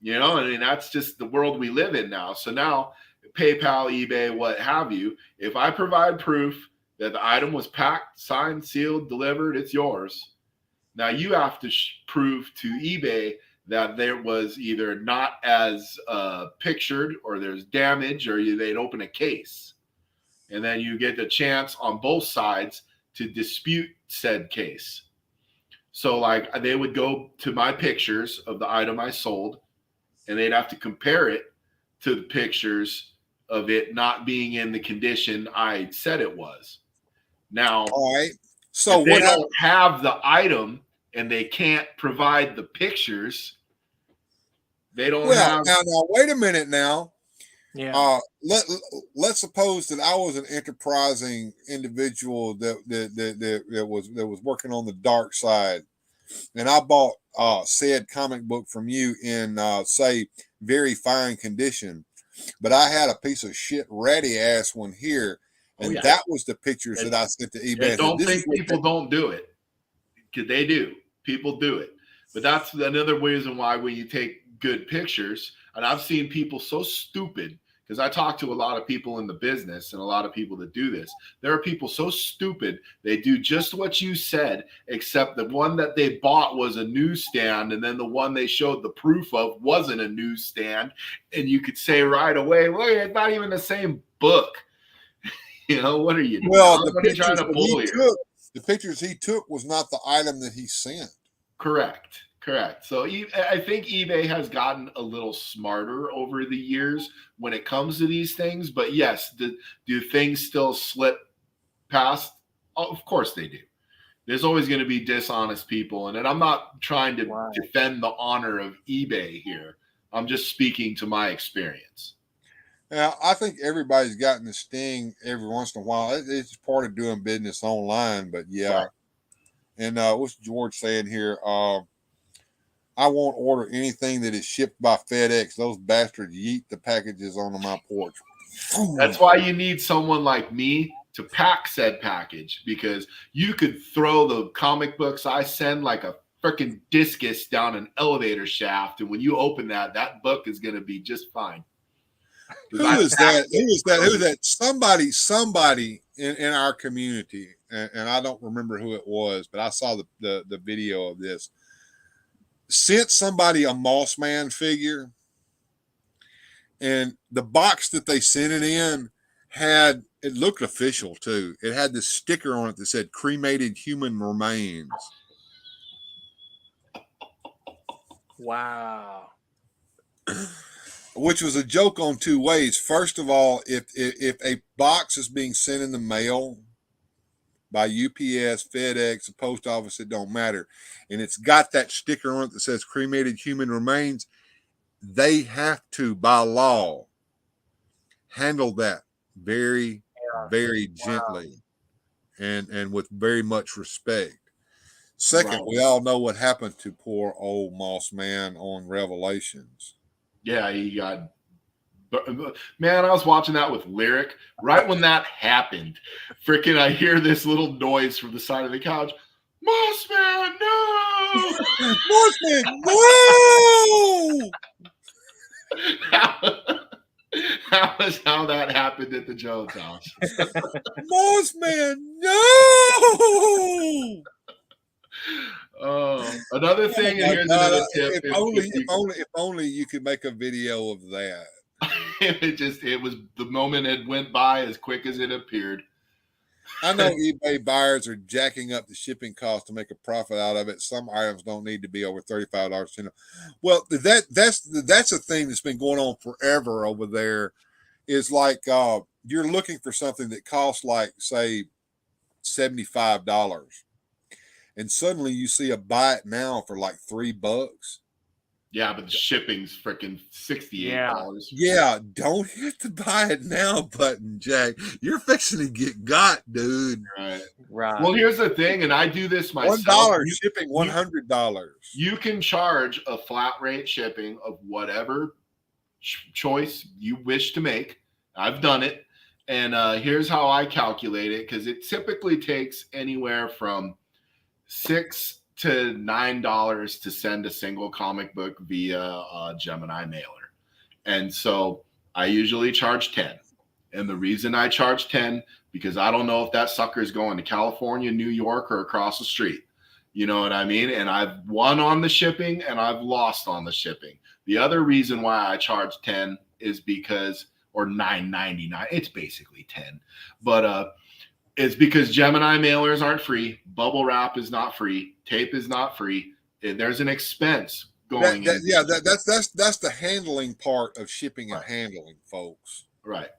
You know, I mean, that's just the world we live in now. So now PayPal, eBay, what have you, if I provide proof that the item was packed, signed, sealed, delivered, it's yours. Now you have to prove to eBay that there was either not as pictured or there's damage or they'd open a case. And then you get the chance on both sides to dispute said case. So like they would go to my pictures of the item I sold and they'd have to compare it to the pictures of it not being in the condition I said it was. Now, all right. So if they don't have the item and they can't provide the pictures, they don't have. Now, wait a minute now. Yeah. Let's suppose that I was an enterprising individual that was working on the dark side, and I bought said comic book from you in say very fine condition, but I had a piece of shit ratty ass one here, and that was the pictures that I sent to eBay. I don't think people don't do it, because they do. People do it, but that's another reason why when you take good pictures, and I've seen people so stupid. Because I talk to a lot of people in the business and a lot of people that do this. There are people so stupid, they do just what you said, except the one that they bought was a newsstand, and then the one they showed the proof of wasn't a newsstand. And you could say right away, well, it's not even the same book. You know, what are you doing? Well, the pictures he took was not the item that he sent. Correct. So I think eBay has gotten a little smarter over the years when it comes to these things. But yes, do things still slip past? Oh, of course they do. There's always going to be dishonest people. And I'm not trying to defend the honor of eBay here. I'm just speaking to my experience. Now, I think everybody's gotten the sting every once in a while. It's part of doing business online. But yeah. Right. And what's George saying here? I won't order anything that is shipped by FedEx. Those bastards yeet the packages onto my porch. That's why you need someone like me to pack said package, because you could throw the comic books I send like a freaking discus down an elevator shaft, and when you open that book is going to be just fine. Who is that? Somebody in our community, and I don't remember who it was, but I saw the video of this. Sent somebody a Moss Man figure, and the box that they sent it in it looked official too. It had this sticker on it that said cremated human remains. Wow. Which was a joke on two ways. First of all, if a box is being sent in the mail by UPS, FedEx, the post office, it don't matter, and it's got that sticker on it that says cremated human remains, they have to, by law, handle that very, very gently and with very much respect. Second, we all know what happened to poor old Moss Man on Revelations. Yeah, he got... Man, I was watching that with Lyric. Right when that happened, freaking, I hear this little noise from the side of the couch. Mossman, no! Mossman, no! That was how that happened at the Jones house. Mossman, no! Another thing, and here's another tip. If only you could make a video of that. It was the moment it went by as quick as it appeared. I know eBay buyers are jacking up the shipping cost to make a profit out of it. Some items don't need to be over $35. Well, that's a thing that's been going on forever over there. Is like you're looking for something that costs like say $75, and suddenly you see a buy it now for like $3. Yeah, but the shipping's freaking $68. Yeah, don't hit the buy it now button, Jack. You're fixing to get got, dude. Right. Well, here's the thing, and I do this myself. $1 shipping, $100. You can charge a flat rate shipping of whatever choice you wish to make. I've done it. And here's how I calculate it, because it typically takes anywhere from $6 to $9 to send a single comic book via a Gemini mailer. And so I usually charge 10. And the reason I charge 10, because I don't know if that sucker is going to California, New York, or across the street. You know what I mean? And I've won on the shipping and I've lost on the shipping. The other reason why I charge 10 is because, or $9.99, it's basically 10, but it's because Gemini mailers aren't free. Bubble wrap is not free. Tape is not free. There's an expense going in. Yeah, that's the handling part of shipping and handling, folks. Right.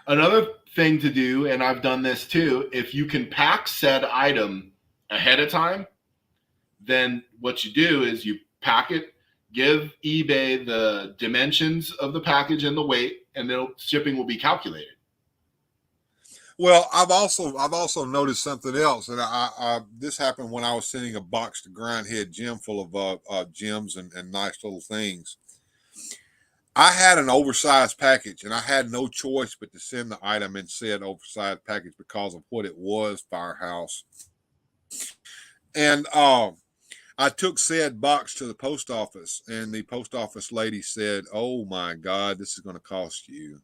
Another thing to do, and I've done this too, if you can pack said item ahead of time, then what you do is you pack it, give eBay the dimensions of the package and the weight, and then shipping will be calculated. Well, I've also noticed something else, and I this happened when I was sending a box to Grindhead Jim full of gems and nice little things. I had an oversized package, and I had no choice but to send the item in said oversized package because of what it was, Firehouse. And I took said box to the post office, and the post office lady said, "Oh my God, this is going to cost you."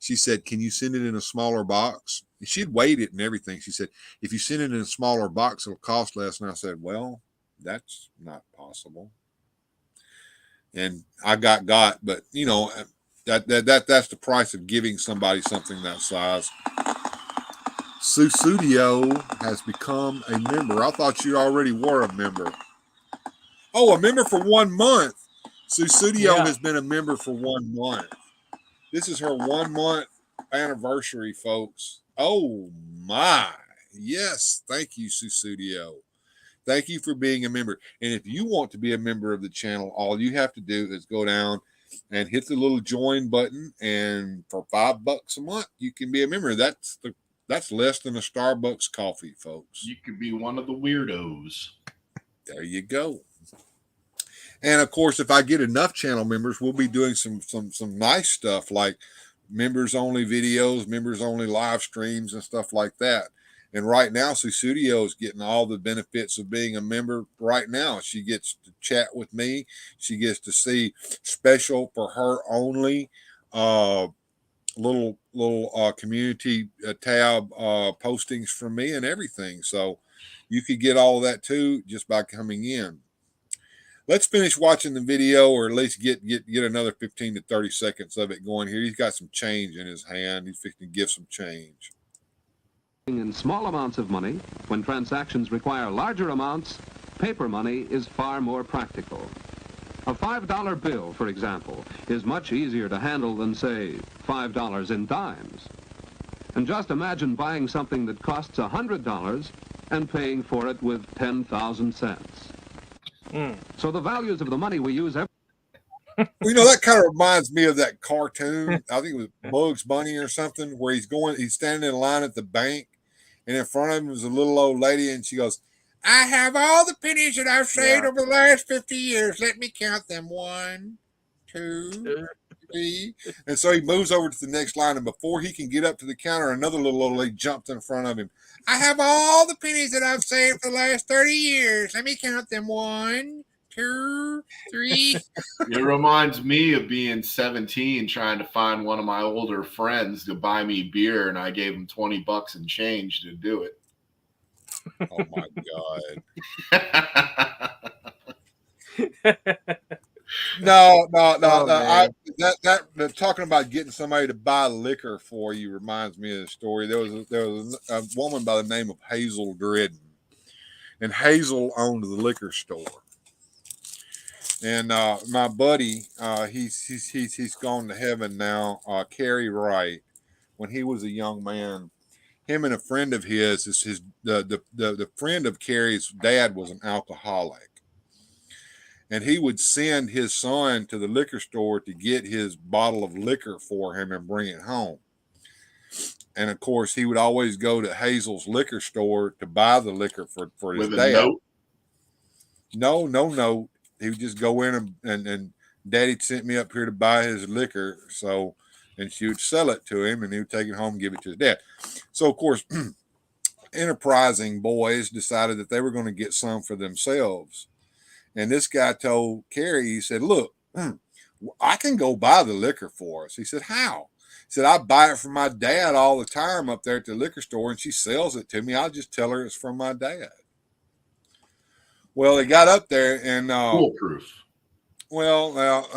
She said, "Can you send it in a smaller box?" And she'd weighed it and everything. She said, "If you send it in a smaller box, it'll cost less." And I said, "Well, that's not possible." And I got, but you know, that's the price of giving somebody something that size. Susudio has become a member. I thought you already were a member. Oh, a member for 1 month. Susudio has been a member for 1 month. This is her 1 month anniversary, folks. Oh my. Yes. Thank you, Susudio. Thank you for being a member. And if you want to be a member of the channel, all you have to do is go down and hit the little join button. And for $5 a month, you can be a member. That's less than a Starbucks coffee, folks. You could be one of the weirdos. There you go. And of course, if I get enough channel members, we'll be doing some nice stuff like members only videos, members only live streams and stuff like that. And right now, Susudio is getting all the benefits of being a member right now. She gets to chat with me. She gets to see special for her only little community tab postings from me and everything. So you could get all of that too just by coming in. Let's finish watching the video, or at least get another 15 to 30 seconds of it going here. He's got some change in his hand. He's fixing to give some change. In small amounts of money, when transactions require larger amounts, paper money is far more practical. A $5 bill, for example, is much easier to handle than, say, $5 in dimes. And just imagine buying something that costs $100 and paying for it with 10,000 cents. So the values of the money we use every... Well, you know, that kind of reminds me of that cartoon. I think it was Bugs Bunny or something, where he's standing in line at the bank, and in front of him is a little old lady, and she goes, "I have all the pennies that I've saved over the last 50 years. Let me count them. 1, 2, 3. And so he moves over to the next line, and before he can get up to the counter, another little old lady jumped in front of him. "I have all the pennies that I've saved for the last 30 years. Let me count them. 1, 2, 3. It reminds me of being 17, trying to find one of my older friends to buy me beer, and I gave him $20 and change to do it. Oh my God. No. Talking about getting somebody to buy liquor for you reminds me of the story. There was a woman by the name of Hazel Dredden, and Hazel owned the liquor store. And my buddy, he's gone to heaven now. Kerry Wright, when he was a young man, him and a friend of his, the friend of Kerry's dad was an alcoholic. And he would send his son to the liquor store to get his bottle of liquor for him and bring it home. And of course, he would always go to Hazel's liquor store to buy the liquor for his dad. No note. He would just go in and Daddy sent me up here to buy his liquor, and she would sell it to him, and he would take it home and give it to his dad. So, of course, enterprising boys decided that they were going to get some for themselves. And this guy told Carrie, he said, look, I can go buy the liquor for us. He said, how? He said, I buy it from my dad all the time up there at the liquor store, and she sells it to me. I'll just tell her it's from my dad. Well, they got up there and foolproof. Well,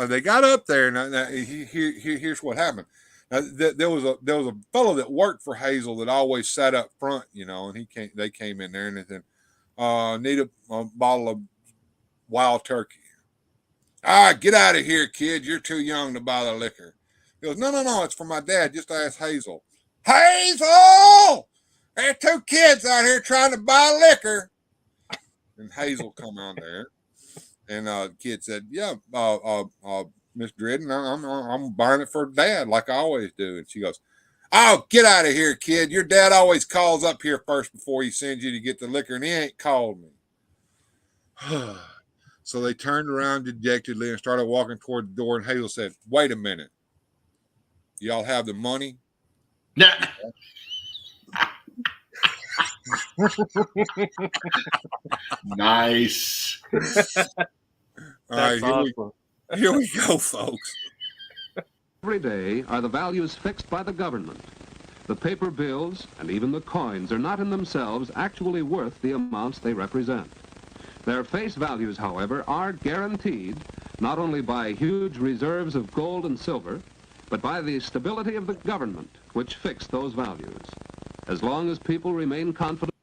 they got up there, and here's what happened. Now, there was a fellow that worked for Hazel that always sat up front, and they came in there and they said, need a bottle of wild turkey. Get out of here, kid. You're too young to buy the liquor. He goes, no, it's for my dad. Just ask Hazel. Hazel! There are two kids out here trying to buy liquor. And Hazel come on there. And the kid said, yeah, Miss Dredden, I'm buying it for Dad like I always do. And she goes, oh, get out of here, kid. Your dad always calls up here first before he sends you to get the liquor, and he ain't called me. So they turned around dejectedly and started walking toward the door, and Hazel said, wait a minute. Y'all have the money? Nah. Nice. All right, here we go, folks. Every day are the values fixed by the government. The paper bills and even the coins are not in themselves actually worth the amounts they represent. Their face values, however, are guaranteed not only by huge reserves of gold and silver, but by the stability of the government, which fixed those values. As long as people remain confident.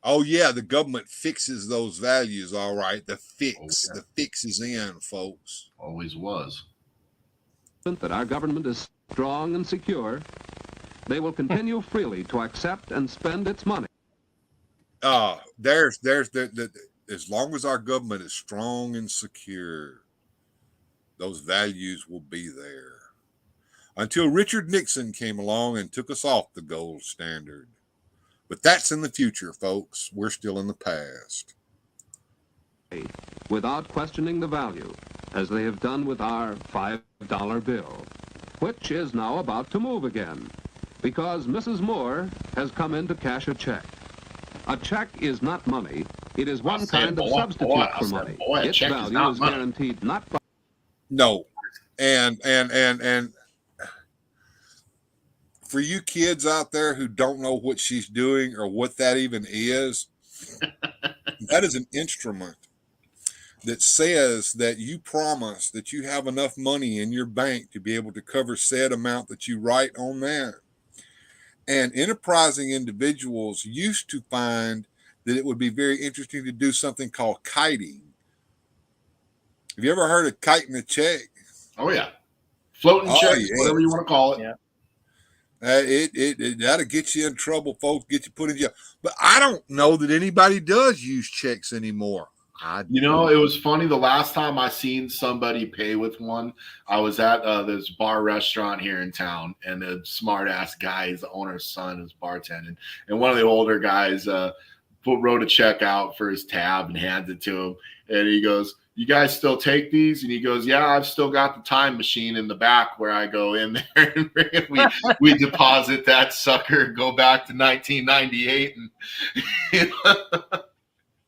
Oh, yeah, the government fixes those values, all right. The fix is in, folks. Always was. That our government is strong and secure, they will continue freely to accept and spend its money. As long as our government is strong and secure, those values will be there. Until Richard Nixon came along and took us off the gold standard. But that's in the future, folks. We're still in the past. Without questioning the value, as they have done with our $5 bill, which is now about to move again, because Mrs. Moore has come in to cash a check. A check is not money. It is one kind of substitute for money. Its value is guaranteed not by... No. And for you kids out there who don't know what she's doing or what that even is, that is an instrument that says that you promise that you have enough money in your bank to be able to cover said amount that you write on that. And enterprising individuals used to find that it would be very interesting to do something called kiting. Have you ever heard of kiting a check? Oh, yeah. Floating check, whatever you want to call it. Yeah. That'll get you in trouble, folks, get you put in jail. But I don't know that anybody does use checks anymore. It was funny. The last time I seen somebody pay with one, I was at this bar restaurant here in town, and the smart ass guy, he's the owner's son, is bartending, and one of the older guys wrote a check out for his tab and hands it to him, and he goes, "You guys still take these?" And he goes, "Yeah, I've still got the time machine in the back where I go in there and we deposit that sucker, go back to 1998." And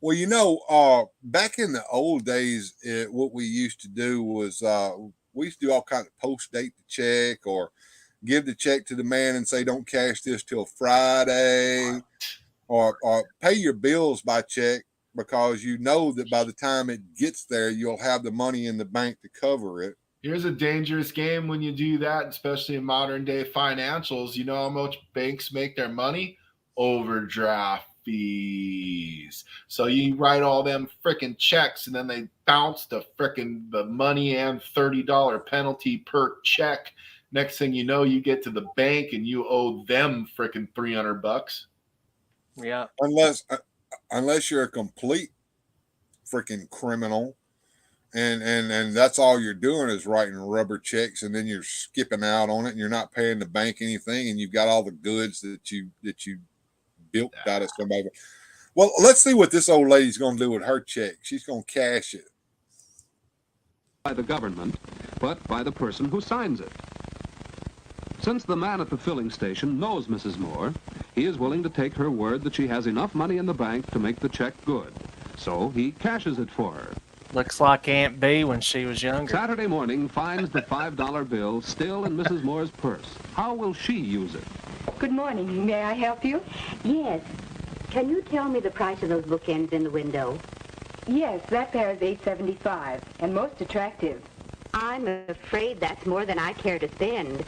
Well, back in the old days, what we used to do was we used to do all kinds of post date the check or give the check to the man and say, don't cash this till Friday, or pay your bills by check, because you know that by the time it gets there, you'll have the money in the bank to cover it. Here's a dangerous game when you do that, especially in modern day financials. You know how much banks make their money? Overdraft fees. So you write all them freaking checks and then they bounce the money and $30 penalty per check. Next thing you know, you get to the bank and you owe them freaking $300. Yeah. Unless you're a complete freaking criminal and that's all you're doing is writing rubber checks, and then you're skipping out on it and you're not paying the bank anything, and you've got all the goods that you built out of somebody. Well, let's see what this old lady's going to do with her check. She's going to cash it. by the government, but by the person who signs it. Since the man at the filling station knows Mrs. Moore, he is willing to take her word that she has enough money in the bank to make the check good. So he cashes it for her. Looks like Aunt B when she was younger. Saturday morning finds the $5 bill still in Mrs. Moore's purse. How will she use it? Good morning. May I help you? Yes. Can you tell me the price of those bookends in the window? Yes, that pair is $8.75 and most attractive. I'm afraid that's more than I care to spend.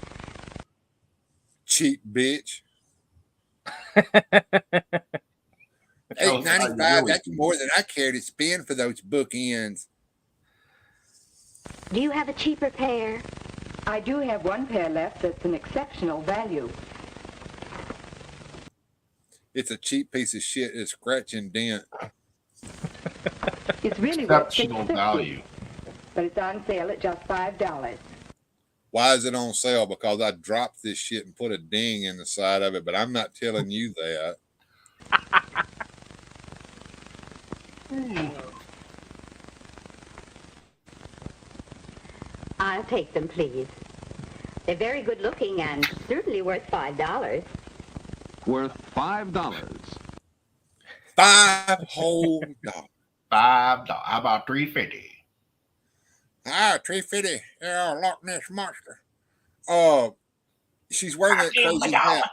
Cheap bitch. $8.95, that's more than I care to spend for those bookends. Do you have a cheaper pair? I do have one pair left that's an exceptional value. It's a cheap piece of shit. It's scratch and dent. It's really worth Exceptional $6.50, value. but it's on sale at just $5. Why is it on sale? Because I dropped this shit and put a ding in the side of it, but I'm not telling you that. I'll take them, please. They're very good looking and certainly worth $5. Worth $5. $5 whole dollars. $5. How about $3.50? $3.50. Yeah, Loch Ness Monster. She's wearing a crazy hat.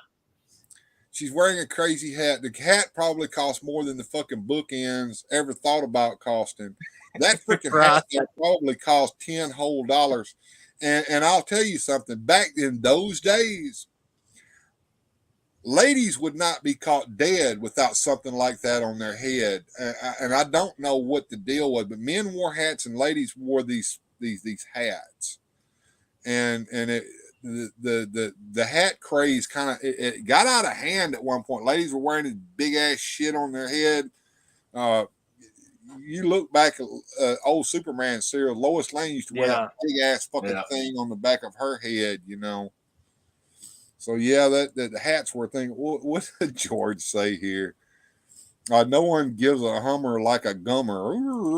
She's wearing a crazy hat. The hat probably costs more than the fucking bookends ever thought about costing. That freaking hat probably cost $10 whole dollars. And I'll tell you something. Back in those days, ladies would not be caught dead without something like that on their head. And I don't know what the deal was, but men wore hats and ladies wore these hats. And the hat craze kind of it got out of hand at one point. Ladies were wearing this big ass shit on their head. You look back at old Superman serial, Lois Lane used to wear that big ass fucking thing on the back of her head, you know. So yeah, that the hats were a thing. What did George say here? No one gives a Hummer like a gummer.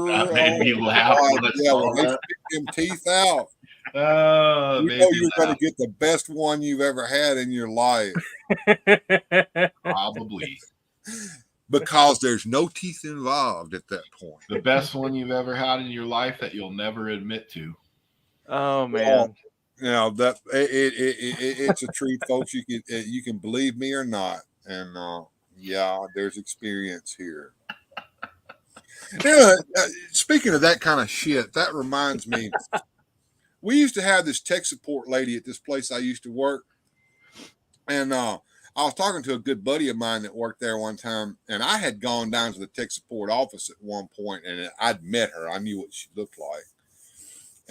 That made me laugh. Yeah, when they stick them teeth out. You know you're going to get the best one you've ever had in your life. Probably. Because there's no teeth involved at that point. The best one you've ever had in your life that you'll never admit to. Oh man. Now that it's a truth, folks. You can believe me or not, and yeah, there's experience here. Yeah, speaking of that kind of shit, that reminds me. We used to have this tech support lady at this place I used to work, and I was talking to a good buddy of mine that worked there one time, and I had gone down to the tech support office at one point, and I'd met her. I knew what she looked like.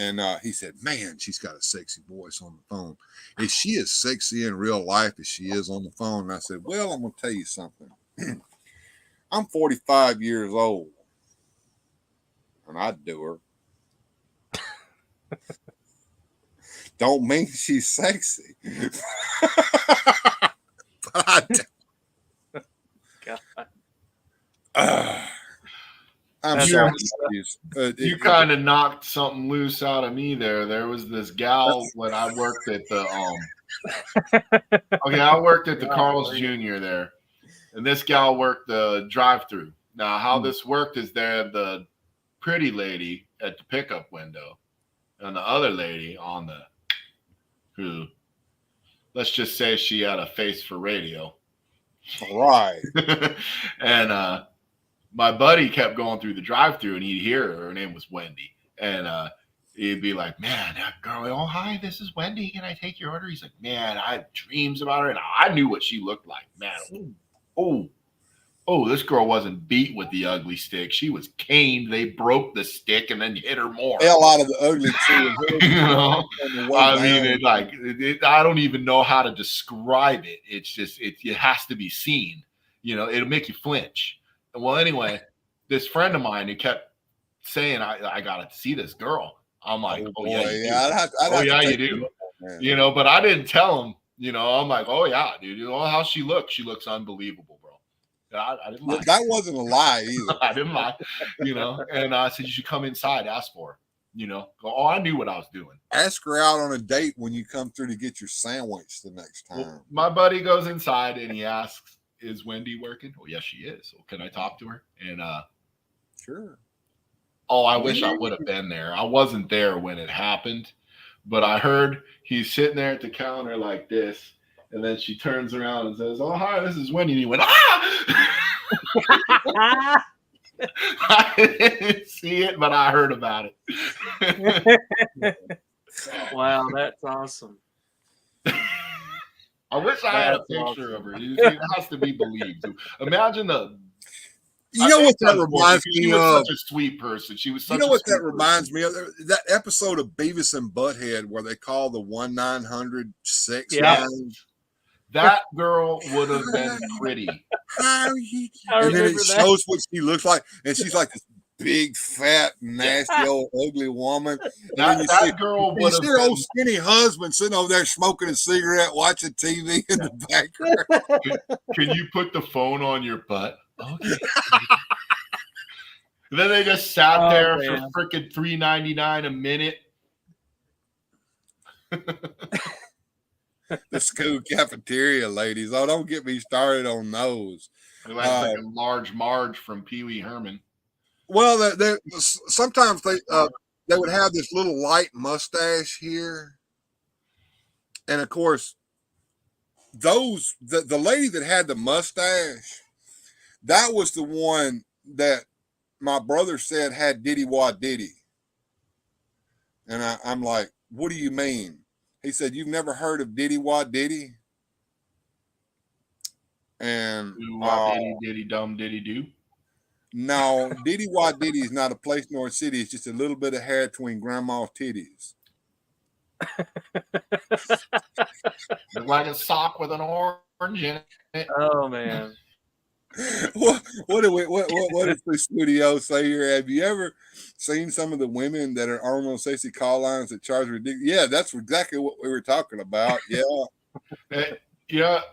And he said, man, she's got a sexy voice on the phone. Is she as sexy in real life as she is on the phone? And I said, well, I'm going to tell you something. I'm 45 years old, and I'd do her. Don't mean she's sexy. But I'm sorry. You kind of knocked something loose out of me there. There was this gal when I worked at the I worked at the Carl's Jr. there, and this gal worked the drive-through. Now, how this worked is there the pretty lady at the pickup window, and the other lady on the who, let's just say she had a face for radio. Right. And my buddy kept going through the drive-thru, and he'd hear her. Her name was Wendy. And he'd be like, man, that girl, oh, hi, this is Wendy. Can I take your order? He's like, man, I had dreams about her. And I knew what she looked like. Man, this girl wasn't beat with the ugly stick. She was caned. They broke the stick and then hit her more. Hell out of the ugly too. You know? I mean, I don't even know how to describe it. It's just, it has to be seen. You know, it'll make you flinch. Well, anyway, this friend of mine who kept saying, I got to see this girl. I'm like, you do. You know, but I didn't tell him, you know, I'm like, oh, yeah, dude. You know how she looks? She looks unbelievable, bro. I didn't lie. That wasn't a lie either. I didn't lie, you know. And I said, you should come inside, ask for her. go, oh, I knew what I was doing. Ask her out on a date when you come through to get your sandwich the next time. Well, my buddy goes inside and he asks, is Wendy working? Oh, yes, she is. Well, can I talk to her? And sure. Oh, I wish I would have been there. I wasn't there when it happened, but I heard he's sitting there at the counter like this, and then she turns around and says, "Oh, hi, this is Wendy." And he went, "Ah!" I didn't see it, but I heard about it. Wow, that's awesome. I wish I had a picture of her. It has to be believed. Imagine the. You know what that reminds me of? She was such a sweet person. She was such. You know what that reminds me of? That episode of Beavis and Butthead where they call the 1-900 sex line. That girl would have been pretty. And then it shows what she looks like, and she's like this big, fat, nasty, old, ugly woman. And that girl would have been. Her old skinny husband sitting over there smoking a cigarette, watching TV in the background. Can you put the phone on your butt? Okay. Then they just sat there for freaking $3.99 a minute. The school cafeteria ladies. Oh, don't get me started on those. They're like a large Marge from Pee Wee Herman. Well, sometimes they would have this little light mustache here, and of course, the lady that had the mustache, that was the one that my brother said had Diddy Wah Diddy, and I'm like, what do you mean? He said, you've never heard of Diddy Wah Diddy? And Diddy Dum Diddy Do. No, Diddy Wah Diddy is not a place nor a city. It's just a little bit of hair between grandma's titties. Like a sock with an orange in it. Oh man. What does the studio say here? Have you ever seen some of the women that are on those sexy call lines that charge ridiculous? Yeah, that's exactly what we were talking about. Yeah.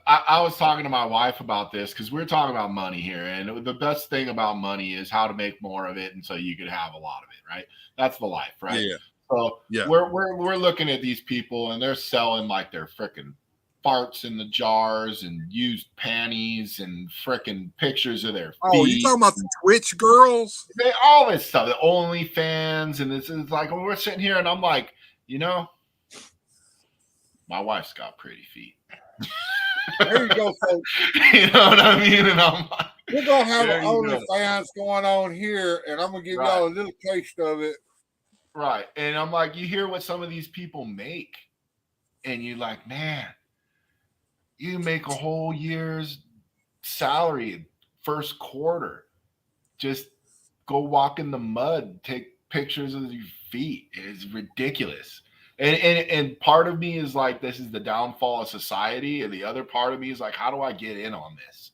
I was talking to my wife about this because we're talking about money here, and the best thing about money is how to make more of it, and so you could have a lot of it, right? That's the life, right? Yeah. So we're looking at these people, and they're selling like their freaking farts in the jars and used panties and freaking pictures of their feet. Oh, you talking about the Twitch girls? All this stuff, the OnlyFans, and this is like when we're sitting here, and I'm like, my wife's got pretty feet. There you go, folks. You know what I mean? And I'm like, we're gonna have an OnlyFans going on here, and I'm gonna give y'all a little taste of it. Right. And I'm like, you hear what some of these people make, and you're like, man, you make a whole year's salary first quarter. Just go walk in the mud, take pictures of your feet. It's ridiculous. And part of me is like, this is the downfall of society. And the other part of me is like, how do I get in on this?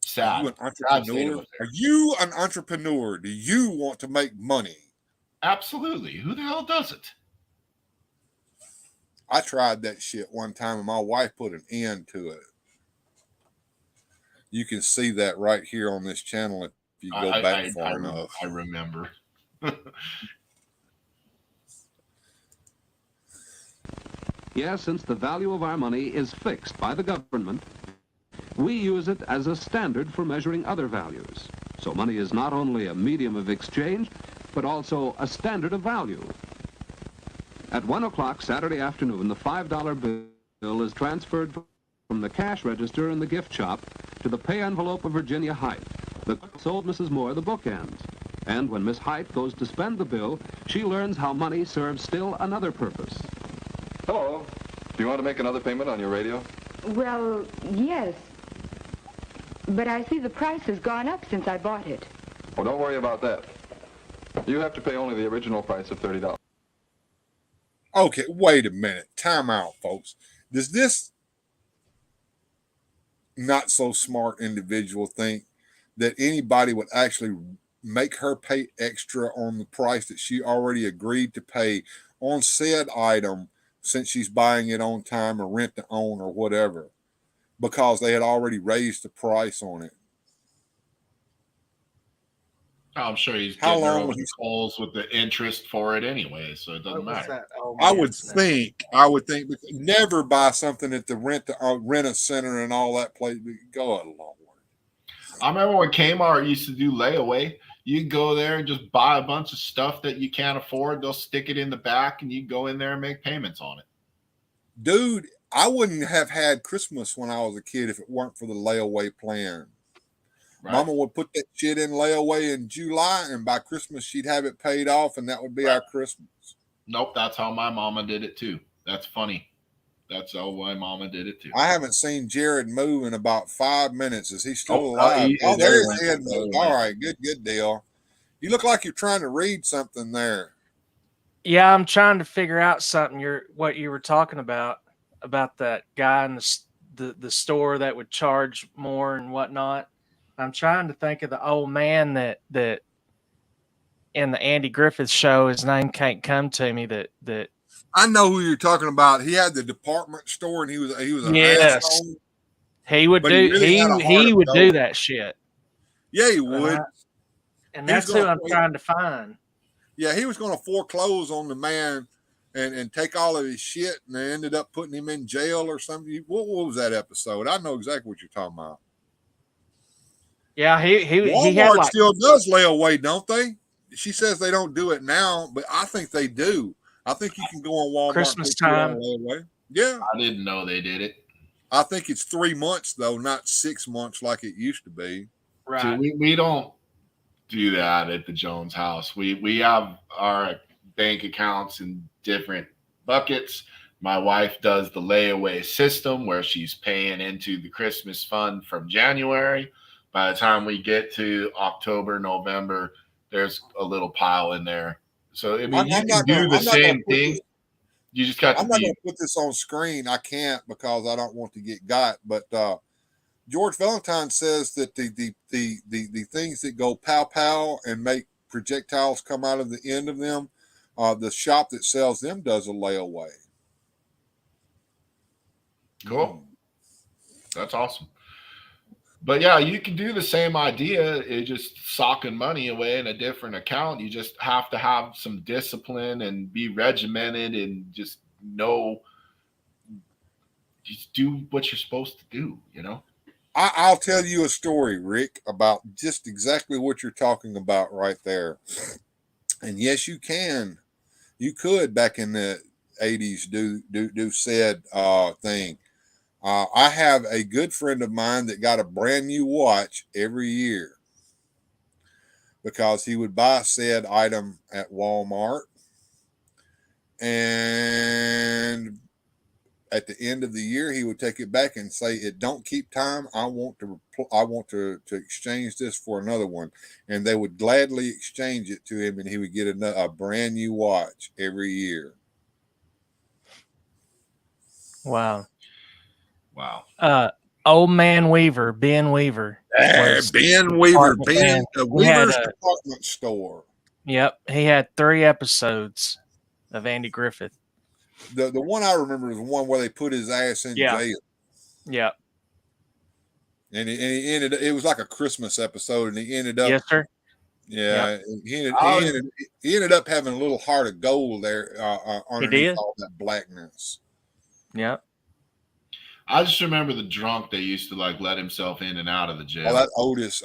Sad. Are you an entrepreneur? Are you an entrepreneur? Do you want to make money? Absolutely. Who the hell doesn't? I tried that shit one time, and my wife put an end to it. You can see that right here on this channel if you go back far enough. I remember. Yes, since the value of our money is fixed by the government, we use it as a standard for measuring other values. So money is not only a medium of exchange, but also a standard of value. At 1 o'clock Saturday afternoon, the $5 bill is transferred from the cash register in the gift shop to the pay envelope of Virginia Height. The cook sold Mrs. Moore the bookends. And when Miss Height goes to spend the bill, she learns how money serves still another purpose. Hello. Do you want to make another payment on your radio? Well, yes. But I see the price has gone up since I bought it. Well, don't worry about that. You have to pay only the original price of $30. Okay, wait a minute. Time out, folks. Does this not so smart individual think that anybody would actually make her pay extra on the price that she already agreed to pay on said item since she's buying it on time or rent to own or whatever, because they had already raised the price on it? I'm sure he's How getting her long over was the he? coals with the interest for it anyway, so it doesn't What was matter. that? Oh, I man, would think. Never buy something at the rent a center and all that place. God, Lord. I remember when Kmart used to do layaway. You go there and just buy a bunch of stuff that you can't afford. They'll stick it in the back, and you go in there and make payments on it. Dude, I wouldn't have had Christmas when I was a kid if it weren't for the layaway plan. Right? Mama would put that shit in layaway in July, and by Christmas she'd have it paid off, and that would be our Christmas. Nope, that's how my mama did it too. That's funny. That's how my mama did it too. I haven't seen Jared move in about 5 minutes. Is he still Oh, alive? he Oh, is. there There his he head went. There he moved. went. All right, good deal. You look like you're trying to read something there. Yeah, I'm trying to figure out something. What you were talking about that guy in the store that would charge more and whatnot. I'm trying to think of the old man that in the Andy Griffith show. His name can't come to me. That I know who you're talking about. He had the department store, and he was an yes, asshole. he would But do. really had a heart He of would do gold. that shit. Yeah, he would. And He was that's who gonna I'm trying to find. Yeah, he was going to foreclose on the man and take all of his shit, and they ended up putting him in jail or something. What was that episode? I know exactly what you're talking about. Yeah, he had Walmart like still does layaway, don't they? She says they don't do it now, but I think they do. I think you can go on Walmart Christmas and put shit on time. layaway. Yeah, I didn't know they did it. I think it's 3 months though, not 6 months like it used to be. Right. So we don't do that at the Jones house. We have our bank accounts in different buckets. My wife does the layaway system where she's paying into the Christmas fund from January. By the time we get to October, November, there's a little pile in there. So I mean, you can do the same thing. You just got to I'm not going be. to put this on screen. I can't because I don't want to get got. But George Valentine says that the things that go pow pow and make projectiles come out of the end of them, the shop that sells them does a layaway. Cool. That's awesome. But yeah, you can do the same idea. It's just socking money away in a different account. You just have to have some discipline and be regimented and just know, just do what you're supposed to do, you know? I'll tell you a story, Rick, about just exactly what you're talking about right there. And yes, you can. You could back in the 80s do said thing. I have a good friend of mine that got a brand new watch every year because he would buy said item at Walmart, and at the end of the year he would take it back and say, "It don't keep time. I want to exchange this for another one," and they would gladly exchange it to him, and he would get a brand new watch every year. Wow. Wow. Old Man Weaver, Ben Weaver. Ben Weaver, department man. Weaver's department store. Yep, he had 3 episodes of Andy Griffith. The one I remember is the one where they put his ass in jail. Yep. And he ended. It was like a Christmas episode, and he ended up. Yes, sir. Yeah, Yep. he ended up having a little heart of gold there underneath all that blackness. Yep. I just remember the drunk that used to like let himself in and out of the jail. Oh, that Otis.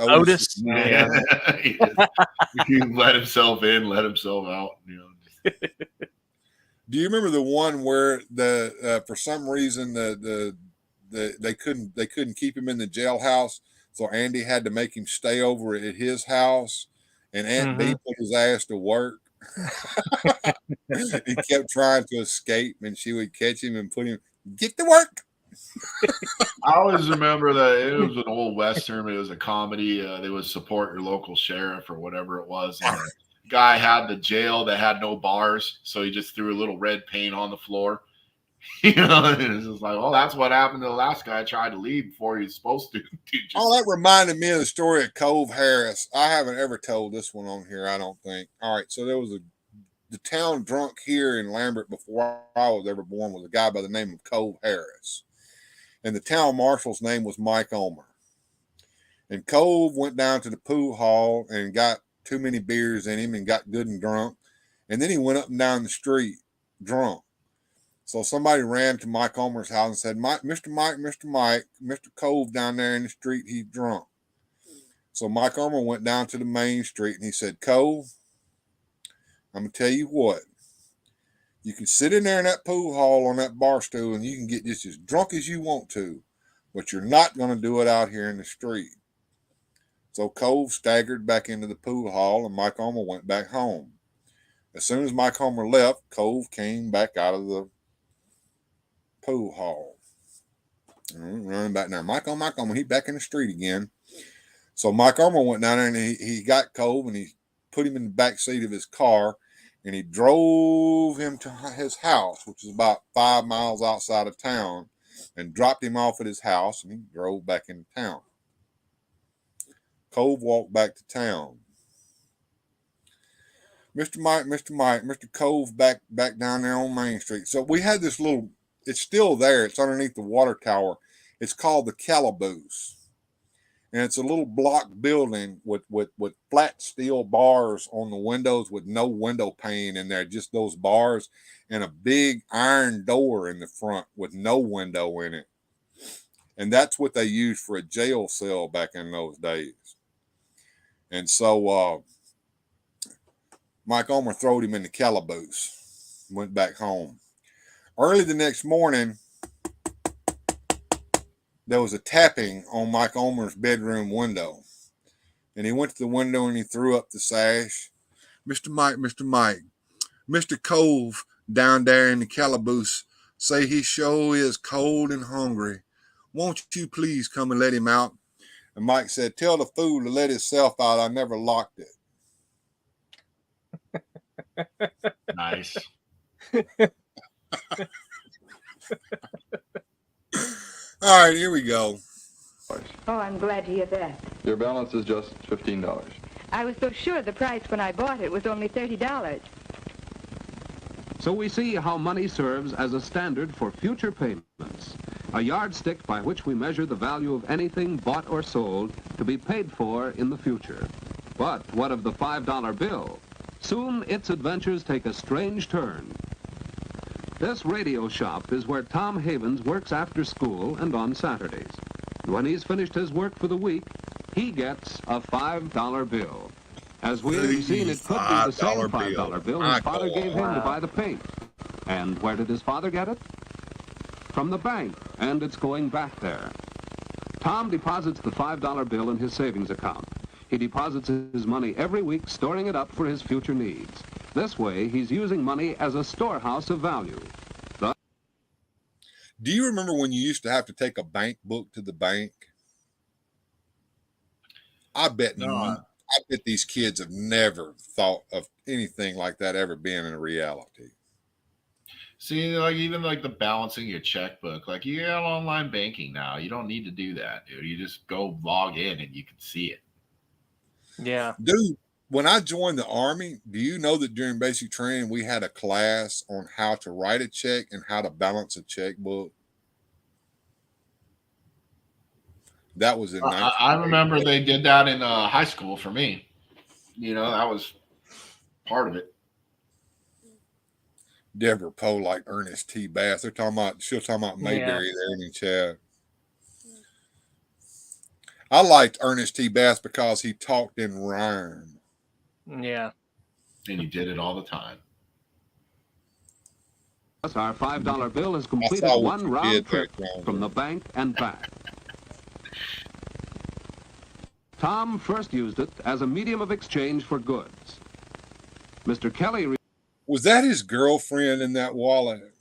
Yeah. He let himself in, let himself out. You know. Do you remember the one where for some reason they couldn't keep him in the jailhouse, so Andy had to make him stay over at his house, and Aunt B put his ass to work. He kept trying to escape, and she would catch him and put him get to work. I always remember that it was an old Western. It was a comedy. They would support your local sheriff or whatever it was. And the guy had the jail that had no bars, so he just threw a little red paint on the floor. You know, and it's just like, oh, that's what happened to the last guy. Tried to leave before he was supposed to. That reminded me of the story of Cove Harris. I haven't ever told this one on here, I don't think. All right, so there was the town drunk here in Lambert before I was ever born was a guy by the name of Cove Harris. And the town marshal's name was Mike Omer. And Cove went down to the pool hall and got too many beers in him and got good and drunk. And then he went up and down the street drunk. So somebody ran to Mike Ulmer's house and said, Mr. Mr. Cove down there in the street, he's drunk. So Mike Ulmer went down to the main street and he said, Cove, I'm going to tell you what. You can sit in there in that pool hall on that bar stool and you can get just as drunk as you want to, but you're not going to do it out here in the street. So Cove staggered back into the pool hall and Mike Ulmer went back home. As soon as Mike Ulmer left, Cove came back out of the pool hall. Running back now. Mike Ulmer, he's back in the street again. So Mike Ulmer went down there and he got Cove and he put him in the back seat of his car and he drove him to his house, which is about 5 miles outside of town, and dropped him off at his house and he drove back into town. Cove walked back to town. Mr. Cove back down there on Main Street. So we had this little, it's still there. It's underneath the water tower. It's called the Calaboose. And it's a little block building with flat steel bars on the windows with no window pane in there, just those bars, and a big iron door in the front with no window in it. And that's what they used for a jail cell back in those days. And so Mike Ulmer throwed him in the Calaboose, went back home. Early the next morning, there was a tapping on Mike Ulmer's bedroom window. And he went to the window and he threw up the sash. Mr. Mike, Mr. Cove down there in the Calaboose say he sure is cold and hungry. Won't you please come and let him out? And Mike said, tell the fool to let himself out. I never locked it. Nice. All right, here we go. Oh, I'm glad to hear that. Your balance is just $15. I was so sure the price when I bought it was only $30. So we see how money serves as a standard for future payments, a yardstick by which we measure the value of anything bought or sold to be paid for in the future. But what of the $5 bill? Soon its adventures take a strange turn. This radio shop is where Tom Havens works after school and on Saturdays. When he's finished his work for the week, he gets a $5 bill. As we've seen, it could be the same $5 bill his father gave him to buy the paint. And where did his father get it? From the bank, and it's going back there. Tom deposits the $5 bill in his savings account. He deposits his money every week, storing it up for his future needs. This way, he's using money as a storehouse of value. Do you remember when you used to have to take a bank book to the bank? I bet these kids have never thought of anything like that ever being in reality. See, like even like the balancing your checkbook, like you got online banking now. You don't need to do that, dude. You just go log in and you can see it. Yeah. Dude, when I joined the Army, do you know that during basic training, we had a class on how to write a check and how to balance a checkbook? That was in I remember they did that in high school for me. You know, that was part of it. Deborah Poe like Ernest T. Bass. She'll talk about Mayberry there in the chat. I liked Ernest T. Bass because he talked in rhyme. Yeah. And he did it all the time. Our $5 bill has completed one round trip from the bank and back. Tom first used it as a medium of exchange for goods. Mr. Kelly... Was that his girlfriend in that wallet?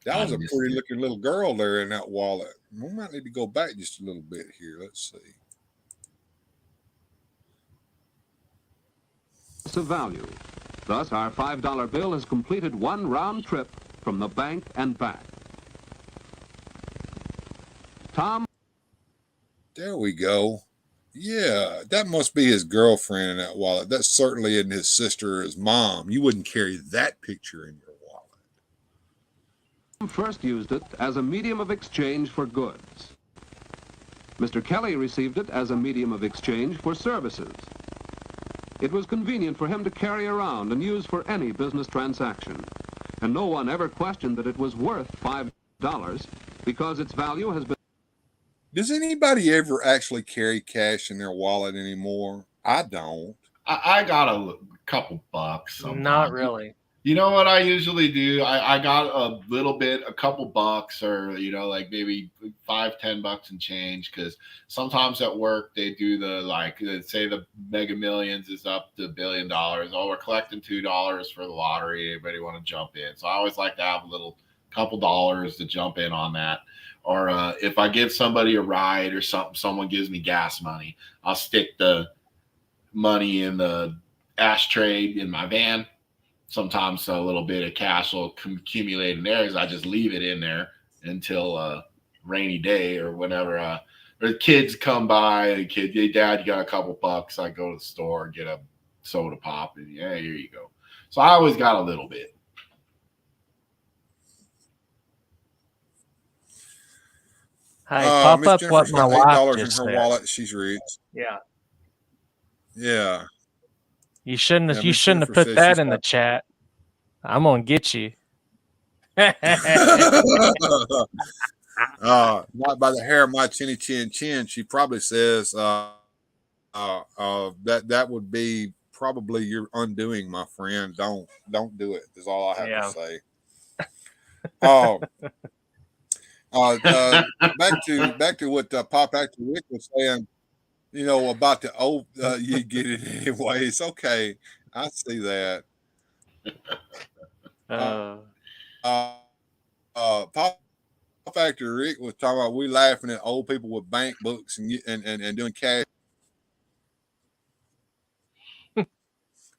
That was a pretty looking little girl there in that wallet. We might need to go back just a little bit here. Let's see. Of value. Thus, our $5 bill has completed one round trip from the bank and back. Tom. There we go. Yeah, that must be his girlfriend in that wallet. That certainly isn't his sister or his mom. You wouldn't carry that picture in your wallet. Tom first used it as a medium of exchange for goods. Mr. Kelly received it as a medium of exchange for services. It was convenient for him to carry around and use for any business transaction. And no one ever questioned that it was worth $5 because its value has been... Does anybody ever actually carry cash in their wallet anymore? I don't. I got a couple bucks sometimes. Not really. You know what I usually do? I got a little bit, a couple bucks, or like maybe $5-10 and change, because sometimes at work they do the say the Mega Millions is up to $1 billion. Oh, we're collecting $2 for the lottery. Anybody want to jump in? So I always like to have a little couple dollars to jump in on that. Or if I give somebody a ride or something, someone gives me gas money, I'll stick the money in the ashtray in my van. Sometimes a little bit of cash will accumulate in there, because I just leave it in there until a rainy day or whenever. Or the kids come by, hey, Dad, you got a couple bucks? I go to the store and get a soda pop, and yeah, here you go. So I always got a little bit. Hey, pop Miss up Jennifer's what my got wife $8 just in her said. wallet. She's rich. Yeah. Yeah. You shouldn't have. Yeah, You Miss shouldn't have Jennifer put says that she's in the got- chat. I'm gonna get you. Not by the hair of my chinny chin chin. She probably says that would be probably your undoing, my friend. Don't do it. Is all I have to say. Back to what Pop Actor Rick was saying. About the old you get it anyways. Okay, I see that. Pop Factor Rick was talking about we laughing at old people with bank books and doing cash,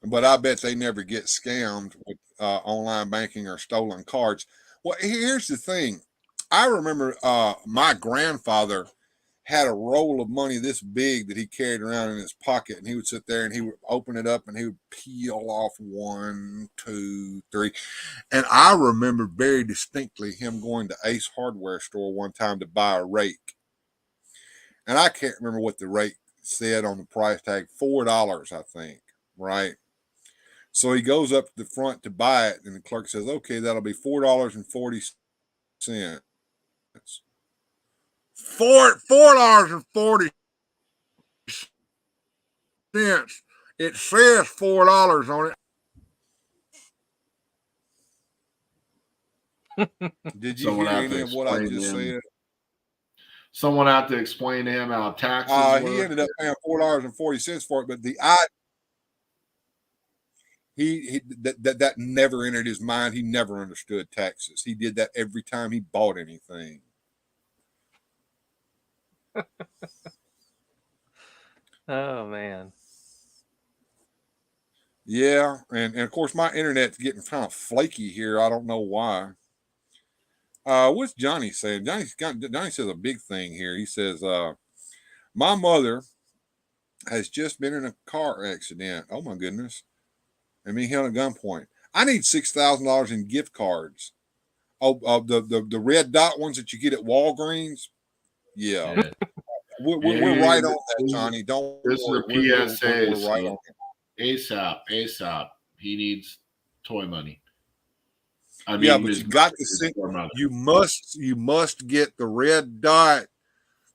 but I bet they never get scammed with online banking or stolen cards. Well, here's the thing. I remember my grandfather had a roll of money this big that he carried around in his pocket, and he would sit there and he would open it up and he would peel off 1, 2, 3. And I remember very distinctly him going to Ace Hardware store one time to buy a rake. And I can't remember what the rake said on the price tag, $4, I think, right? So he goes up to the front to buy it, and the clerk says, okay, that'll be $4.40. $4.40. It says $4 on it. Did you hear any of what I just said? Someone had to explain to him how taxes work. He ended up paying $4.40 for it, but that never entered his mind. He never understood taxes. He did that every time he bought anything. Oh man. Yeah, and of course my internet's getting kind of flaky here. I don't know why. What's Johnny saying? Johnny says a big thing here. He says, my mother has just been in a car accident. Oh my goodness. And being held at gunpoint. I need $6,000 in gift cards. Oh, the red dot ones that you get at Walgreens. Yeah. We're right on that, Johnny. Don't This worry. is a PSA. We're right on it. ASAP. He needs toy money. But you got to see. You must get the red dot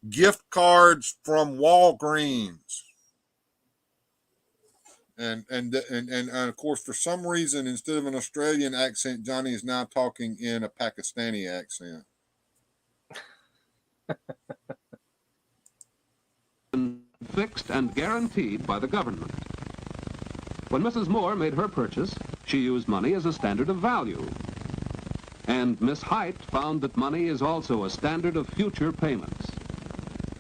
gift cards from Walgreens. And of course, for some reason, instead of an Australian accent, Johnny is now talking in a Pakistani accent. Fixed and guaranteed by the government. When Mrs. Moore made her purchase, she used money as a standard of value. And Miss Height found that money is also a standard of future payments.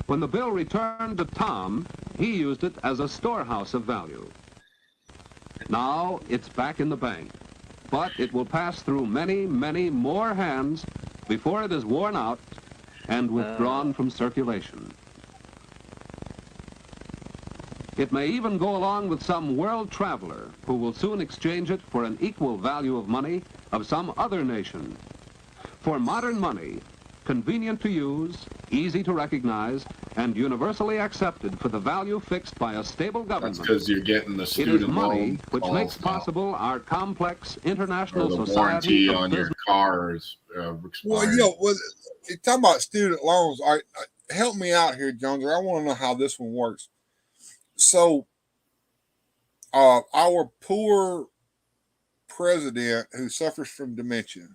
When the bill returned to Tom, he used it as a storehouse of value. Now it's back in the bank, but it will pass through many, many more hands before it is worn out and withdrawn from circulation. It may even go along with some world traveler who will soon exchange it for an equal value of money of some other nation. For modern money convenient to use, easy to recognize, and universally accepted for the value fixed by a stable government. That's because you're getting the It is student money loan which calls makes now. possible our complex Or international the society warranty of on business. your cars expired. Well, you're talking about student loans. Help me out here, Jones. I want to know how this one works. So, our poor president who suffers from dementia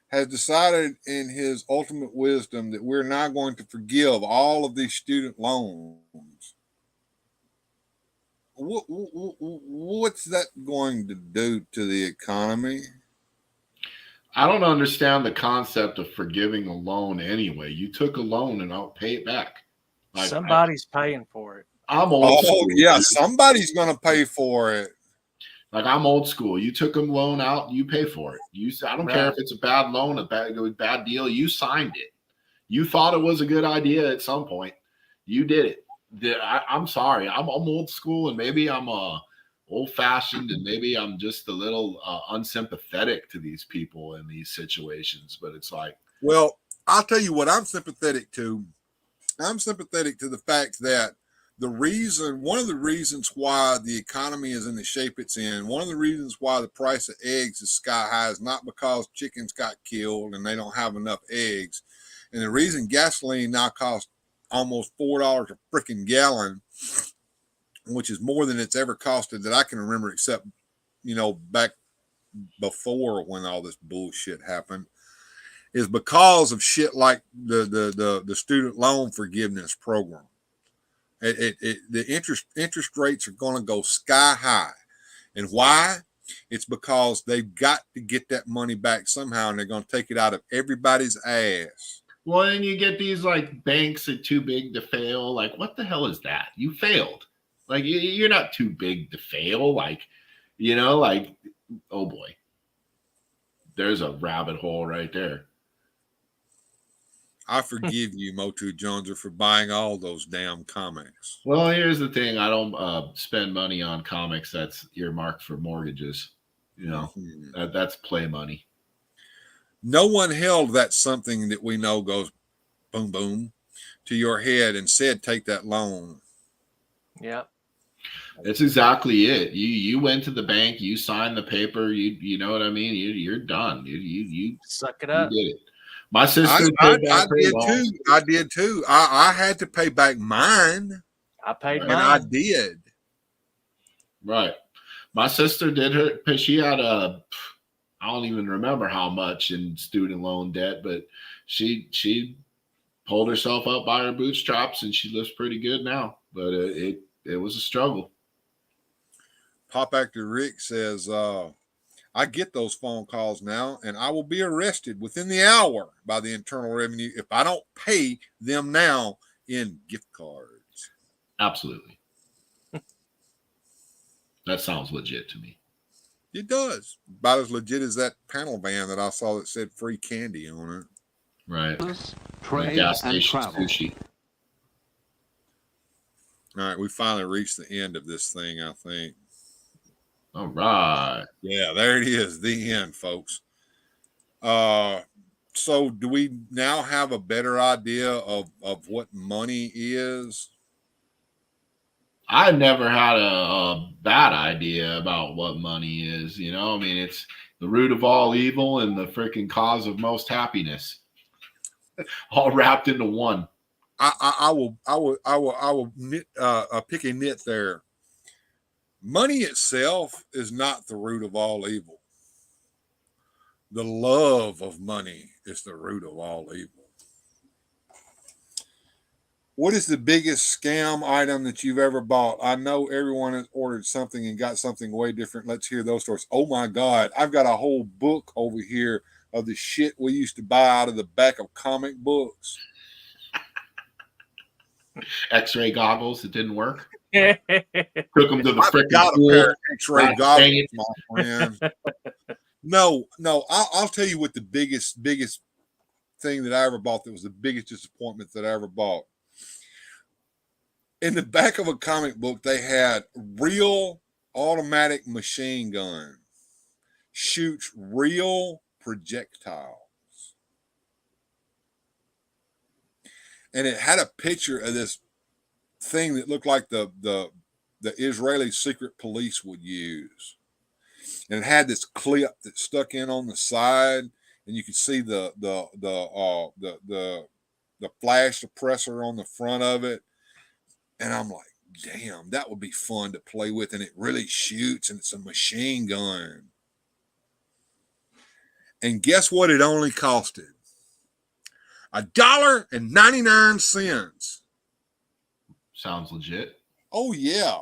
has decided in his ultimate wisdom that we're now going to forgive all of these student loans. What's that going to do to the economy? I don't understand the concept of forgiving a loan anyway. You took a loan and I'll pay it back. Like, somebody's paying for it. I'm old school. Yeah, somebody's going to pay for it. Like, I'm old school. You took a loan out, you pay for it. I don't care if it's a bad loan, a bad deal. You signed it. You thought it was a good idea at some point. You did it. I'm sorry. I'm old school, and maybe I'm old-fashioned, and maybe I'm just a little unsympathetic to these people in these situations. But it's like, well, I'll tell you what I'm sympathetic to. I'm sympathetic to the fact that one of the reasons why the economy is in the shape it's in, one of the reasons why the price of eggs is sky high is not because chickens got killed and they don't have enough eggs. And the reason gasoline now costs almost $4 a freaking gallon, which is more than it's ever costed that I can remember, except, back before when all this bullshit happened, is because of shit like the student loan forgiveness program. The interest rates are going to go sky high. And why? It's because they've got to get that money back somehow, and they're going to take it out of everybody's ass. Well, then you get these like banks are too big to fail. Like, what the hell is that? You failed. Like, you're not too big to fail. Like, oh boy, there's a rabbit hole right there. I forgive you, Motu Joneser, for buying all those damn comics. Well, here's the thing. I don't spend money on comics that's earmarked for mortgages. That's play money. No one held that something that we know goes boom, boom to your head and said, take that loan. Yep. That's exactly it. You went to the bank, you signed the paper, you know what I mean? You're done. You suck it up. You did it. My sister I did too. I had to pay back mine. I paid mine. And I did. Right. My sister did she had I don't even remember how much in student loan debt, but she pulled herself up by her bootstraps and she lives pretty good now. But it was a struggle. Pop Actor Rick says, I get those phone calls now, and I will be arrested within the hour by the Internal Revenue if I don't pay them now in gift cards. Absolutely. That sounds legit to me. It does. About as legit as that panel van that I saw that said free candy on it. Right. Trade gas and station travel. sushi. All right, we finally reached the end of this thing, I think. All right. Yeah, there it is. The end, folks. So do we now have a better idea of what money is? I never had a bad idea about what money is. I mean, it's the root of all evil and the freaking cause of most happiness, all wrapped into one. I will knit, pick a nit there. Money itself is not the root of all evil. The love of money is the root of all evil. What is the biggest scam item that you've ever bought? I know everyone has ordered something and got something way different. Let's hear those stories. Oh my God, I've got a whole book over here of the shit we used to buy out of the back of comic books. X-ray goggles that didn't work. Took them to the freaking pool. Pair of X-ray goggles, my friend. No, I'll tell you what the biggest thing that I ever bought that was the biggest disappointment that I ever bought. In the back of a comic book, they had real automatic machine gun, shoots real projectiles. and it had a picture of this thing that looked like the Israeli secret police would use, and it had this clip that stuck in on the side, and you could see the flash suppressor on the front of it, and I'm like, damn, that would be fun to play with, and it really shoots, and it's a machine gun. And guess what? It only costed $1.99. Sounds legit. Oh yeah,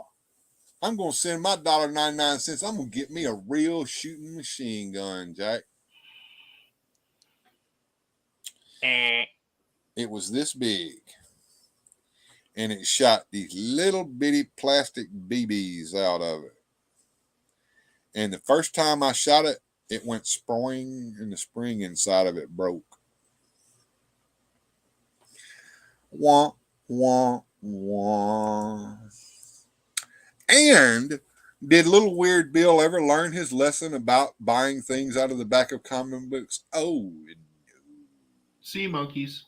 I'm gonna send my $1.99. I'm gonna get me a real shooting machine gun, Jack. It was this big, and it shot these little bitty plastic BBs out of it. And the first time I shot it, it went spring, and the spring inside of it broke. Wah, wah, wah. And did little Weird Bill ever learn his lesson about buying things out of the back of comic books? Oh, no. Sea monkeys.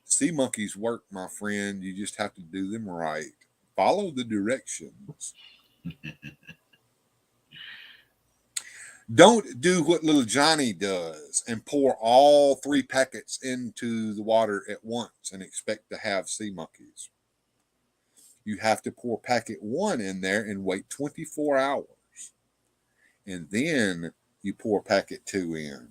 Sea monkeys work, my friend. You just have to do them right. Follow the directions. Don't do what little Johnny does and pour all 3 packets into the water at once and expect to have sea monkeys. You have to pour packet 1 in there and wait 24 hours. And then you pour packet 2 in.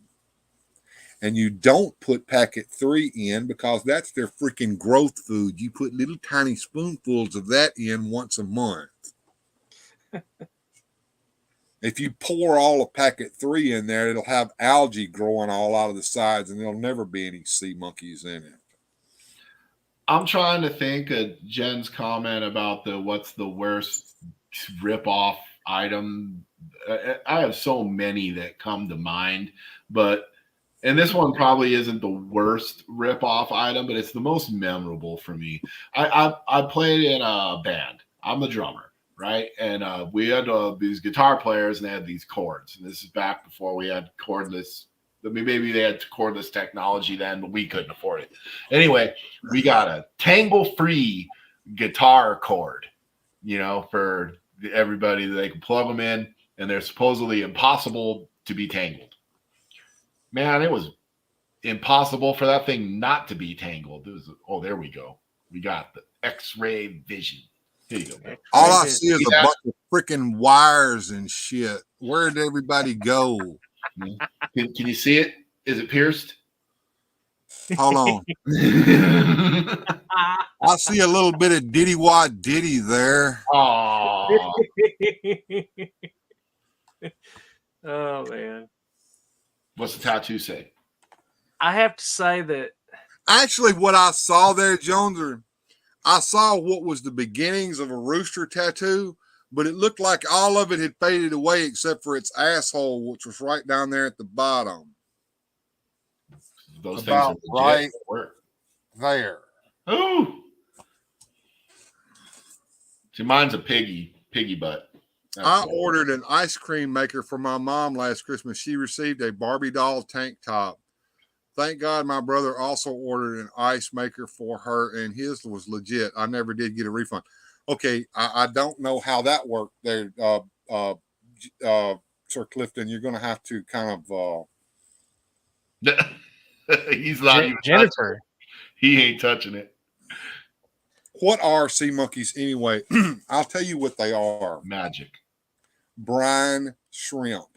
And you don't put packet 3 in because that's their freaking growth food. You put little tiny spoonfuls of that in once a month. If you pour all of packet 3 in there, it'll have algae growing all out of the sides, and there'll never be any sea monkeys in it. I'm trying to think of Jen's comment about what's the worst rip-off item. I have so many that come to mind, and this one probably isn't the worst rip-off item, but it's the most memorable for me. I played in a band. I'm the drummer. Right. And we had these guitar players, and they had these chords. And this is back before we had cordless. Maybe they had cordless technology then, but we couldn't afford it. Anyway, we got a tangle-free guitar cord, for everybody that they can plug them in. And they're supposedly impossible to be tangled. Man, it was impossible for that thing not to be tangled. It was, there we go. We got the X-ray vision. All I see is a bunch of freaking wires and shit. Where did everybody go? Can you see it? Is it pierced? Hold on. I see a little bit of diddy wad diddy there. Oh. Oh man. What's the tattoo say? I have to say that actually what I saw there, Jones, I saw what was the beginnings of a rooster tattoo, but it looked like all of it had faded away except for its asshole, which was right down there at the bottom. Those about things are legit. Right there. Ooh. See, mine's a piggy butt. I ordered an ice cream maker for my mom last Christmas. She received a Barbie doll tank top. Thank God my brother also ordered an ice maker for her, and his was legit. I never did get a refund. Okay, I don't know how that worked there, Sir Clifden. You're going to have to kind of... He's not even Jennifer. He ain't touching it. What are sea monkeys anyway? I'll tell you what they are. Magic. Brine shrimp.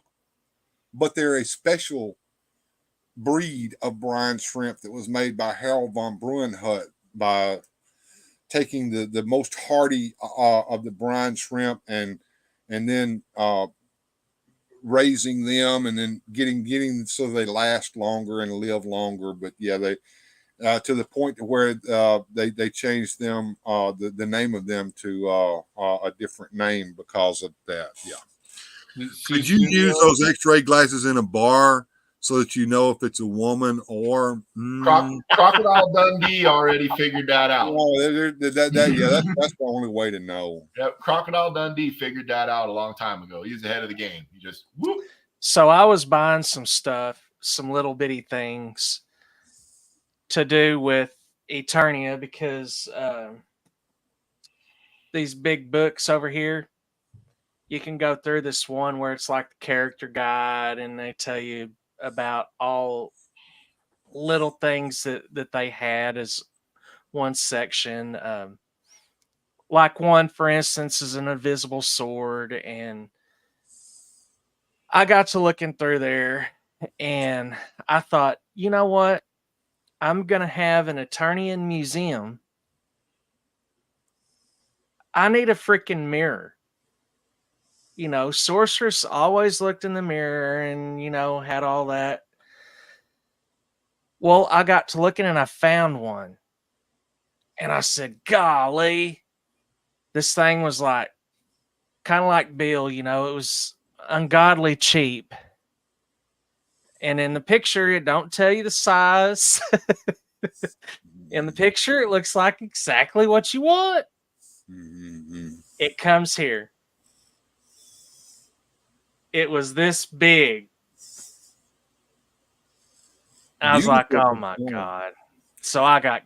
But they're a special breed of brine shrimp that was made by Harold von Bruenhut by taking the most hardy of the brine shrimp and then raising them and then getting so they last longer and live longer. But yeah, they to the point where they changed them the name of them to a different name because of that. Yeah. Could you use those X-ray glasses in a bar so that you know if it's a woman or Crocodile Dundee already figured that out. Oh, that's the only way to know. Yep, Crocodile Dundee figured that out a long time ago. He's ahead of the game. He just whoop. So I was buying some stuff, some little bitty things to do with Eternia because these big books over here, you can go through this one where it's like the character guide, and they tell you about all little things that they had as one section. Like one, for instance, is an invisible sword, and I got to looking through there, and I thought, you know what? I'm gonna have an Eternian museum. I need a freaking mirror. You know, Sorceress always looked in the mirror and, you know, had all that. Well, I got to looking and I found one. And I said, golly, this thing was like, kind of like Bill, you know, it was ungodly cheap. And in the picture, it don't tell you the size. In the picture, it looks like exactly what you want. Mm-hmm. It comes here. It was this big. I was like, oh my God. So I got.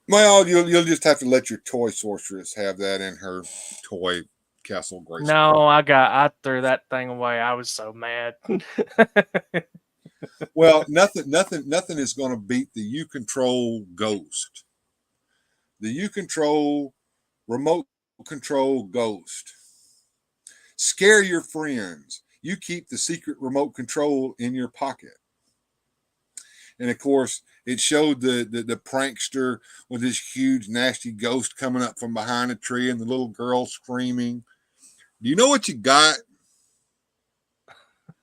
Well, you'll just have to let your toy sorceress have that in her toy Castle Grayskull. No, I threw that thing away. I was so mad. Well, nothing is going to beat the U-Control Ghost. The U-Control remote control Ghost. Scare your friends. You keep the secret remote control in your pocket. And of course, it showed the prankster with this huge, nasty ghost coming up from behind a tree and the little girl screaming. Do you know what you got?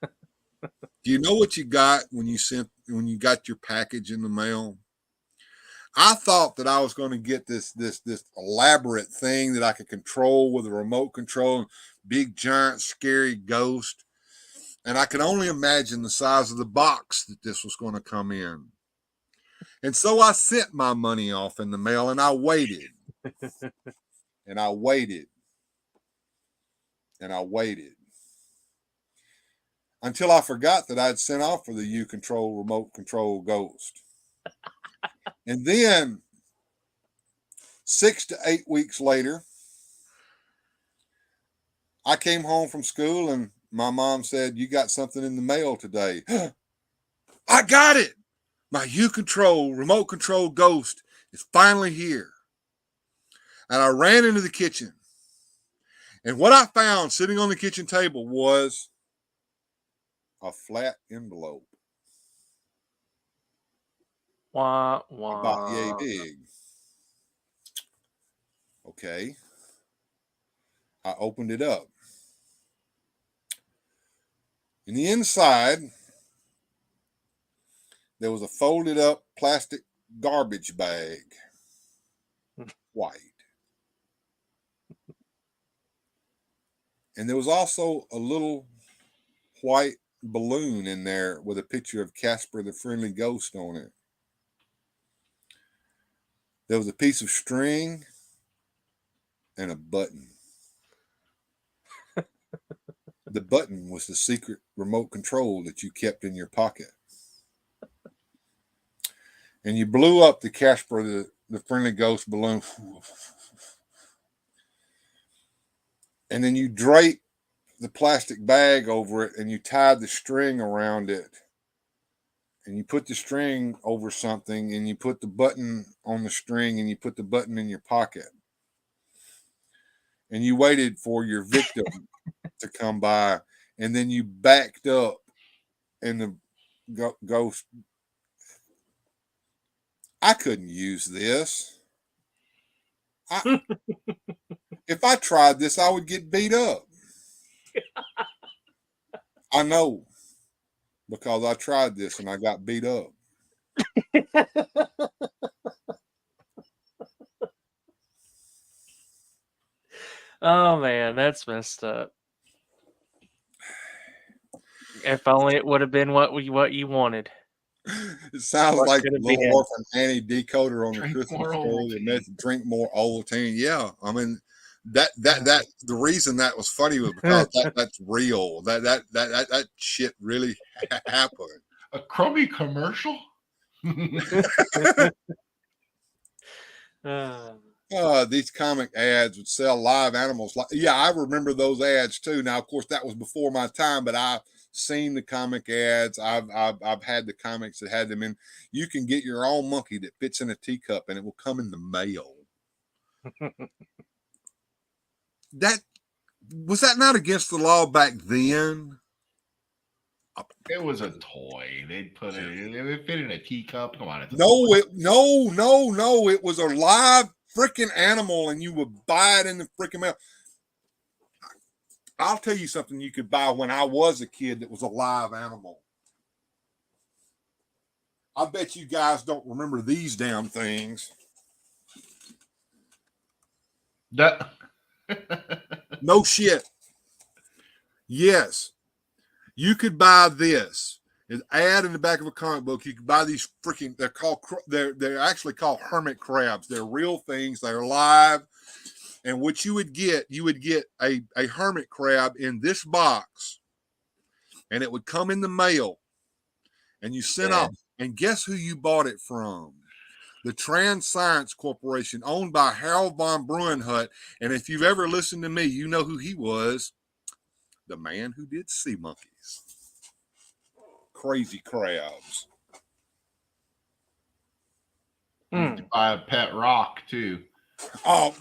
Do you know what you got when you got your package in the mail? I thought that I was going to get this elaborate thing that I could control with a remote control, big, giant, scary ghost. And I could only imagine the size of the box that this was going to come in. And so I sent my money off in the mail and I waited. And I waited. And I waited. Until I forgot that I'd sent off for the U-Control remote control Ghost. And then 6 to 8 weeks later, I came home from school and my mom said, you got something in the mail today. I got it. My U-Control remote control Ghost is finally here. And I ran into the kitchen. And what I found sitting on the kitchen table was a flat envelope. Wah, wah. About yay big. Okay. I opened it up. In the inside, there was a folded up plastic garbage bag. White. And there was also a little white balloon in there with a picture of Casper the Friendly Ghost on it. There was a piece of string and a button. The button was the secret remote control that you kept in your pocket. And you blew up the Casper the Friendly Ghost balloon. And then you draped the plastic bag over it and you tied the string around it. And you put the string over something and you put the button on the string and you put the button in your pocket. And you waited for your victim to come by. And then you backed up and the ghost. I couldn't use this. If I tried this, I would get beat up. I know. Because I tried this and I got beat up. Oh man, that's messed up. If only it would have been what you wanted. It sounds What like could it Little been? Orphan Annie decoder on the Drink Christmas more story that meant Ovaltine. drink more Ovaltine. Yeah, I mean that the reason that was funny was because that's real. That shit really happened. A crummy commercial? These comic ads would sell live animals. Yeah, I remember those ads too. Now, of course, that was before my time, but I've seen the comic ads. I've had the comics that had them in. You can get your own monkey that fits in a teacup, and it will come in the mail. That was that not against the law back then? It was a toy. They'd put it. It fit in a teacup. Come on. No. It was a live freaking animal, and you would buy it in the freaking mail. I'll tell you something you could buy when I was a kid that was a live animal. I bet you guys don't remember these damn things. That no shit. Yes. You could buy this. An ad in the back of a comic book. You could buy these freaking, they're actually called hermit crabs. They're real things. They're live. And what you would get a hermit crab in this box, and it would come in the mail, and you sent off. And guess who you bought it from? The Trans Science Corporation, owned by Harold von Bruenhut. And if you've ever listened to me, you know who he was. The man who did sea monkeys. Crazy crabs. buy a pet rock too. Oh,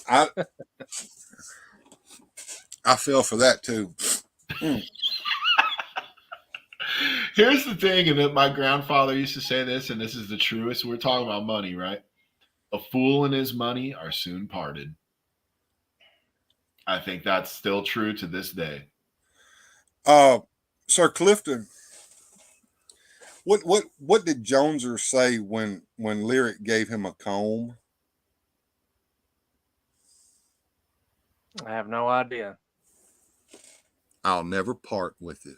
I fell for that too. Here's the thing, and that my grandfather used to say this, and this is the truest. We're talking about money, right? A fool and his money are soon parted. I think that's still true to this day. Sir Clifden, what did Joneser say when Lyric gave him a comb? I have no idea. I'll never part with it.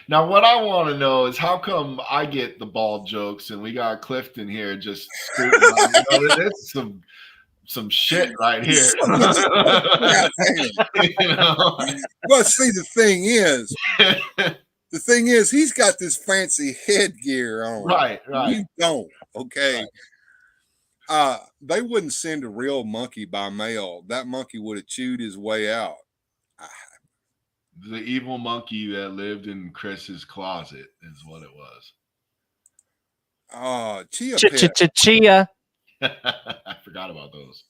Now, what I want to know is how come I get the bald jokes and we got Clifton here just this is some shit right here. You know? Well, see, the thing is, he's got this fancy headgear on. Right. You don't, okay? Right. They wouldn't send a real monkey by mail. That monkey would have chewed his way out. The evil monkey that lived in Chris's closet is what it was. Chia. Chia. I forgot about those.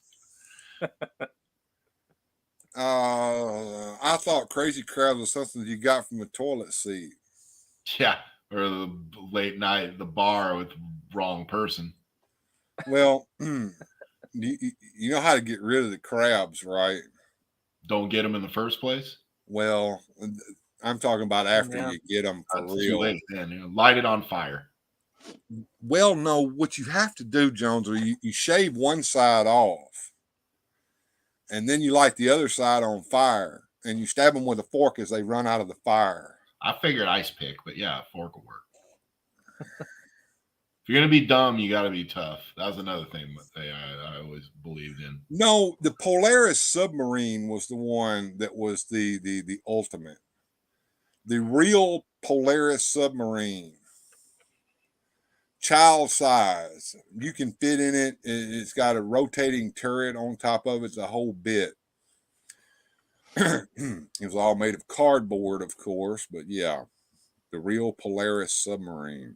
I thought Crazy Crabs was something you got from a toilet seat. Yeah, or the late night, the bar with wrong person. Well, you know how to get rid of the crabs, right? Don't get them in the first place. Well, I'm talking about after you get them for That's real. Too late then. Light it on fire. Well, no, what you have to do, Jones, you shave one side off, and then you light the other side on fire, and you stab them with a fork as they run out of the fire. I figured ice pick, but yeah, a fork will work. If you're going to be dumb, you got to be tough. That was another thing I always believed in. No, the Polaris submarine was the one that was the ultimate. The real Polaris submarine, child size. You can fit in it. It's got a rotating turret on top of it, the whole bit. It was all made of cardboard, of course, but yeah, the real Polaris submarine.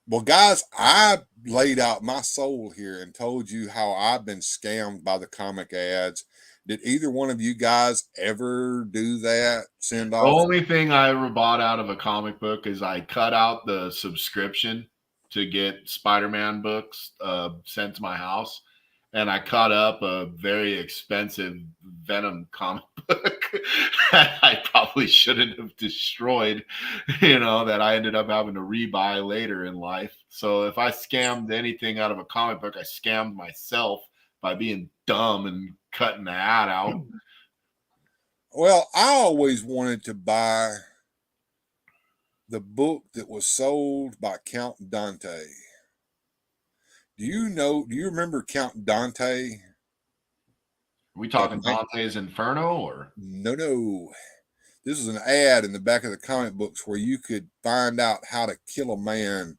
Well, guys, I laid out my soul here and told you how I've been scammed by the comic ads. Did either one of you guys ever do that? Send off? The only thing I ever bought out of a comic book is I cut out the subscription to get Spider-Man books sent to my house. And I cut up a very expensive Venom comic book I probably shouldn't have destroyed, that I ended up having to rebuy later in life. So if I scammed anything out of a comic book, I scammed myself by being dumb and cutting the ad out. Well, I always wanted to buy the book that was sold by Count Dante. Do you remember Count Dante? Are we talking Dante's Inferno or? No. This is an ad in the back of the comic books where you could find out how to kill a man,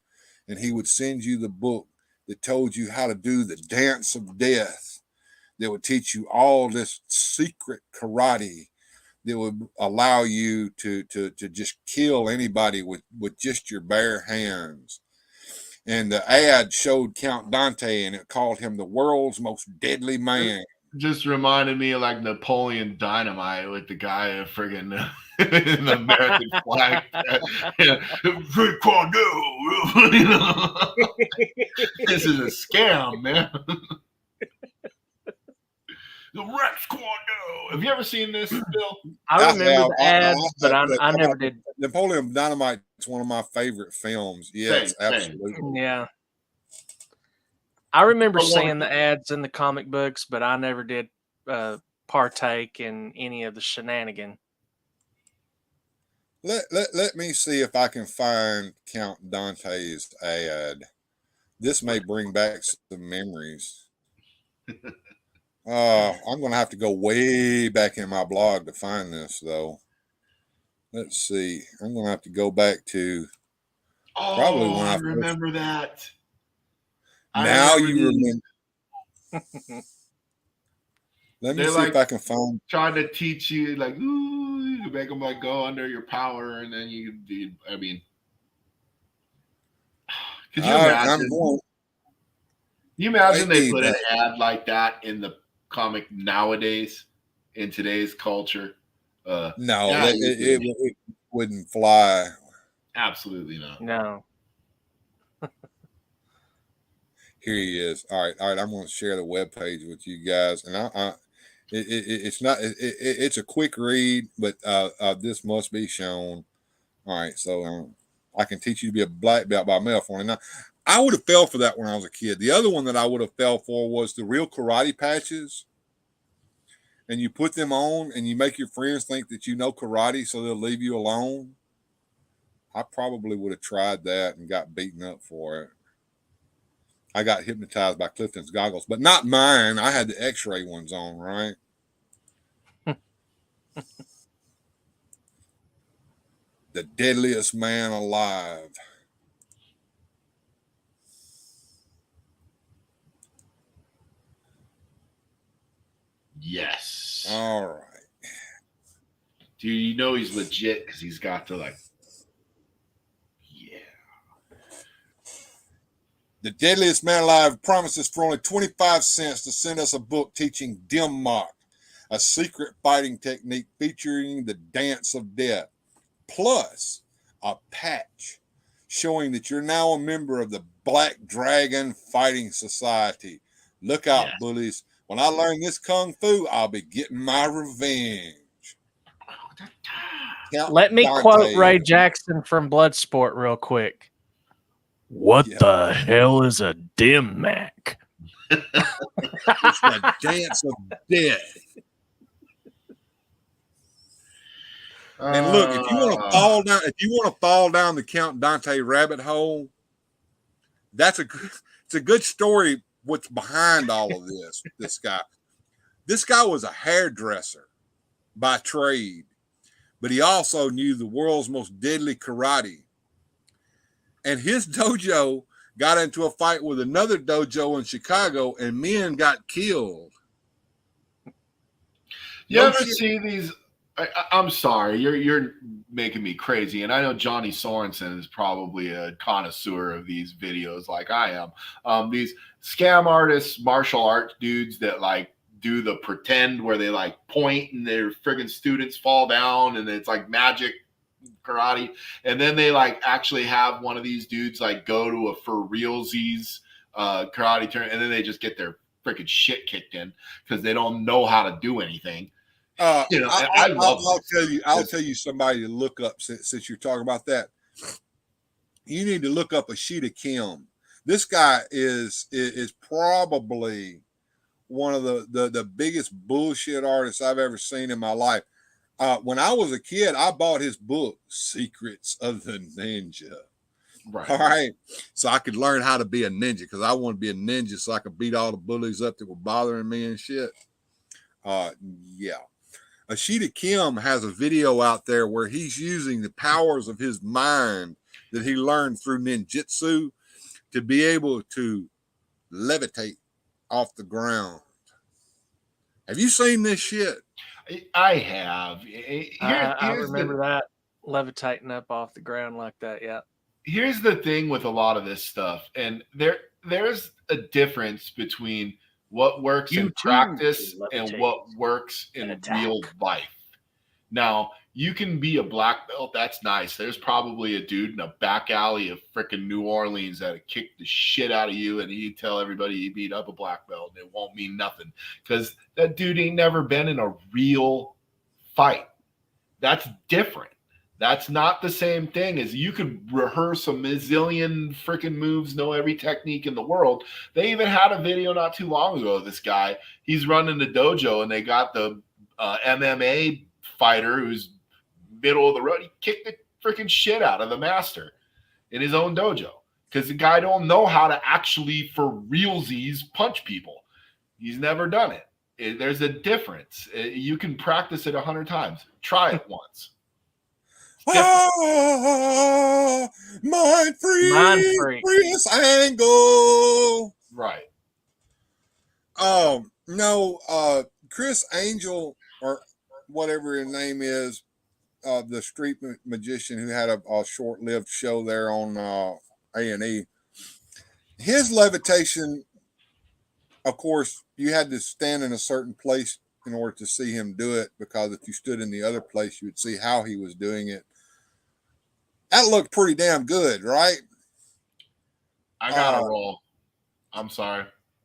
and he would send you the book that told you how to do the dance of death, that would teach you all this secret karate that would allow you to just kill anybody with just your bare hands. And the ad showed Count Dante, and it called him the world's most deadly man. Just reminded me of like Napoleon Dynamite with the guy in friggin' in the American flag. This is a scam, man. The Rex Kwando. Have you ever seen this, Bill? I remember the ads, but I never did. Napoleon Dynamite is one of my favorite films. Yes, absolutely. Yeah. I remember seeing the ads in the comic books, but I never did partake in any of the shenanigan. Let me see if I can find Count Dante's ad. This may bring back some memories. I'm going to have to go way back in my blog to find this, though. Let's see. I'm going to have to go back to probably when I remember that. Now you remember. Let me see if I can find. Trying to teach you, like, ooh, you make them like go under your power, and then you do. I mean, could you imagine? You imagine they put an ad like that in the comic nowadays, in today's culture? No, it wouldn't fly. Absolutely not. No. Here he is. All right. I'm going to share the webpage with you guys, and it's a quick read, but this must be shown. All right, so I can teach you to be a black belt by mail for now. I would have fell for that when I was a kid. The other one that I would have fell for was the real karate patches, and you put them on, and you make your friends think that you know karate, so they'll leave you alone. I probably would have tried that and got beaten up for it. I got hypnotized by Clifden's goggles, but not mine. I had the X-ray ones on, right? The deadliest man alive. Yes. All right. Dude, you know he's legit because he's got the like. The deadliest man alive promises for only 25 cents to send us a book teaching dim mock, a secret fighting technique featuring the dance of death, plus a patch showing that you're now a member of the Black Dragon Fighting Society. Look out, bullies. When I learn this kung fu, I'll be getting my revenge. Let me quote Ray Jackson from Bloodsport real quick. What the hell is a dim mac? It's the dance of death. And look, if you want to fall down the Count Dante rabbit hole, it's a good story. What's behind all of this? This guy was a hairdresser by trade, but he also knew the world's most deadly karate. And his dojo got into a fight with another dojo in Chicago, and men got killed. You ever see these? I'm sorry, you're making me crazy, and I know Johnny Sorensen is probably a connoisseur of these videos, like I am. These scam artists, martial arts dudes that like do the pretend where they like point and their friggin' students fall down, and it's like magic karate, and then they like actually have one of these dudes like go to a for realsies karate tournament, and then they just get their freaking shit kicked in because they don't know how to do anything. I'll tell you somebody to look up since you're talking about that. You need to look up Ashita Kim. This guy is probably one of the biggest bullshit artists I've ever seen in my life. When I was a kid, I bought his book, Secrets of the Ninja. Right. All right. So I could learn how to be a ninja because I want to be a ninja so I could beat all the bullies up that were bothering me and shit. Yeah. Ashita Kim has a video out there where he's using the powers of his mind that he learned through ninjutsu to be able to levitate off the ground. Have you seen this shit? I have. I remember that, levitating up off the ground like that. Yeah. Here's the thing with a lot of this stuff, and there's a difference between what works in practice and what works in real life. Now, you can be a black belt. That's nice. There's probably a dude in a back alley of freaking New Orleans that'd kick the shit out of you, and he'd tell everybody he beat up a black belt, and it won't mean nothing because that dude ain't never been in a real fight. That's different. That's not the same thing as you could rehearse a million freaking moves, know every technique in the world. They even had a video not too long ago of this guy. He's running the dojo, and they got the MMA fighter who's middle of the road. He kicked the freaking shit out of the master in his own dojo because the guy don't know how to actually, for realsies, punch people. He's never done it. There's a difference. You can practice it 100 times. Try it once. Mind free. Chris Angle. Right. Oh, no. Chris Angel, or whatever his name is, the street magician who had a short-lived show there on A&E. His levitation, of course, you had to stand in a certain place in order to see him do it, because if you stood in the other place, you would see how he was doing it. That looked pretty damn good, right? I gotta roll. I'm sorry.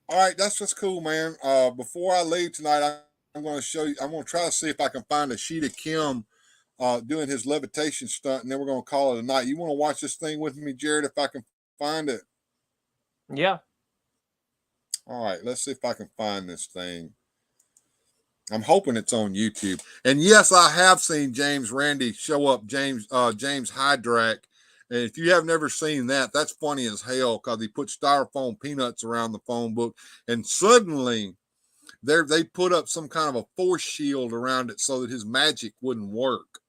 All right, that's just cool, man. Before I leave tonight, I'm going to show you. I'm going to try to see if I can find Ashita Kim doing his levitation stunt, and then we're going to call it a night. You want to watch this thing with me, Jared, if I can find it? Yeah. All right, let's see if I can find this thing. I'm hoping it's on YouTube. And yes, I have seen James Randi show up, James Hydrack. And if you have never seen that, that's funny as hell, because he put styrofoam peanuts around the phone book, and suddenly they put up some kind of a force shield around it so that his magic wouldn't work.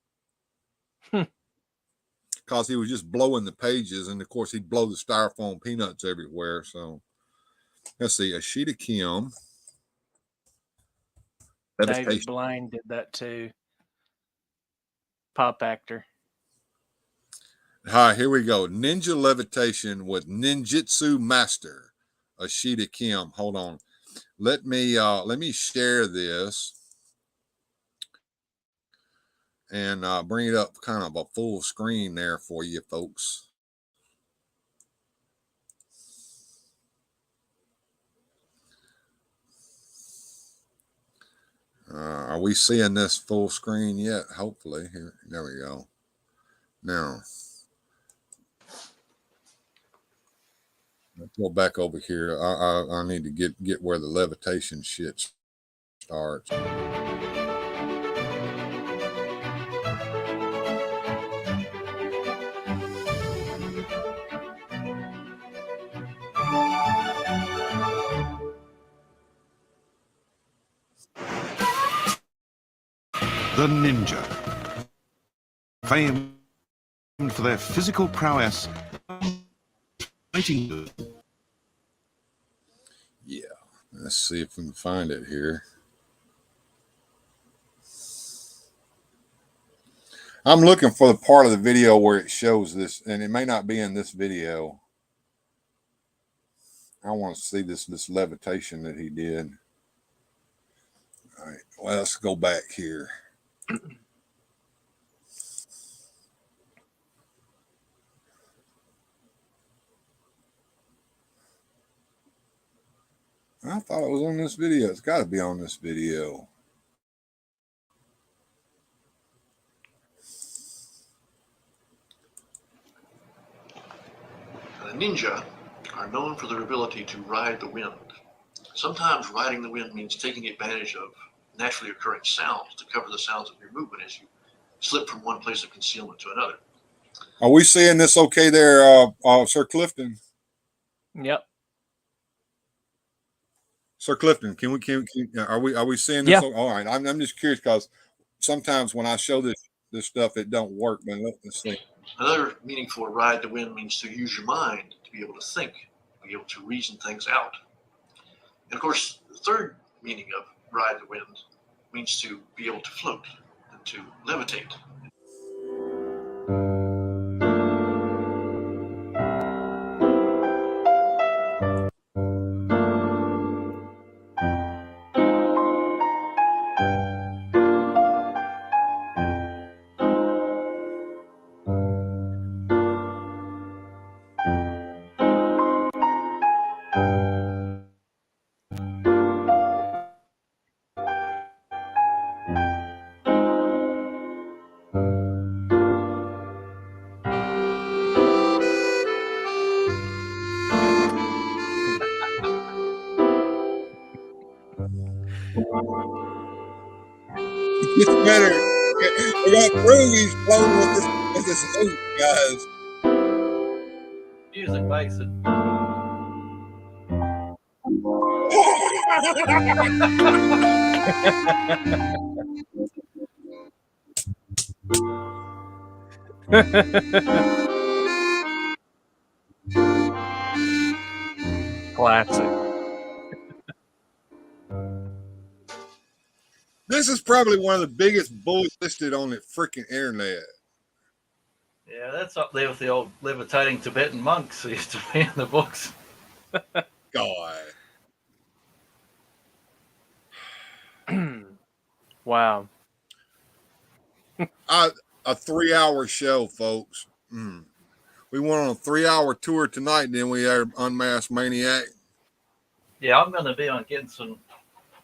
Because he was just blowing the pages, and of course he'd blow the styrofoam peanuts everywhere. So let's see, Ashita Kim. David Blaine did that too. Pop actor. Hi, here we go. Ninja levitation with ninjutsu master Ashita Kim. Hold on. Let me share this and bring it up kind of a full screen there for you folks. Are we seeing this full screen yet? Hopefully. Here, there we go. Now, let's go back over here. I need to get where the levitation shit starts. The ninja, famed for their physical prowess, fighting. Yeah, let's see if we can find it here. I'm looking for the part of the video where it shows this, and it may not be in this video. I want to see this levitation that he did. All right, well, let's go back here. I thought it was on this video. It's got to be on this video. The ninja are known for their ability to ride the wind. Sometimes riding the wind means taking advantage of naturally occurring sounds to cover the sounds of your movement as you slip from one place of concealment to another. Are we seeing this okay there, Sir Clifden? Yep. Sir Clifden, are we seeing this? Yeah. All right. I'm just curious because sometimes when I show this stuff, it don't work. But let's see. Another meaning for ride the wind means to use your mind, to be able to think, be able to reason things out. And of course, the third meaning of ride the wind means to be able to float and to levitate. It's better. We got Ruby's floating with this loop, guys. Music makes it. Classic. This is probably one of the biggest bulls listed on the freaking internet. Yeah, that's up there with the old levitating Tibetan monks who used to be in the books. God. Wow. A 3-hour show, folks. We went on a 3-hour tour tonight, then we had Unmasked Maniac. Yeah, I'm going to be on getting some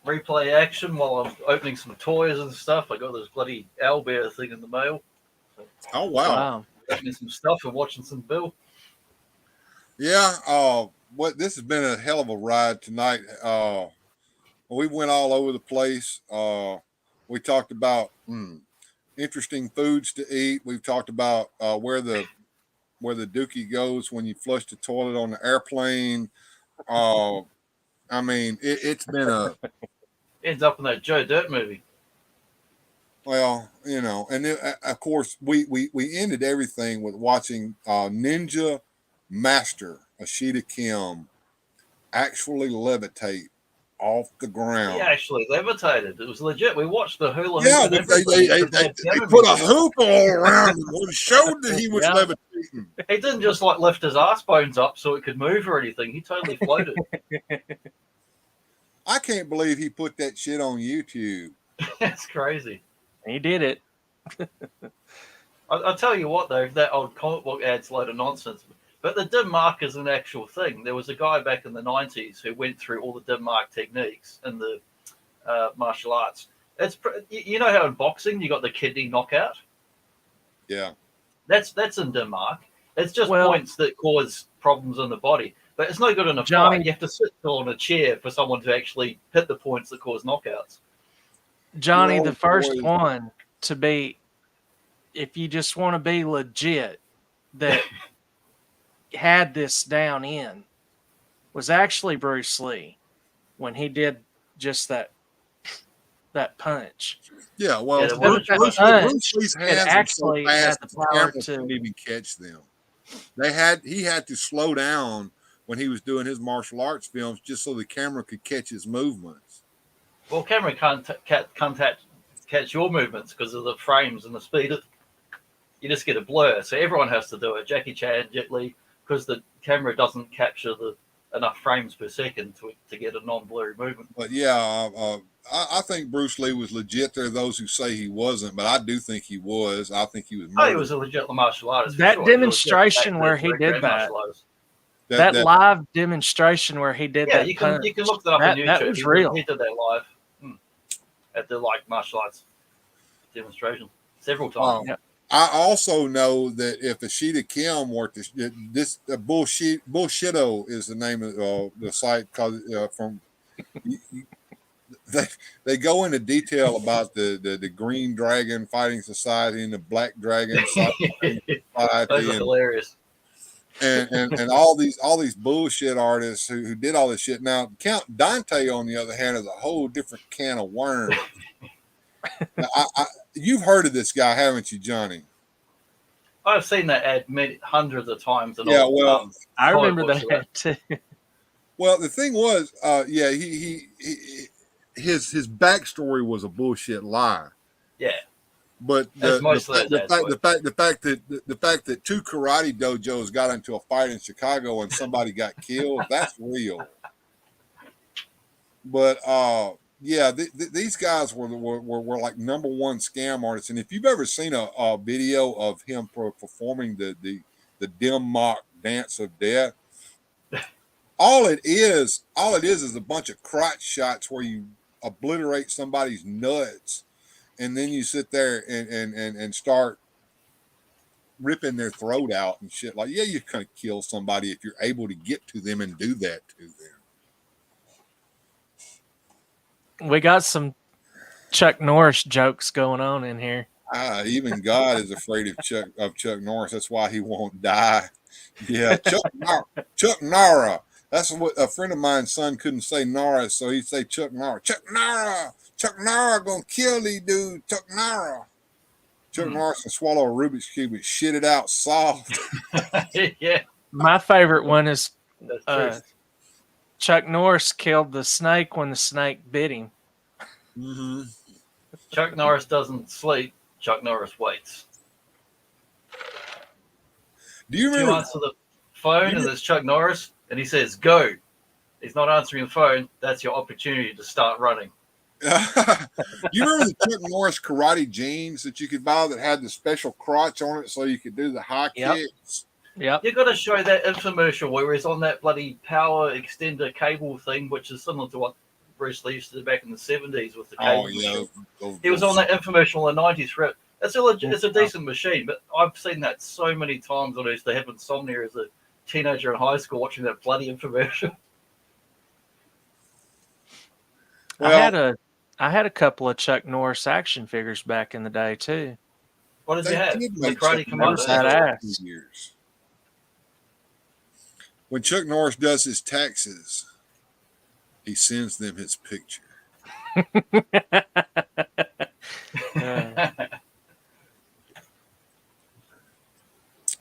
replay action while I'm opening some toys and stuff. I got this bloody owlbear thing in the mail. So, oh, wow. Opening some stuff and watching some Bill. Yeah, this has been a hell of a ride tonight. We went all over the place. We talked about interesting foods to eat. We've talked about where the dookie goes when you flush the toilet on the airplane. I mean, it's been a ends up in that Joe Dirt movie. Well, and then, of course we ended everything with watching Ninja Master Ashita Kim actually levitate off the ground. He actually levitated. It was legit. We watched the hula hoop. Yeah, they put a hoop all around him and showed that he was levitating. He didn't just like lift his ass bones up so it could move or anything. He totally floated. I can't believe he put that shit on YouTube. That's crazy. He did it. I'll tell you what, though, that old comic book adds a load of nonsense. But the dim mark is an actual thing. There was a guy back in the 90s who went through all the dim mark techniques in the martial arts. It's you know how in boxing you got the kidney knockout? Yeah. That's in dim mark. It's just points that cause problems in the body. But it's no good in a fight. You have to sit still on a chair for someone to actually hit the points that cause knockouts. Johnny, the first one to be, if you just want to be legit, that had this down in, was actually Bruce Lee when he did just that punch. Yeah, well, Bruce Lee's hands actually had the power to couldn't even catch them. He had to slow down when he was doing his martial arts films just so the camera could catch his movements. Well, camera can't catch your movements because of the frames and the speed. You just get a blur. So everyone has to do it. Jackie Chan, Jet Li, because the camera doesn't capture enough frames per second to get a non-blurry movement. But yeah, I think Bruce Lee was legit. There are those who say he wasn't, but I do think he was. I think he was. He was a legit martial artist. That demonstration where he did that. That live demonstration where he did that. You can look that up on YouTube. That was real. He did that live at the martial arts demonstration several times. I also know that if Ashita Kim were to Bullshitto is the name of the site because from they go into detail about the Green Dragon Fighting Society and the Black Dragon Society. Those are hilarious. And all these bullshit artists who did all this shit. Now, Count Dante, on the other hand, is a whole different can of worms. Now, you've heard of this guy, haven't you, Johnny? I've seen that ad hundreds of times. And Yeah, all, well, I remember books of that too. Well, the thing was, yeah, his backstory was a bullshit lie. Yeah, but As the most of fact, those the ads fact, were. the fact that two karate dojos got into a fight in Chicago and somebody got killed, that's real. But yeah, these guys were like number one scam artists. And if you've ever seen a video of him performing the dim mock dance of death, all it is a bunch of crotch shots where you obliterate somebody's nuts, and then you sit there and start ripping their throat out and shit. Like, yeah, you're gonna kill somebody if you're able to get to them and do that to them. We got some Chuck Norris jokes going on in here. Even God is afraid of Chuck Norris. That's why he won't die. Yeah, Chuck Nara. That's what a friend of mine's son couldn't say Norris, so he'd say Chuck Nara. Chuck Nara gonna kill these dudes. Chuck Nara. Chuck Norris can swallow a Rubik's Cube and shit it out soft. Yeah. My favorite one is That's Chuck Norris killed the snake when the snake bit him. Mm-hmm. Chuck Norris doesn't sleep. Chuck Norris waits. Do you remember? You answer the phone and there's Chuck Norris and he says, go. He's not answering the phone. That's your opportunity to start running. You remember the Chuck Norris karate jeans that you could buy that had the special crotch on it so you could do the high kicks? Yep. You got to show that infomercial where he's on that bloody power extender cable thing, which is similar to what Bruce Lee used to do back in the 70s with the cable. Oh, yeah. He was on that infomercial in the 90s for it. It's a decent machine, but I've seen that so many times when I used to have insomnia as a teenager in high school watching that bloody infomercial. Well, I had a couple of Chuck Norris action figures back in the day too. What did you have? did The make Karate Chuck Commando. Norris That ass. years. When Chuck Norris does his taxes, he sends them his picture.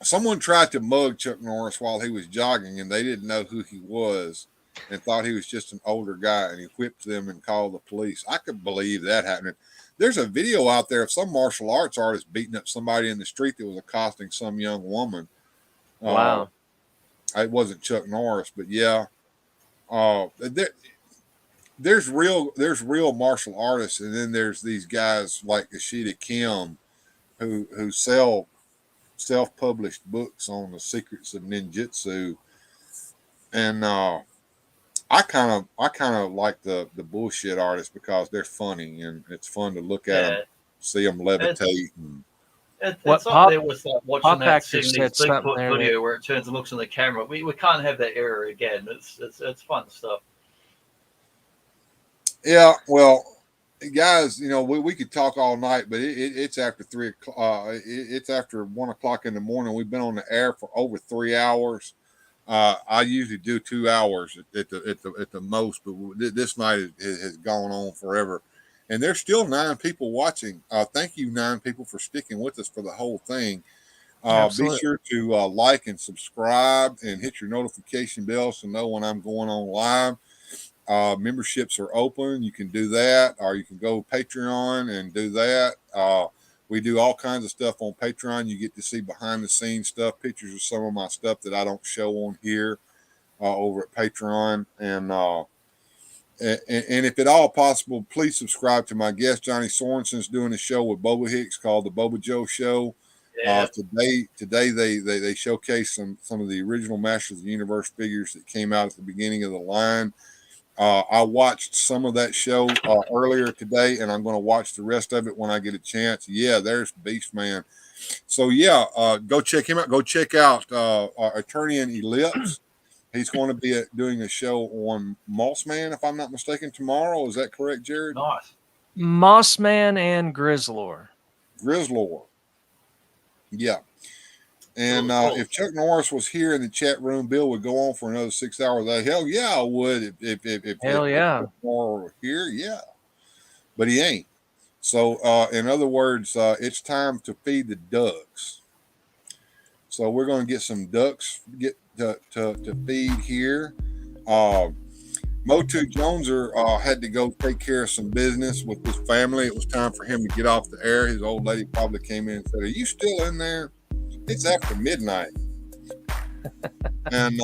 Someone tried to mug Chuck Norris while he was jogging, and they didn't know who he was and thought he was just an older guy, and he whipped them and called the police. I could believe that happening. There's a video out there of some martial arts artist beating up somebody in the street that was accosting some young woman. Wow. It wasn't Chuck Norris, but yeah. There's real martial artists, and then there's these guys like Ashita Kim who sell self-published books on the secrets of ninjutsu, and I kind of like the bullshit artists because they're funny and it's fun to look at them, see them levitate. It's up there with like watching Pop that Actor 70s said something Bigfoot there video that- where it turns and looks in the camera. We can't have that era again. It's fun stuff. Yeah, well, guys, you know we could talk all night, but it's after 3 o'clock. It's after 1 o'clock in the morning. We've been on the air for over 3 hours. I usually do 2 hours at the most, but this night has gone on forever, and there's still 9 people watching. Thank you, 9 people, for sticking with us for the whole thing. Be sure to like and subscribe and hit your notification bell to know when I'm going on live. Memberships are open. You can do that, or you can go Patreon and do that. We do all kinds of stuff on Patreon. You get to see behind the scenes stuff, pictures of some of my stuff that I don't show on here over at Patreon. And if at all possible, please subscribe to my guest. Johnny Sorensen's doing a show with Boba Hicks called the Boba Joe Show. Yeah. Today they showcase some of the original Masters of the Universe figures that came out at the beginning of the line. I watched some of that show earlier today, and I'm going to watch the rest of it when I get a chance. Yeah, there's Beast Man. So yeah, go check him out. Go check out Attorney in Ellipse. He's going to be doing a show on Mossman, if I'm not mistaken, tomorrow. Is that correct, Jared? Nice. Mossman and Grizzlor. Yeah. And if Chuck Norris was here in the chat room, Bill would go on for another 6 hours. Hell yeah, I would. If Hell yeah. Chuck Norris were here, yeah. But he ain't. So, in other words, it's time to feed the ducks. So we're going to get some ducks to feed here. Motu Joneser had to go take care of some business with his family. It was time for him to get off the air. His old lady probably came in and said, "Are you still in there? It's after midnight." And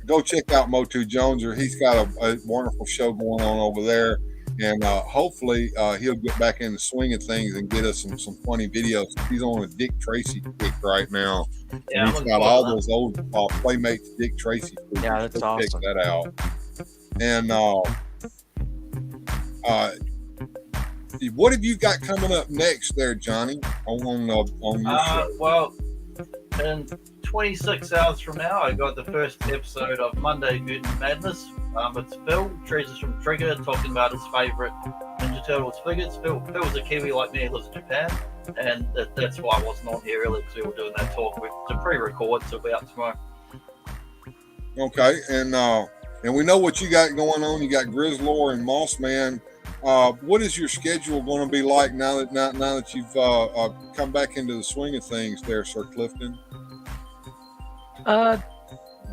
go check out Motu Joneser. He's got a wonderful show going on over there. And hopefully he'll get back in the swing of things and get us some funny videos. He's on a Dick Tracy kick right now. Yeah, he's got all those old Playmates Dick Tracy figures. Yeah, that's awesome. Check that out. And what have you got coming up next there, Johnny, on your show? Well, in 26 hours from now, I got the first episode of Monday Mutant Madness. It's Phil, Treasures from Trigger, talking about his favourite Ninja Turtles figures. Phil's a Kiwi like me, he lives in Japan, and that's why I wasn't on here earlier, because we were doing that talk. It's a pre-record, so it'll be out tomorrow. Okay, and we know what you got going on. You got Grizzlor and Mossman. What is your schedule going to be like now that you've come back into the swing of things there, Sir Clifden?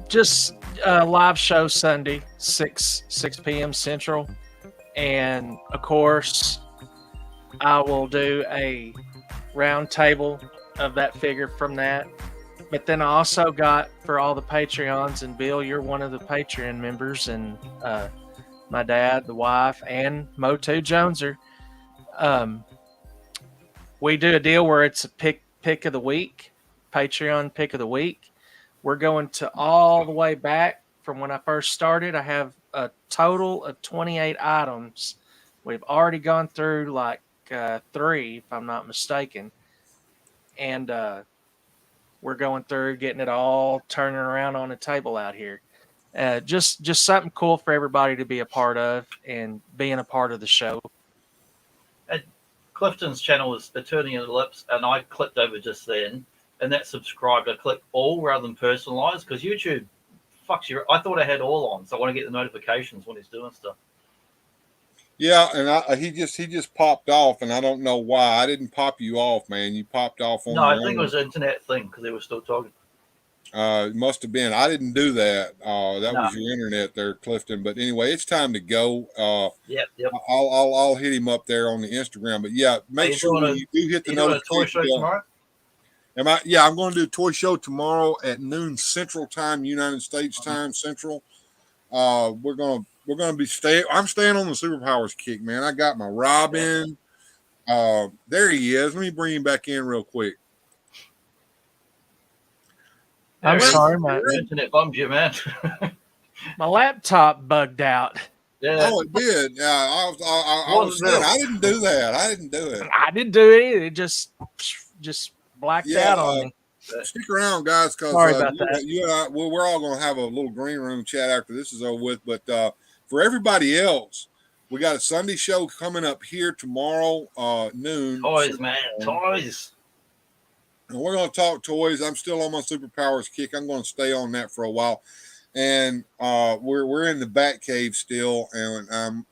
Just a live show Sunday, 6 p.m. Central. And, of course, I will do a round table of that figure from that. But then I also got, for all the Patreons, and Bill, you're one of the Patreon members, and my dad, the wife, and Motu Joneser. We do a deal where it's a pick of the week, Patreon pick of the week. We're going to all the way back from when I first started. I have a total of 28 items. We've already gone through like 3, if I'm not mistaken. And we're going through getting it all turning around on the table out here. Just something cool for everybody to be a part of and being a part of the show. And Clifton's channel is Attorney of the Lips, and I clicked over just then. And that subscribed, I clicked all rather than personalized, because YouTube fucks you. I thought I had all on, so I want to get the notifications when he's doing stuff. Yeah, and he just popped off, and I don't know why. I didn't pop you off, man. You popped off on. No, I think it was an internet thing because they were still talking. It must have been. I didn't do that. That was your internet there, Clifton. But anyway, it's time to go. Yep. I'll hit him up there on the Instagram. But yeah, make sure you do hit the notification bell. I'm going to do a toy show tomorrow at noon Central Time, United States Time Central. We're gonna be staying. I'm staying on the Superpowers kick, man. I got my Robin. There he is. Let me bring him back in real quick. I'm sorry, my internet bummed you, man. My laptop bugged out. Yeah. Oh, it did. Yeah, I didn't do that. I didn't do it. I didn't do it either. It just blacked out on me. Stick around, guys, because sorry about that. You and I, we're all going to have a little green room chat after this is over with. But for everybody else, we got a Sunday show coming up here tomorrow noon. Toys, man, toys. And we're going to talk toys. I'm still on my Superpowers kick. I'm going to stay on that for a while. And we're in the Batcave still, and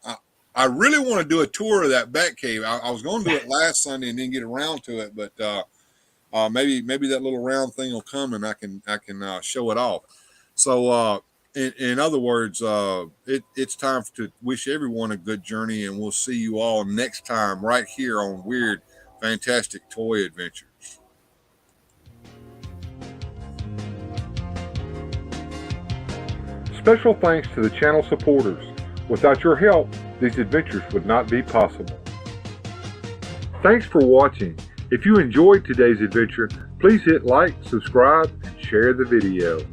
I really want to do a tour of that Batcave. I was going to do it last Sunday and didn't get around to it, but maybe that little round thing will come and I can show it off. So in other words, it's time to wish everyone a good journey, and we'll see you all next time right here on Weird Fantastic Toy Adventures. Special thanks to the channel supporters. Without your help, these adventures would not be possible. Thanks for watching. If you enjoyed today's adventure, please hit like, subscribe, and share the video.